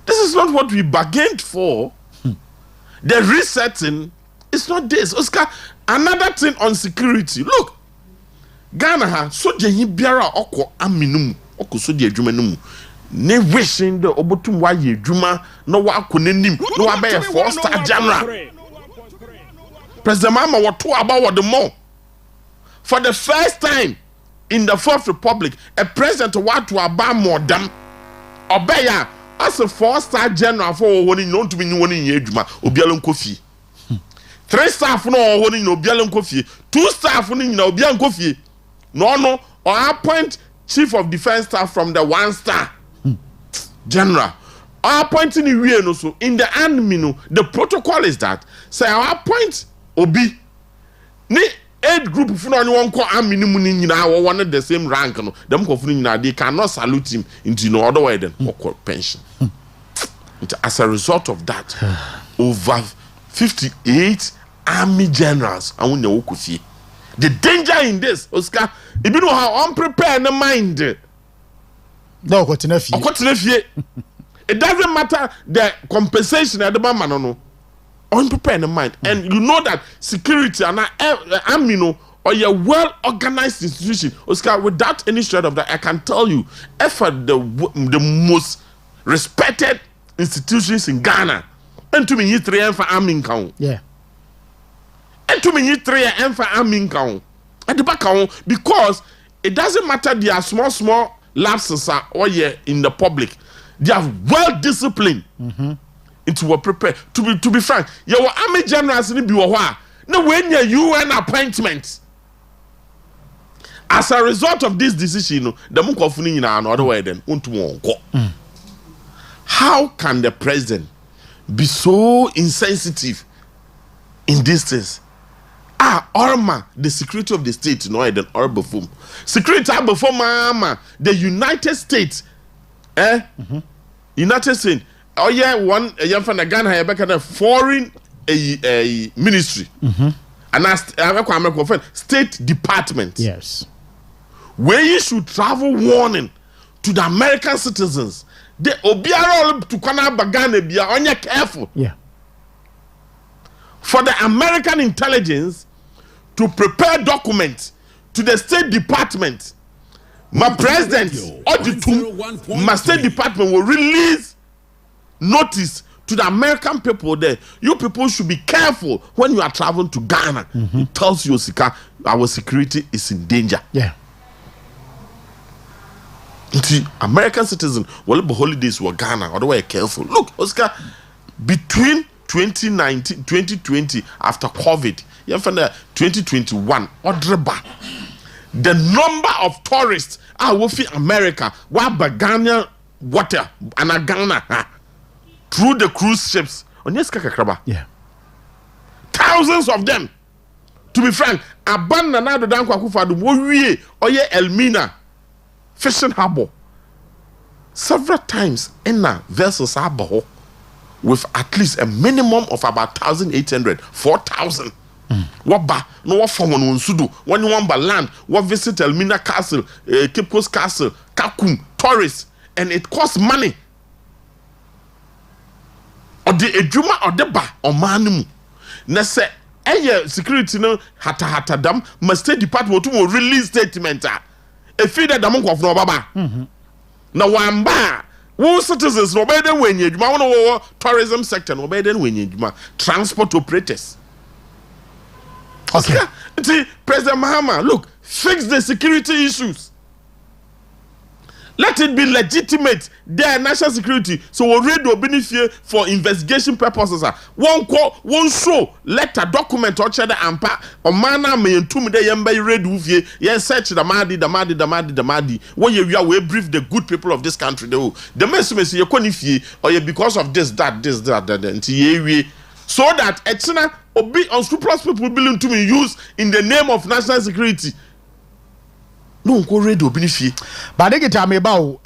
This is not what we bargained for. The resetting is not this. Oscar, another thing on security. Look, Ghana ha so de biara oko aminum, oko so de adwuma ne wishing the obotum wa ye adwuma no wa akonanim no wa be 4-star general. President Mahama what about the more? For the first time in the Fourth Republic, a president want to about more than Obeya as a 4-star general for one known to be one in Yejuma, Obialon Kofi. 3-star for no one in Obialon Kofi, 2-star for in Obian Kofi. No, or appoint chief of defense staff from the 1-star general. Or appointing in in the army, the protocol is that say I appoint Obi. Age group of one call minimum one the same rank. No, them they cannot salute him into no other way than pension. As a result of that, over 58 army generals are on the Okufi. The danger in this, Oscar, if you know how unprepared the mind. No, it doesn't matter the compensation at the moment, no. Unprepared in mind, and you know that security and or a well-organized institution, Oscar, without any shred of that, I can tell you, effort the most respected institutions in Ghana, and to me, 3 for arming count. Yeah. And to me, 3 for arming count. At the back count, because it doesn't matter they are small lapses or in the public, they are well disciplined. Into were prepared to be frank. Your army generals in the no when your UN appointment. As a result of this decision, the Mukofuni in another way then how can the president be so insensitive in this things? Orma, the security of the state, no, then or before security before mama, the United States, United States. Oh yeah, one young from Ghana have a foreign a ministry, and I State Department. Yes, where you should travel warning to the American citizens. They obiara to Ghana bagane bia onye careful. Yeah. For the American intelligence to prepare documents to the State Department, my president or my State Department will release notice to the American people there. You people should be careful when you are traveling to Ghana. It tells you, Osika, our security is in danger. Yeah. The American citizens, well, the holidays were Ghana, otherwise careful. Look, Oscar, between 2019, 2020, after COVID, you have 2021, the number of tourists are within America, where Ghana water and Ghana through the cruise ships. Yeah. Thousands of them. To be frank, Abandana the Dankwakufa, the Woye, Oye Elmina. Fishing harbor several times in a vessels harbor with at least a minimum of about 1,800, 4,000. What ba no what form on Sudu when you want by land, what visit Elmina Castle, Cape Coast Castle, Kakum, tourists, and it costs money. Or the ejuma or the ba or manimu. Nese security no hata dam must State Department to release statement. A feed that among of no baba. Now, one bar, who citizens no better when you tourism sector, no better when you transport operators. Okay. See, President Mahama, look, fix the security issues. Let it be legitimate, their national security. So we'll read the benefit for investigation purposes. One call, one show, letter, document, or cheddar and pa, or manner may intimidate them by read with you. Yes, search the Madi. When you are, we brief the good people of this country. The message you can or because of this, that, so that Etina or be unscrupulous people willing to be used in the name of national security. No, go read the benefit. But they get me about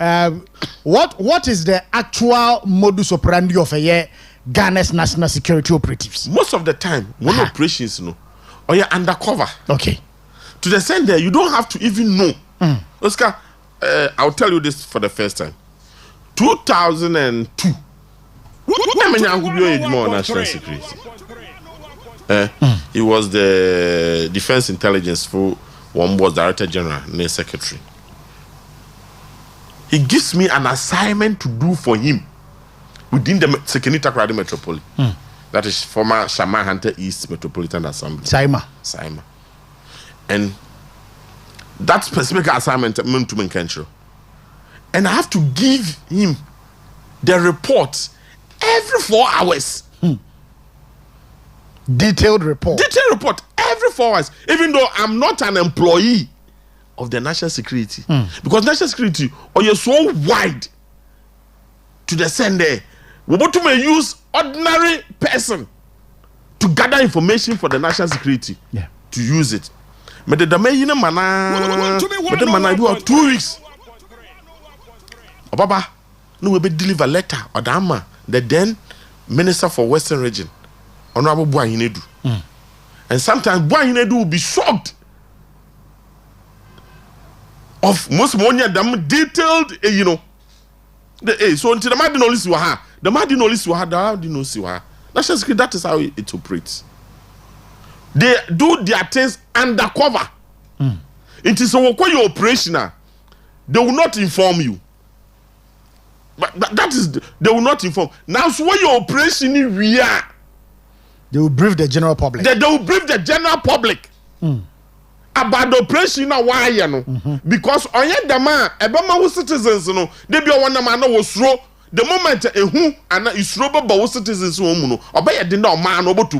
what is the actual modus operandi of Ghana's national security operatives? Most of the time, when operations, or you're undercover. Okay. To the extent that you don't have to even know. Oscar, I'll tell you this for the first time. 2002. National security. It was the Defense Intelligence for. One was Director General, and Secretary. He gives me an assignment to do for him within the Takoradi Metropolis. That is former Shaman Hunter East Metropolitan Assembly. Saima. And that specific assignment meant to control. And I have to give him the report every 4 hours. Detailed report every 4 hours, even though I'm not an employee of the national security, because national security you're so wide to the send there. We want to use ordinary person to gather information for the national security to use it. But the man do 2 weeks. Baba, no we be deliver letter or the then Minister for Western Region. Honorable Boahinedu. And sometimes Boahinedu will be shocked of most money them detailed, so until the man didn't know this was the man didn't know this was the didn't know this was national security. That is how it operates. They do their things undercover. It is so when you're operational, they will not inform you. But that is they will not inform. Now, so when you're operational, we are. They will brief the general public. They will brief the general public about the operation now. Why because on yet the man, who citizens, they be one man was slow. The moment who and is robber but citizens who obey a dinner man over to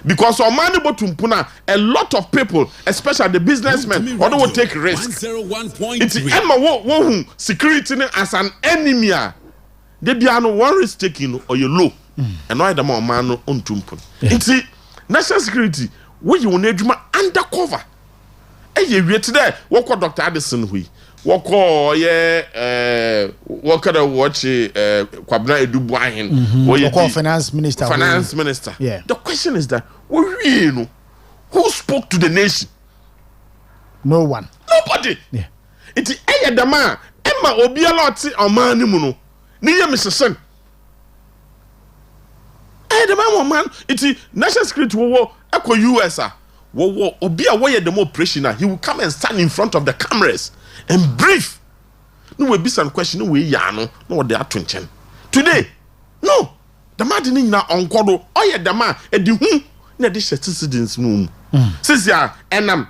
Because on money botumpuna, a lot of people, especially the businessmen, or they will take risk. It's Emma security as an enemy. They be no one risk taking or you low. And why the more man on tumpun. It's national security. What you need undercover. Hey, you wait there. What Dr. Addison we. What call what kind of watch Kwabena Edubuahin? What call finance minister? Finance minister. Yeah. The question is that who spoke to the nation? No one. Nobody. Yeah. It's the man. Emma Obialoti or Manimuno. Near Mr. Sen. The man. It's national security war. Echo US. Obia way the more pressure. He will come and stand in front of the cameras and brief. No will be some question. No way, Yano. No, they are twinching. Today, no. The man didn't now on Kodo. Oh, yeah, the man. And the whom. No, this is citizens' room. Since ya, and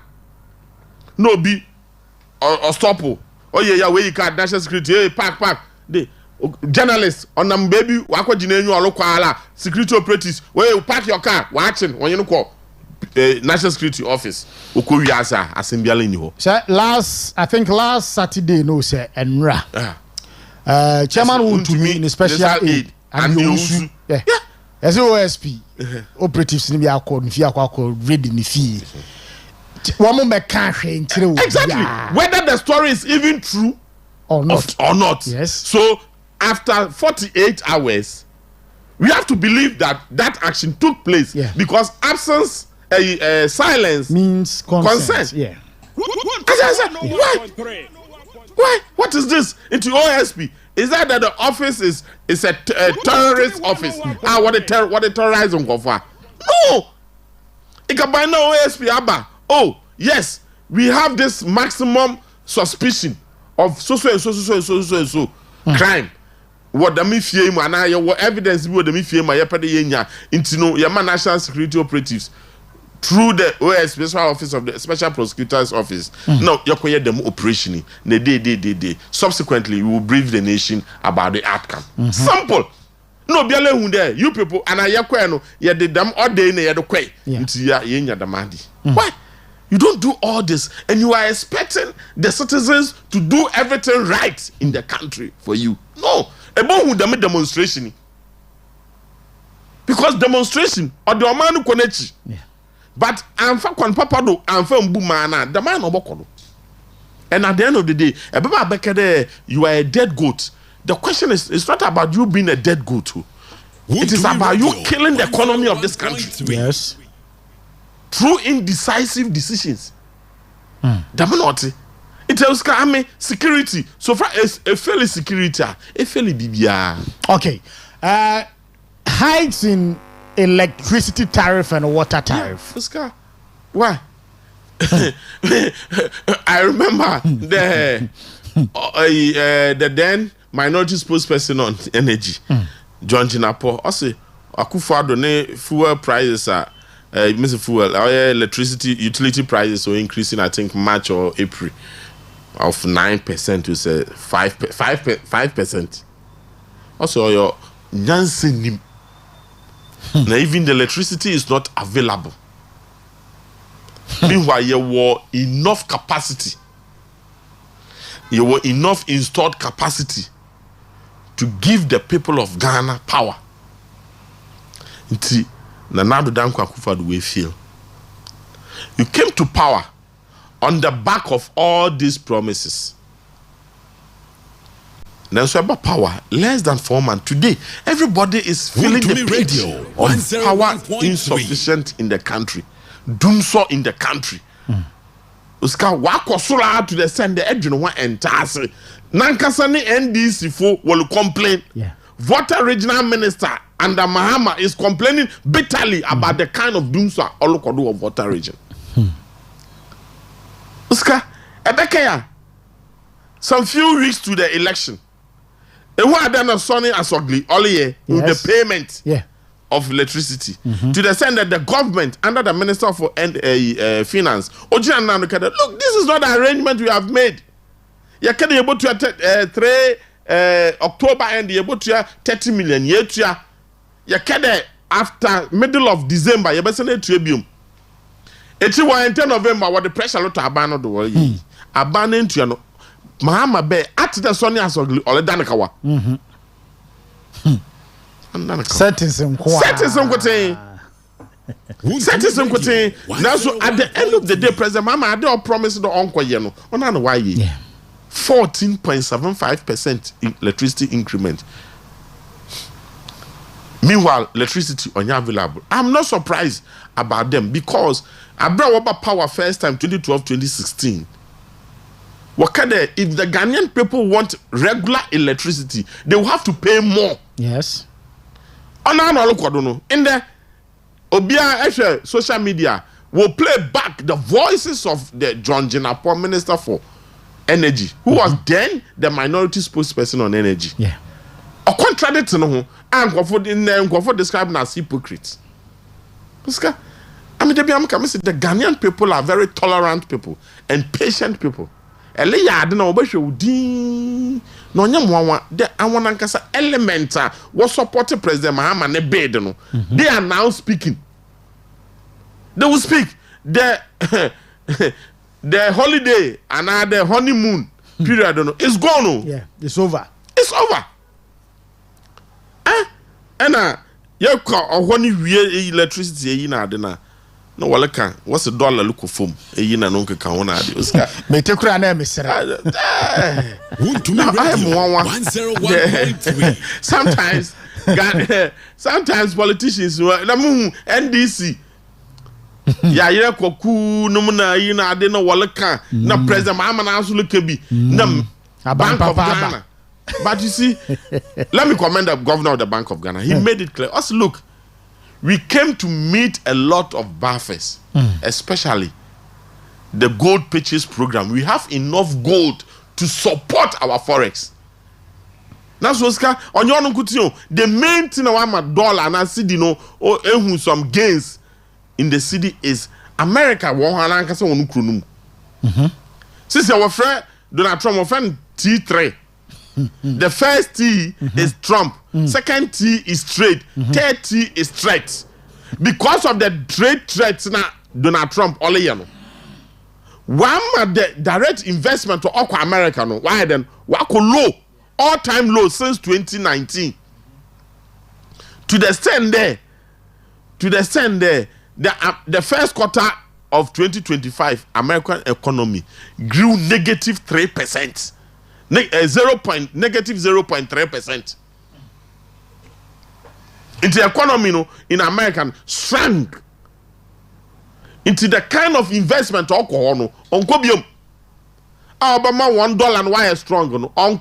no be or stop. Oh, yeah, where you can't national security. Hey, pack. The journalists on them baby. Wako Jinenu or local security operatives. Where you park your car, watching when you call. National Security Office. Okuwiasa Asembiala ni ho. Sir, last Saturday no sir Enra. Chairman who to me in special aid and you yeah. As OSP operatives ni be akọ nfi akọ ready ni fee. One more meka hwe ntire. Exactly. Whether the story is even true or not. Yes. So after 48 hours we have to believe that action took place because absence silence means consent. Yeah. Why? What is this? Into OSP? Is that the office is a terrorist office? What the terrorism go for? No. It can buy no OSP Abba. Oh yes, we have this maximum suspicion of so crime. What the me fear man? What evidence? What the me fear my into no Yama national security operatives. Through the OS Special Office of the Special Prosecutor's Office. No, you're them operation. They. Subsequently, we will brief the nation about the outcome. Simple. No, be alone there. You people, and I no, you did them all day in the quay. Why? You don't do all this, and you are expecting the citizens to do everything right in the country for you. No, about who them demonstration. Because demonstration or the man connect. But I'm for papa do I'm for mbumana the man obokodo. And at the end of the day, you are a dead goat. The question is, it's not about you being a dead goat. It is about you killing the economy of this country. Yes. Through indecisive decisions. Damanoti. It tells me security. So far as a fairly security, a fairly BBR. Okay. Hikes in electricity tariff and water tariff. Yeah, why? I remember the then minority spokesperson on energy, John Jinapo. I say, Akufo-Addo ne fuel prices are fuel, electricity utility prices are increasing. I think March or April of 9% to say 5%. Also, your Jansen. Now even the electricity is not available. Meanwhile, you were enough capacity. You were enough installed capacity to give the people of Ghana power. Nti Nana Danko Akufo-Addo we feel. You came to power on the back of all these promises. Then so about power, less than 4 months. Today, everybody is feeling the pressure of power insufficient in the country. Doom so in the country. Uska wako sura to the send the edge one entire. Nankasani NDC for will complain. Water regional minister under Mahama is complaining bitterly about the kind of doomsday Olukodo of water region. Uska Ebekaya. Some few weeks to the election. And what done a sonny as ugly all year with the payment of electricity to the extent that the government under the Minister for Finance, look, this is not the arrangement we have made. You can be able to 3 October and be able to 30 million. You can after middle of December you better na tribune eti wa 10 November what the pressure lot aban no do wo yi aban ntua no mahama be at the Sonny asogli ole danakawa settings nko now so at the end of the day president mama ade o promise the onko ye no ona no why ye 14.75% electricity increment. Meanwhile, electricity on available. I'm not surprised about them because I brought about power first time 2012-2016. If the Ghanaian people want regular electricity, they will have to pay more. Yes. In the Obia social media will play back the voices of the John Jinapor Minister for Energy, who was then the minority spokesperson on energy. Yeah. Or contradicting and Gwafo described as hypocrites. I mean, the Ghanaian people are very tolerant people and patient people. I don't know about you. The element was supporting President Mahama ne bed. They are now speaking. They will speak. The holiday and the honeymoon period is gone. Yeah, it's over. It's over. And you call when you electricity no walaka what's the dollar look of foam no can one me take na mesra I am 101.3 sometimes politicians NDC ya ye koku no na yi na ade no walaka na president Mahama na aso look bi na Bank of Ghana. But you see, let me commend the governor of the Bank of Ghana. He made it clear. Also, look, we came to meet a lot of buffers, especially the gold purchase program. We have enough gold to support our forex. That's what's on your the main thing I want dollar and I see some gains in the city is America. Since our friend Donald Trump, our friend T3. The first T is Trump. Second T is trade. Third T is threats. Because of the trade threats now, Donald Trump only you know. One the direct investment to America no. Why then? Wako low, all-time low since 2019. To the extent there, the first quarter of 2025, American economy grew negative 3%. Negative 0.3%. Into the economy in America shrank into the kind of investment alcohol on Kobium. Obama $1 and why is strong on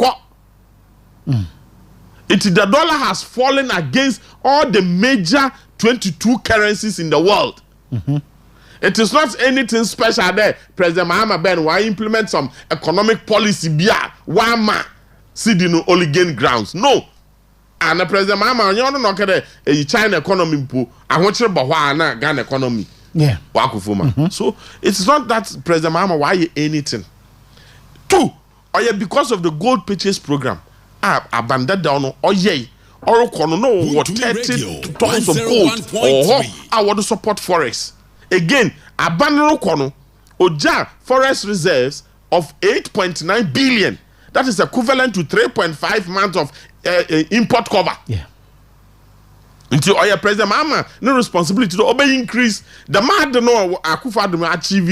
the dollar has fallen against all the major 22 currencies in the world. It is not anything special there. President Mahama Ben why implement some economic policy why ma see the only gain grounds. No. And the President Mahama you don't know a China economy po I want you na Ghana economy. Yeah. So it's not that President Mahama why anything. Two, because of the gold purchase program. Abandoned down or yay. Or no what 30 tons of gold or I want to support forex. Again, Abanero Kono Oja forest reserves of 8.9 billion. That is equivalent to 3.5 months of import cover. Yeah. Until Oya President Mama, no responsibility to obey increase. The man don't know Akufo-Addo achieve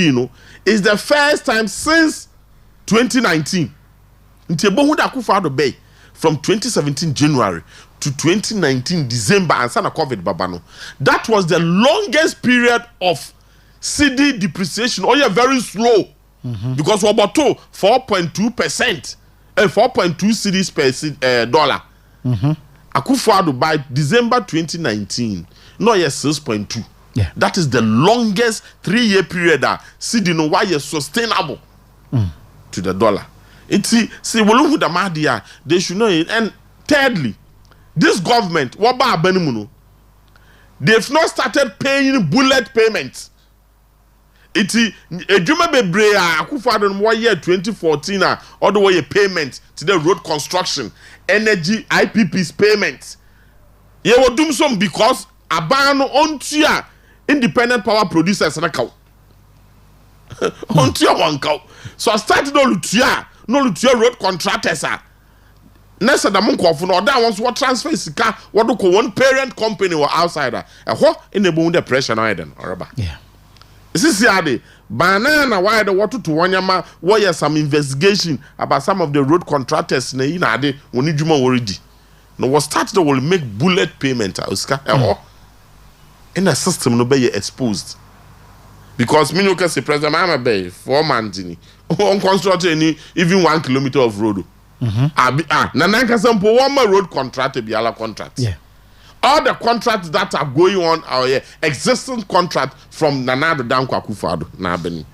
is the first time since 2019. Until Bohuda Akufo-Addo Bay from 2017 January to 2019 December and sana COVID babano. That was the longest period of CD depreciation. Oh yeah, very slow. Because we about 4.2%, 4.2 CDs per dollar. Akufo-Addo by December 2019, no yeah 6.2. Yeah. That is the longest 3-year period that CD no why is sustainable to the dollar. It's see we look with the media, they should know it. And thirdly, this government, they've not started paying bullet payments. It's a Juma Bebrea, Akufo-Addo 1 year 2014, all the way a payment to the road construction, energy, IPP's payments. You will do some because aban no ontua independent power producers na kaw ontua wan kaw so I started no lutua road contractors nessa da mon kofo no oda won so transfer sika wodo ko one parent company or outsider ho enable the pressure na eden oraba yeah sisi ade banana why the water to wanyama where some investigation about some of the road contractors na ina ade woni djuma woridi no was started will make bullet payment Oscar in a system no be exposed because me no can say president Mama Bay 4 months ni on construct any even 1 kilometer of road na nanka sample one road contract be ala contract yeah all the contracts that are going on are existing contract from Nana down Kwakufado na beni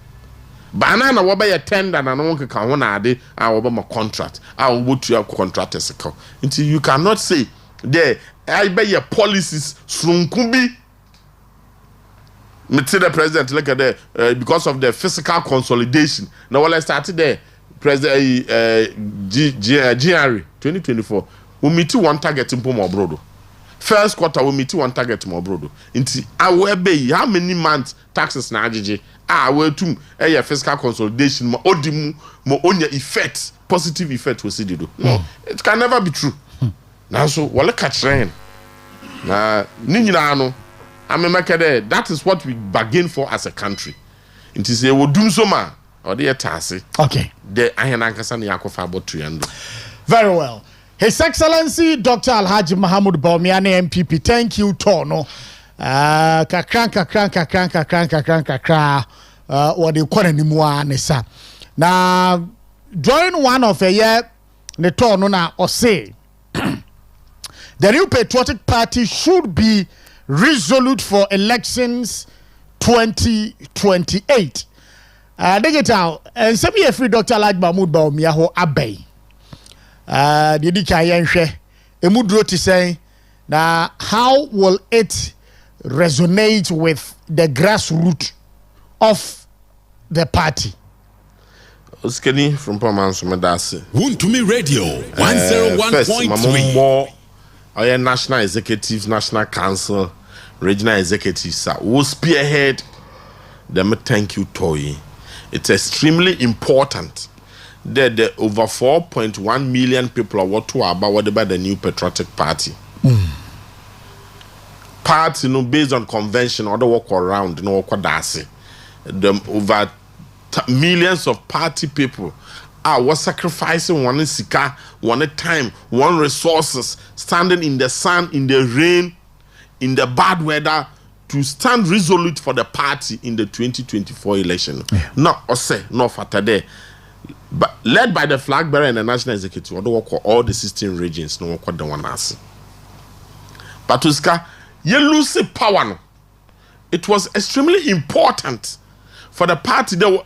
banana wo be ye tender na no keka ho na ade a wo be ma contract a wo tua contractors ka until you cannot say there I be your policies srunku bi me the president look at there because of the physical consolidation now when I started there president Judiciary 2024 we meet one target in Pomo Brodo. First quarter we meet one target more brodo. Inti awe be how many months taxes na agege we tum fiscal consolidation mo odimu mo onya effect positive effect we see do. No, it can never be true. Now so wale catch rain. Na ni nyina no amemekede that is what we bargain for as a country. Inti say we dum so ma or the tase. Okay. The ahenankasa na yakofa abotu yando. Very well. His Excellency Dr. Alhaji Mahamud Bawumia MPP, thank you, Tono. Kakran, what they call anymore, Nessa. Now, during one of a year, the Tono na or say, the New Patriotic Party should be resolute for elections 2028. Dig it out. And some year free Dr. Alhaji Mahamud Bawumia ho abay. The Dikayenche, Emudro to say, now how will it resonate with the grassroots of the party? Osikani from Manso Medasi. Wuntumi Radio 101.3. Our national executives, national council, regional executives will spearhead them. Thank you, Toy. It's extremely important. The over 4.1 million people are what to about whatever the New Patriotic Party. Party, based on convention or the walk around, walk dasi. The over millions of party people are sacrificing one sika, one time, one resources, standing in the sun, in the rain, in the bad weather, to stand resolute for the party in the 2024 election. Yeah. Not Ose, not Fatade. But led by the flag bearer and the national executive, all the 16 regions, no one the one as. But Uska, you lose power. No. It was extremely important for the party that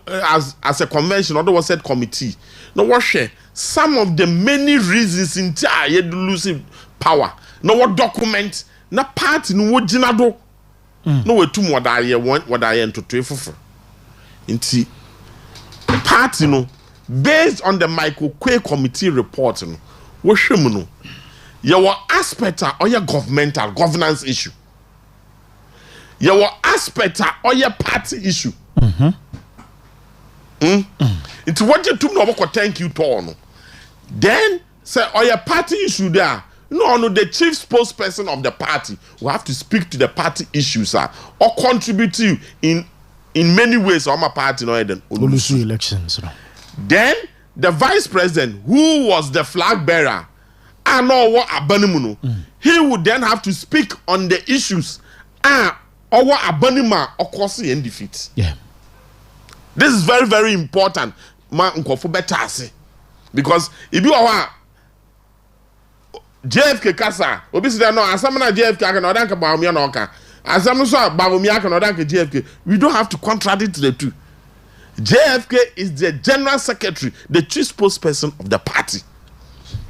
as a convention, or was said committee. No what share some of the many reasons in you lose power. No what document, no party, no what jinado. No way too what I want what I am to trade for. Inti party no. Based on the Michael Quay committee report, your aspect or your governmental governance issue, your aspect or your party issue. It's what you took no thank you to. Then say or your party issue there. No, the chief spokesperson of the party will have to speak to the party issues or contribute to you in many ways. Or my party no elections. Then the vice president, who was the flag bearer, I know what Abanimuno, he would then have to speak on the issues or what Abanima or Kosi and defeat. Yeah. This is very, very important. Because if you are JFK Kasa, obviously no, as some JFK can order Bawumia Noka, as some so Bawumia can order JFK, we don't have to contradict the two. JFK is the general secretary, the chief spokesperson of the party.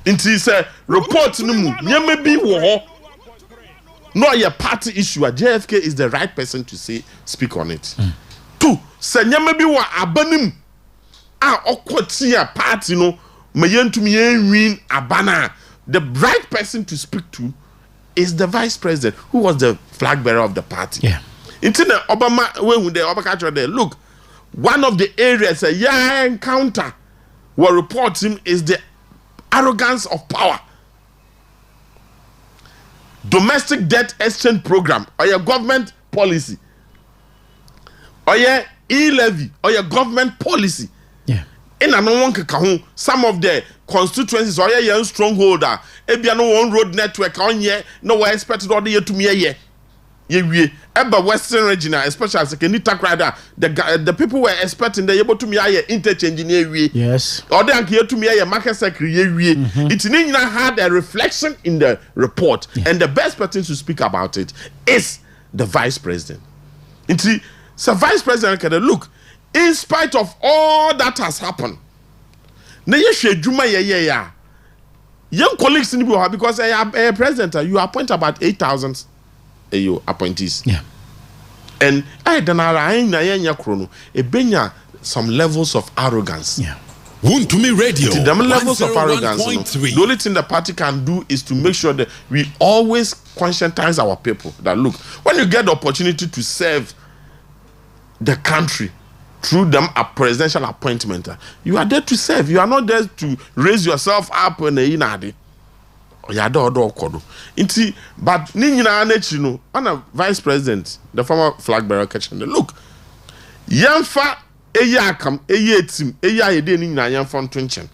It is a report no your party issue. JFK is the right person to speak on it. Two, say maybe wa abanim party no win abana. The right person to speak to is the vice president, who was the flag bearer of the party. Yeah. It's in the Obama when the Obama there. Look, one of the areas a encounter what reports him is the arrogance of power. Domestic debt exchange program or your government policy or your e-levy or your government policy. Yeah. In a no one can some of the constituencies or your strongholder, ebia no one road network on ye, no one expected all the year to me ye. Ye eba Western region, especially as Takoradi, the people were expecting they able to me aye interchange in ye. Yes. Or they here to me aye market secretary ye. It's not had a reflection in the report, and the best person to speak about it is the vice president. So vice president can look, in spite of all that has happened, na ye sheduma ye young colleagues in the because a president you appoint about 8,000 appointees. Yeah. And I don't know some levels of arrogance. Yeah. Wuntumi Radio. The levels of arrogance. The only thing the party can do is to make sure that we always conscientize our people that look, when you get the opportunity to serve the country through them a presidential appointment, you are there to serve. You are not there to raise yourself up in the inadi. But no, on a vice president, the former flag bearer catching the look. Yamfa eyakam eyetim eyayede ni nyina yamfa ntonchen.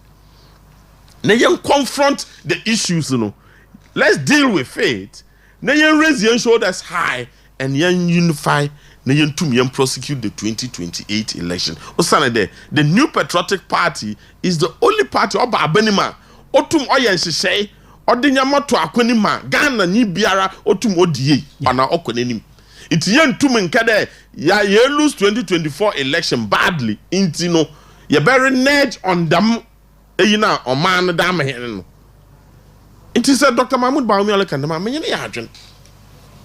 Na yen confront the issues, Let's deal with it. Na yen raise your shoulders high and yen unify. Na yen tum yen prosecute the 2028 election. Osana the New Patriotic Party is the only party oba abenima otum oyen hyehyɛ odinyama to akonima Ghana ni biara otum odie ana okonenim. It yen tum nkade ya ye lose 2024 election badly intino ye very nudge on them eyina oman dam hen no. It is Dr. Mahmoud Bawumia lekandama menye ya adwen.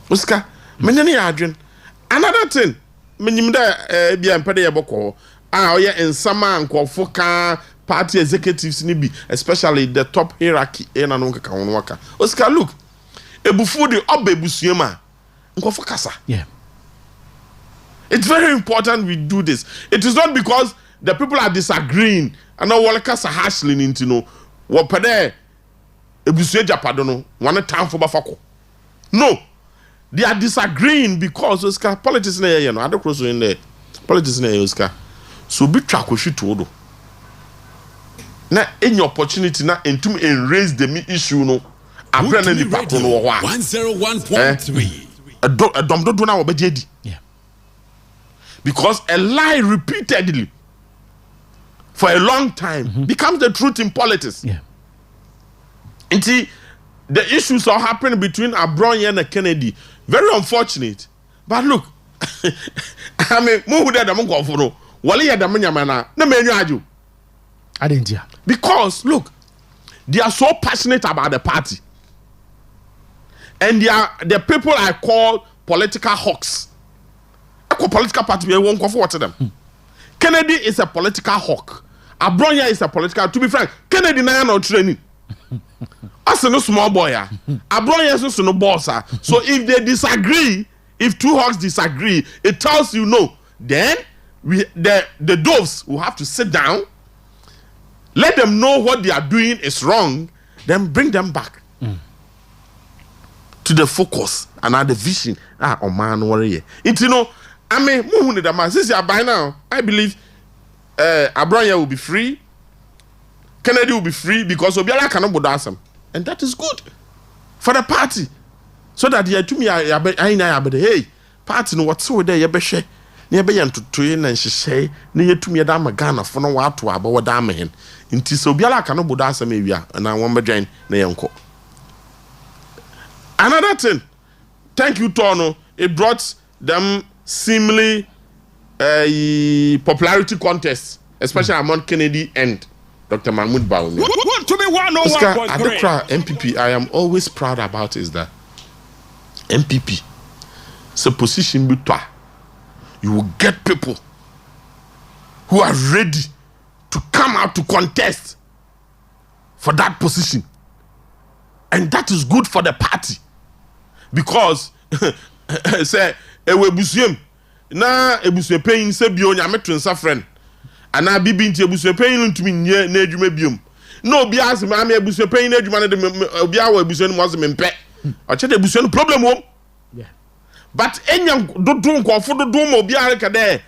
Osika menye ya adwen. Another thing, menimda bia mpede ye boko oye ensama nkofo ka party executives ni bi, especially the top hierarchy na no kaka wono waka. Osika look, ebufu de oba ebusuema nkofo kasa. Yeah. It's very important we do this. It is not because the people are disagreeing and now wala kasa hashling into no wo pede ebusue japado no one time for bafako. No. They are disagreeing because Oscar politics na ye no ade cross in there. Politics na ye Oscar. So be track we should do. Na any opportunity na entum raise the issue no. Abra na ni papo no wo 101.3. A dom do na obejedi. Yeah. Because a lie repeatedly for a long time becomes the truth in politics. Yeah. Inti the issues are happening between Abronya and Kennedy. Very unfortunate. But look, I mean, who did them go for no? Wali ya damanya mana na menyu aju. Adentia. Because look, they are so passionate about the party. And they are the people I call political hawks. I call political party, we won't go for them. Kennedy is a political hawk. Abronya is a political, to be frank, Kennedy na no training. As no small boy, Abronya is no boss. So if they disagree, if two hawks disagree, it tells you no. Then the doves will have to sit down, let them know what they are doing is wrong, then bring them back to the focus and the vision. Oh man, warrior. It's I mean, since you are by now, I believe Abronya will be free. Kennedy will be free because Obiara cannot bodasam. And that is good for the party. So that you to me, hey, party no what's over there, you be share. Near be to train and she say, near to me a dama Ghana for no what to about dama hen. Inti so Obiara cannot bodasam maybe, and I want to join Neyanko. Another thing, thank you, Tono. It brought them seemingly popularity contest, especially among Kennedy and Dr. Mahmoud Bawumia. To be 101.3. Oscar, Accra MPP, I am always proud about is that MPP, it's a position between you will get people who are ready to come out to contest for that position. And that is good for the party. Because say ewe busuem na ebusue pain se bio nyame to nsa friend ana bibi nti ebusue pain ntumi nye na adwuma biom na obi asem ame ebusue pain na adwuma na de obi awo ebusue no mo asem mpe o che de ebusue no problem wom but enya dodo nkofo dodo mo obi areka de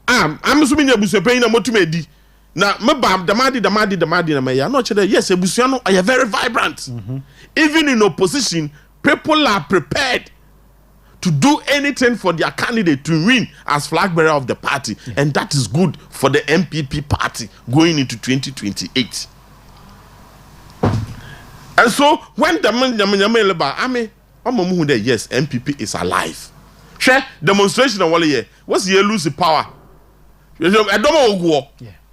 am so nya ebusue pain na motuma edi na me bam damadi na me ya no che de yes ebusue no are very vibrant even in opposition people are prepared to do anything for their candidate to win as flag bearer of the party. And that is good for the MPP party going into 2028. And so when the yes, MPP is alive. Share demonstration of what's the lose the power?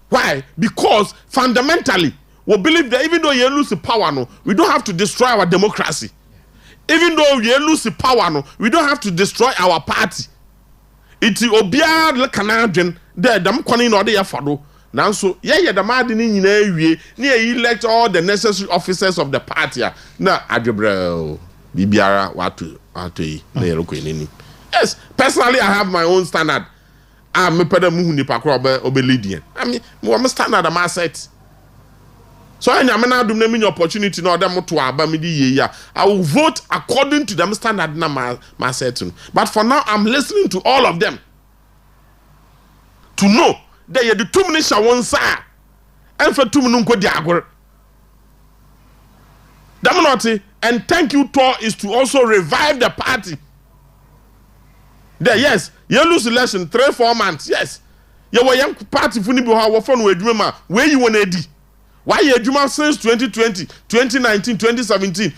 Why? Because fundamentally we believe that even though you lose the power, no, we don't have to destroy our democracy. Even though we lose the power, no, we don't have to destroy our party. It's obia le Canadian there, them calling or they follow. Now, so yeah, the man in elect all the necessary officers of the party. Now, Adjebro, Bibiara, what to yes, personally, I have my own standard. I'm a pedamuhuni pakrobe obelidian. I mean, I'm a standard of my set. So I am opportunity no them to abamidi ya. I will vote according to them standard na my setting. But for now I'm listening to all of them to know that you the 2 minutes one side and for 2 minutes go diagor. Damanoti and thank you to is to also revive the party. There yes, you lose election 3-4 months. Yes. You were young party funi bi ha wo fon we adwuma where you want edi. Why you Juma since 2020, 2019, 2017?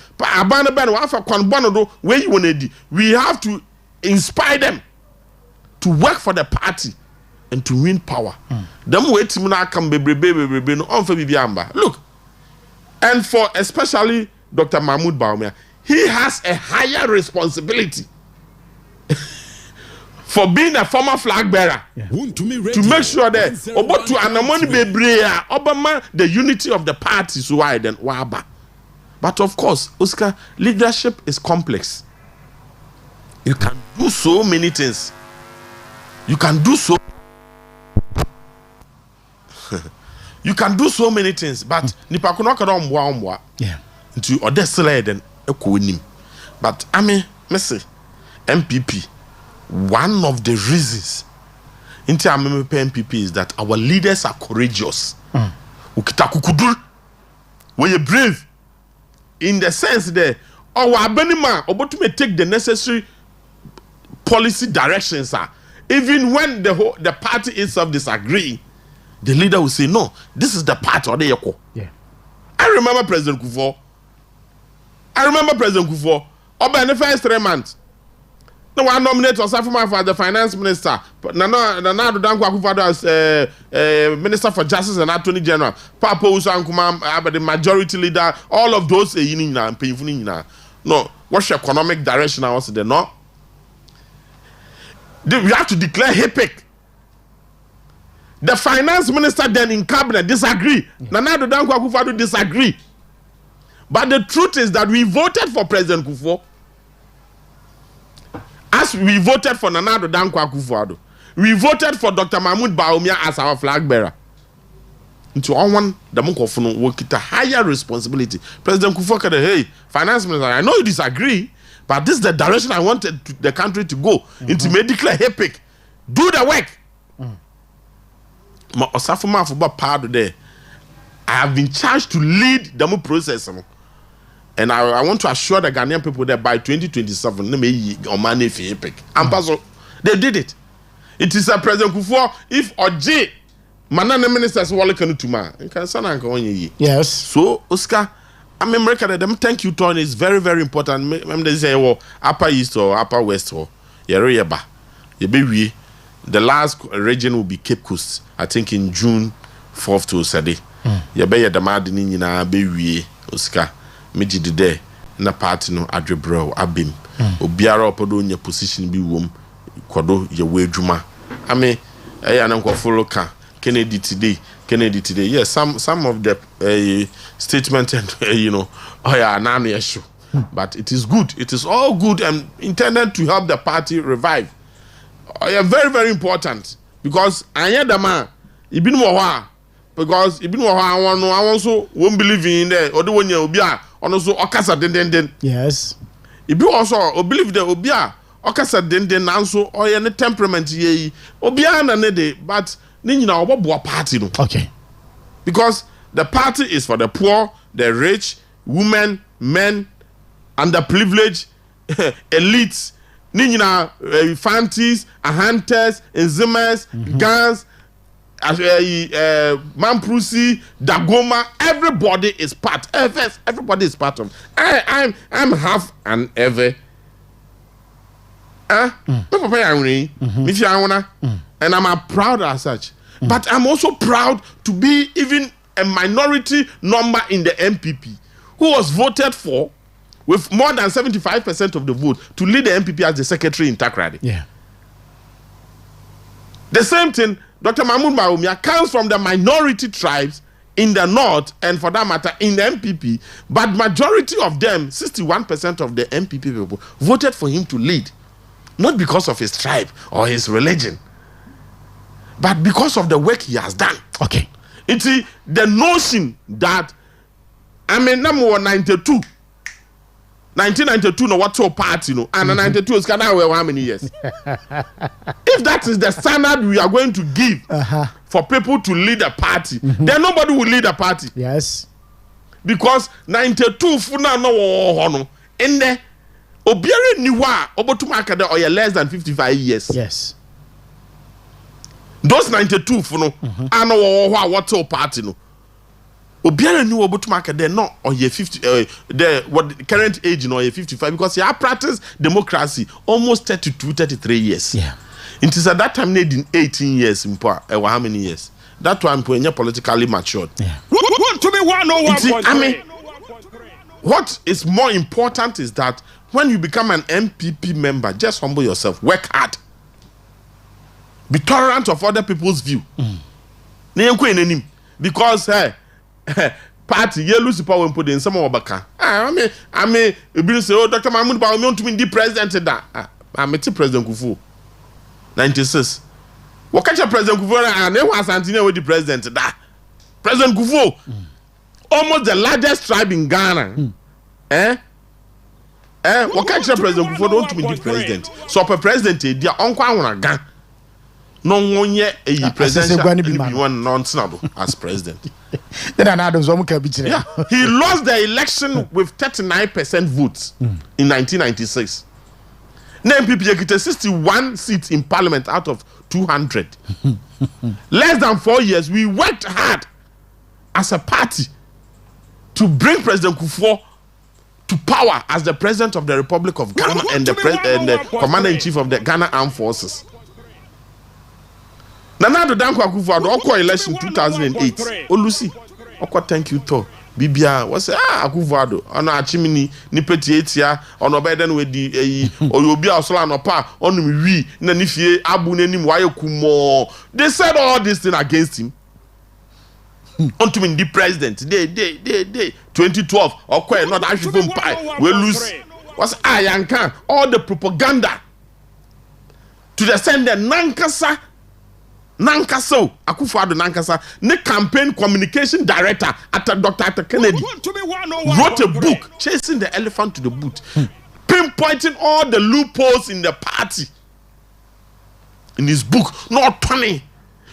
Where you want to? We have to inspire them to work for the party and to win power. Them wait to come baby no on for Bibiamba. Look, and for especially Dr. Mahmoud Baumia, he has a higher responsibility for being a former flag bearer to make sure that about to anamoni bebrea Obama the unity of the party so wide and waba. But of course, Oscar, leadership is complex. You can do so many things. You can do so. You can do so many things, but nipa kuno kada omwa. Yeah. Into odesele den ekonim. But I mean, MPP. One of the reasons into our MPP is that our leaders are courageous. Ukitakukudur, when you brave, in the sense that our Benima about to take the necessary policy directions. Even when the party itself disagree, the leader will say, "No, this is the part or the yoko." Yeah. I remember President Kufuor. Over in the first 3 months. No one nominated Osafuma for the finance minister. Nana Danko Akufo-Addo as minister for justice and attorney general. Papa Usankuma, the majority leader. All of those no. What's your economic direction? I was there. No. We have to declare HIPIC. The finance minister then in cabinet disagree. Nana Danko Akufo-Addo disagree. But the truth is that we voted for President Kufuor. As we voted for Nana Danko Akufo-Addo, we voted for Dr. Mahmoud Baumia as our flag bearer. Into one, the Munkofuno will get a higher responsibility. President Kufuor said, "Hey, finance minister, I know you disagree, but this is the direction I wanted the country to go. Into medical HIPIC. Do the work." Ma Osafuma for part of there. I have been charged to lead the process. And I want to assure the Ghanaian people that by 2027, they did it. It is a President Kufuor. If Oji, Manana ministers can do. Yes. So, Oscar, I'm America. Thank you, Tony. It's very, very important. They say, well, Upper East or Upper West or Yereba. The last region will be Cape Coast. I think in June 4th to Saturday. Yebe the madini na be Oscar. Meji de day na party no adwebro abim obiara opodo nya position bi wom kodo ye wadwuma ame anankofo ka Kennedy today yes some of the statement and oh yeah na no issue But it is good. It is all good and intended to help the party revive. Very, very important. Because I hear the man, because I also won't believe in there, or the one you be also okasa den. Yes. If you also believe the obia okasa den also or any temperament ye obia na ne de, but ni nyina obobo party no. Okay. Because the party is for the poor, the rich, women, men, underprivileged, elites, ni nyina fancies, hunters, enzimers, guns, Mamprusi, Dagoma, everybody is part. Everybody is part of. I'm half and ever. And I'm proud as such. But I'm also proud to be even a minority number in the MPP who was voted for with more than 75% of the vote to lead the MPP as the secretary in Takoradi. Yeah. The same thing, Dr. Mahmoud Bawumia comes from the minority tribes in the north and for that matter in the MPP, but majority of them, 61% of the MPP people, voted for him to lead. Not because of his tribe or his religion, but because of the work he has done. Okay. It's the notion that, number 92. 1992 no what's your party no and 92 is kind of how many years. If that is the standard we are going to give for people to lead a party, then nobody will lead a party. Yes. Because 92 funa no in there obiare niwa obotuma kada or less than 55 years. Yes. Those 92 funo and what's your party no. Obiara knew about to market there no or ye 50 the what the current age no ye 55 because he have practiced democracy almost 32-33 years. Yeah. It is at that time need in 18 years in how many years? That one when you're politically matured. Yeah. Want to be 101.3. What is more important is that when you become an MPP member, just humble yourself, work hard. Be tolerant of other people's view. Because party you lose power when put in some obaka. I mean you say oh Dr. Mahmoud Bawumia want to be the president that I'm a President Kufu 96. What catch a President Kufu and then was Antonio with the president that President Kufu almost the largest tribe in Ghana. What catch a President Kufu don't to be the president. So per president their uncle wanna gang. No one yet a presidential one non-snable as president. Yeah, he lost the election with 39% votes in 1996. Now MPP get 61 seats in parliament out of 200. Less than 4 years, we worked hard as a party to bring President Kufuor to power as the president of the Republic of Ghana and the commander-in-chief of the Ghana Armed Forces. Nana Danko Akufo-Addo oko election 2008 Olusi oko thank you to bibia was Akufo-Addo ono achimini ni petietia ono beden we di obi osola no pa ono wi na nifie abu nanim waye kumo. They said all this thing against him. Onto me the president they 2012 oko not ashifo mpai we lose was ayanka all the propaganda to the send the nankasa Akufo-Addo Nankasa, the campaign communication director at Dr. Kennedy, wrote a book, Chasing the Elephant to the Boot, pinpointing all the loopholes in the party. In his book, not Tony,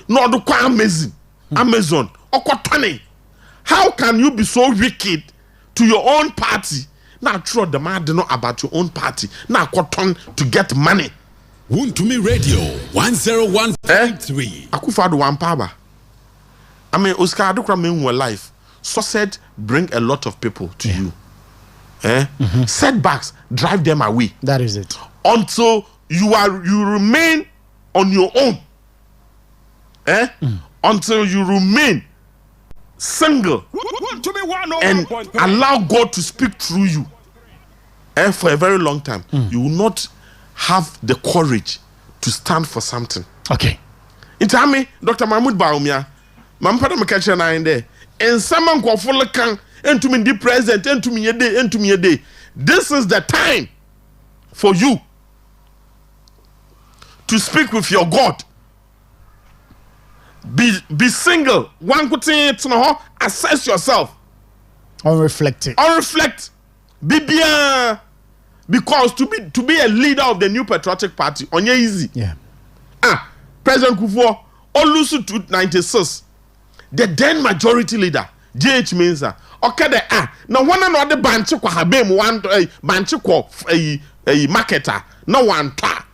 not the Amazon, or Tony. How can you be so wicked to your own party? Now, throw the man know about your own party. Now, cotton to get money. Wuntumi Radio 101.3. Akufo-Addo one power. I mean, Oscar Adokra mean life. Success bring a lot of people to you. Setbacks drive them away. That is it. Until you remain on your own. Until you remain single and allow God to speak through you. For a very long time, you will not have the courage to stand for something. Okay. It's me, Dr. Mahmoud Bawumia. Mampada me catch na in there. And someone go full can and to me the president and to me a day. This is the time for you to speak with your God. Be single. One could say it's no. Assess yourself. Unreflect. Be bien. Because to be a leader of the new patriotic party, on your easy. Yeah. President Kufuor, Olusu 296, the then majority leader, JH Mensa. Okay, now one another banchi kwa habem one banchi kwa a marketer, no one ta.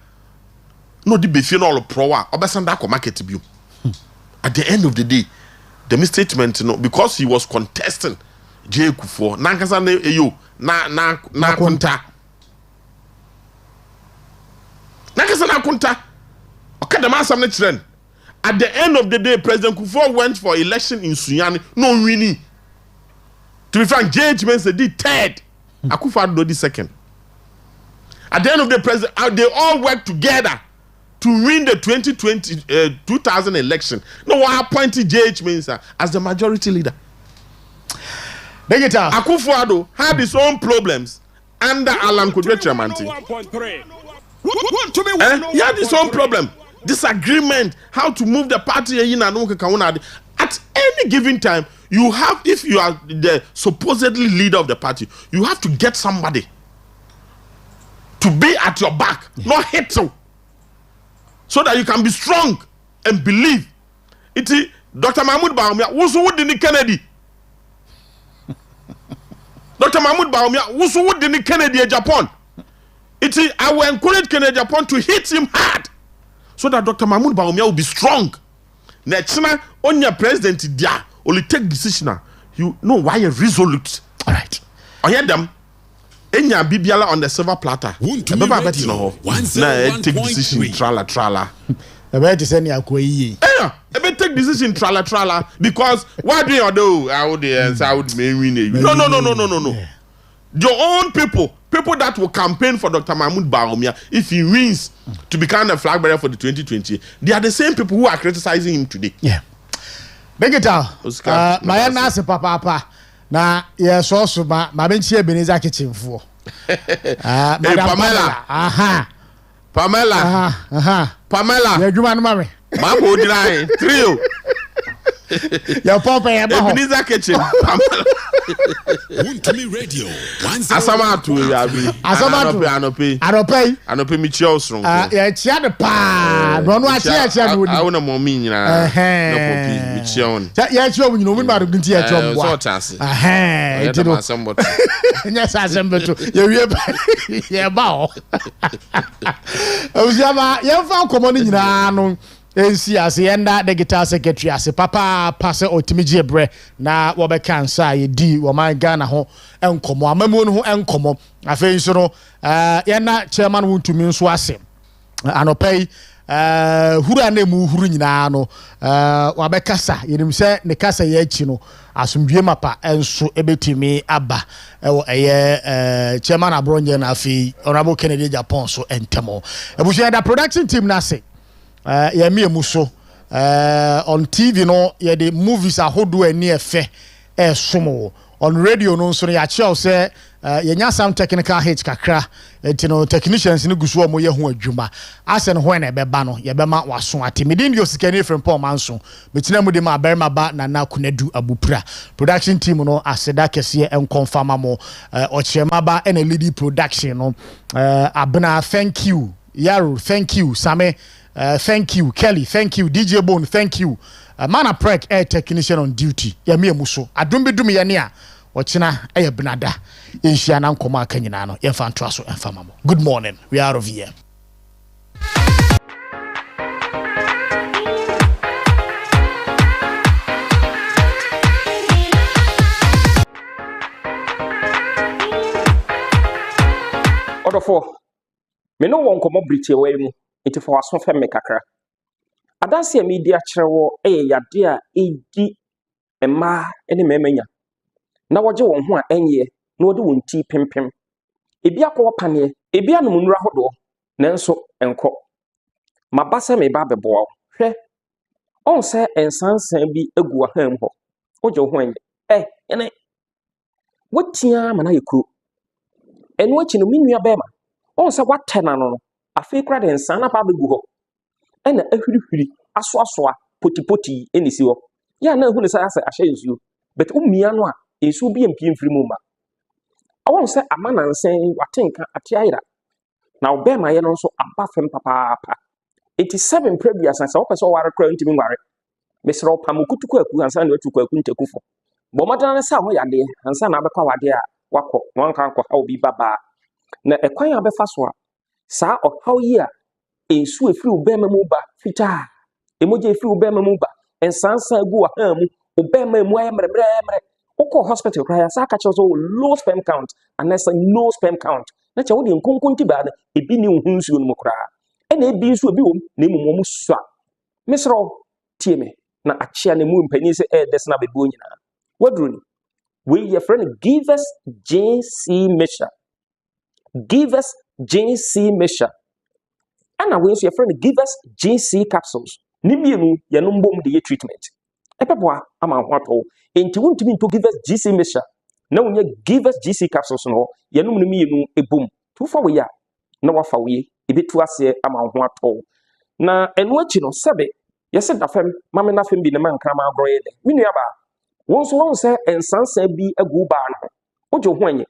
No di be feel all pro obesanda ko market bi. At the end of the day, the misstatement, because he was contesting J Kufuor, nankasa na eyo na kunta. Nankasa na kunta. Okay, the man some trend. At the end of the day, President Kufuor went for election in Sunyani, no winning. To be frank, J.H. Mensa did third. Akufo-Addo did second. At the end of the president, they all worked together to win the 2000 election. No one appointed J.H. Mensa as the majority leader. Akufo-Addo had his own problems under Alan Kudwe Chairmanti. He had his own problem. Disagreement, how to move the party at any given time. You have, if you are the supposedly leader of the party, you have to get somebody to be at your back, not hate you, so that you can be strong and believe. Dr. Mahmoud Bawumia was who in Kennedy. Dr. Mahmoud Bawumia was who in Kennedy Japan. I will encourage Kennedy Japan to hit him hard, so that Dr. Mahmoud Bawumia will be strong. Next time, on your president, dia only take decision. You know why you're resolute. All right. I hear them. Enya bibiala on the silver platter. Baba bet no. Na take decision trala. About to send you a take decision trala because why do you do? I would win. No. Your own people that will campaign for Dr. Mahmoud Bawumia if he wins to become the flag bearer for the 2020, they are the same people who are criticizing him today. Yeah. Digital. My nase papa. Na yes also ma benchi Ebenezer kitchen for. Pamela. Ya juma no mame. Mambo deny trio. Ya papa ya ba. Ebenezer kitchen. Pamela. Wuntumi Radio. Asamatu anope mi chia osron. Ya chia de pa. No chia no. I wanna mommy nyina. No popi mi chia on. Ya chia mu nyino mu ma do nti ya chia mbo. So chance. Enti no. Nya sa sembeto. Ya wie ba. Ya ba o. Ozama ya fa komo ni nyina no. Ensi ase yenda the guitar secretary ase papa passe otimije bre na wo be kansa ye di wo man Ghana ho enkomo amamu no ho enkomo afi nso no yenda chairman wuntumi nso ase anopai hura na mu huru nyina no wa be kasa yenim se ne kasa ye achi no asomdwe mapa enso ebetimi aba wo eye chairman abronje na afi honorable Kennedy Japan so entemo ebusia da production team na ase ya me muso on TV no ya the movies ahodo ani efe somo on radio no so ya chew say ya nya some technical hits kakra no technicians ni guso mo ye ho adwuma ase no ho na beba no ya bema waso ate medin di Osikani Frimpong Manso betina mu de ma berma ba na kunadu abupra production team no aseda kese enconfirm mo ochema ba na lead production no abna thank you Yaro thank you Same thank you Kelly, thank you DJ Bone, thank you Mana Prek air technician on duty. Ya me muso. Adumbe dumi ya nia. Wachina aye benada. Inshia na nkoma kanyina no. Yemfa ntoaso emfa mamo. Good morning. We are out of here. Odofo. Me no won komo briche we mu. Iti for waso fe me kakra. Adanse media kyerɛwo yade a edi emma ene memanya na woje won ho a enye na wode won ti pempem ebi akɔ pane ebi anom nura hodo nanso enko mabasa me ba beboa hwɛ on sɛ ensansan bi egu aham ho woje ho enye ene wotia mana yekuro eno achi no menua bema on se watena no afi kra de nsa na ba begu ho ena ahwirihwiri asoasoa potipoti enisi ho ya na hu ne sa asa ahye nsuo but umia no a nsuo bi empie mfiri mu ma awon se amana nsen watenka atiaira na obema ye no nso aba fem papaapa 87 previous and so person ware kra ntimi ngware mesro pamukutuku aku ansa na atuku aku ntekufo bo madana sa ho yade ansa na abekwa wade a wakọ wanka akọ ha obi baba na ekwan abefa so a saa ọhaw yi a ensu efiri obema mu ba fita emoje efiri obema mu ba ensansa gu aha mu obema mu aye mrebre okọ hospital kra ya sa ka che so low sperm count and that's a low sperm count na che wo de nkonkonti ba na ebi ni hu nsuo no kra ena ebi nsuo bi wom na emu mo sua mesro tie me na achia ne mu mpanyi se desna bebu nyina wadruni we your friend give us JC Misha give us JC Misha and we your friend give us JC capsules ni bienu ye no mbom de treatment epeboa ama ho ato enti wontimi to give us GC Misha na wonya give us GC capsules no ye no mienu ebom tu fa we ya na wafa we ebetu ase ama ho ato na enu achi no sebe yese da fem mame na fem bi ne man krama abroye de minu aba won so won se ensansa bi agu ba no ojo ho anye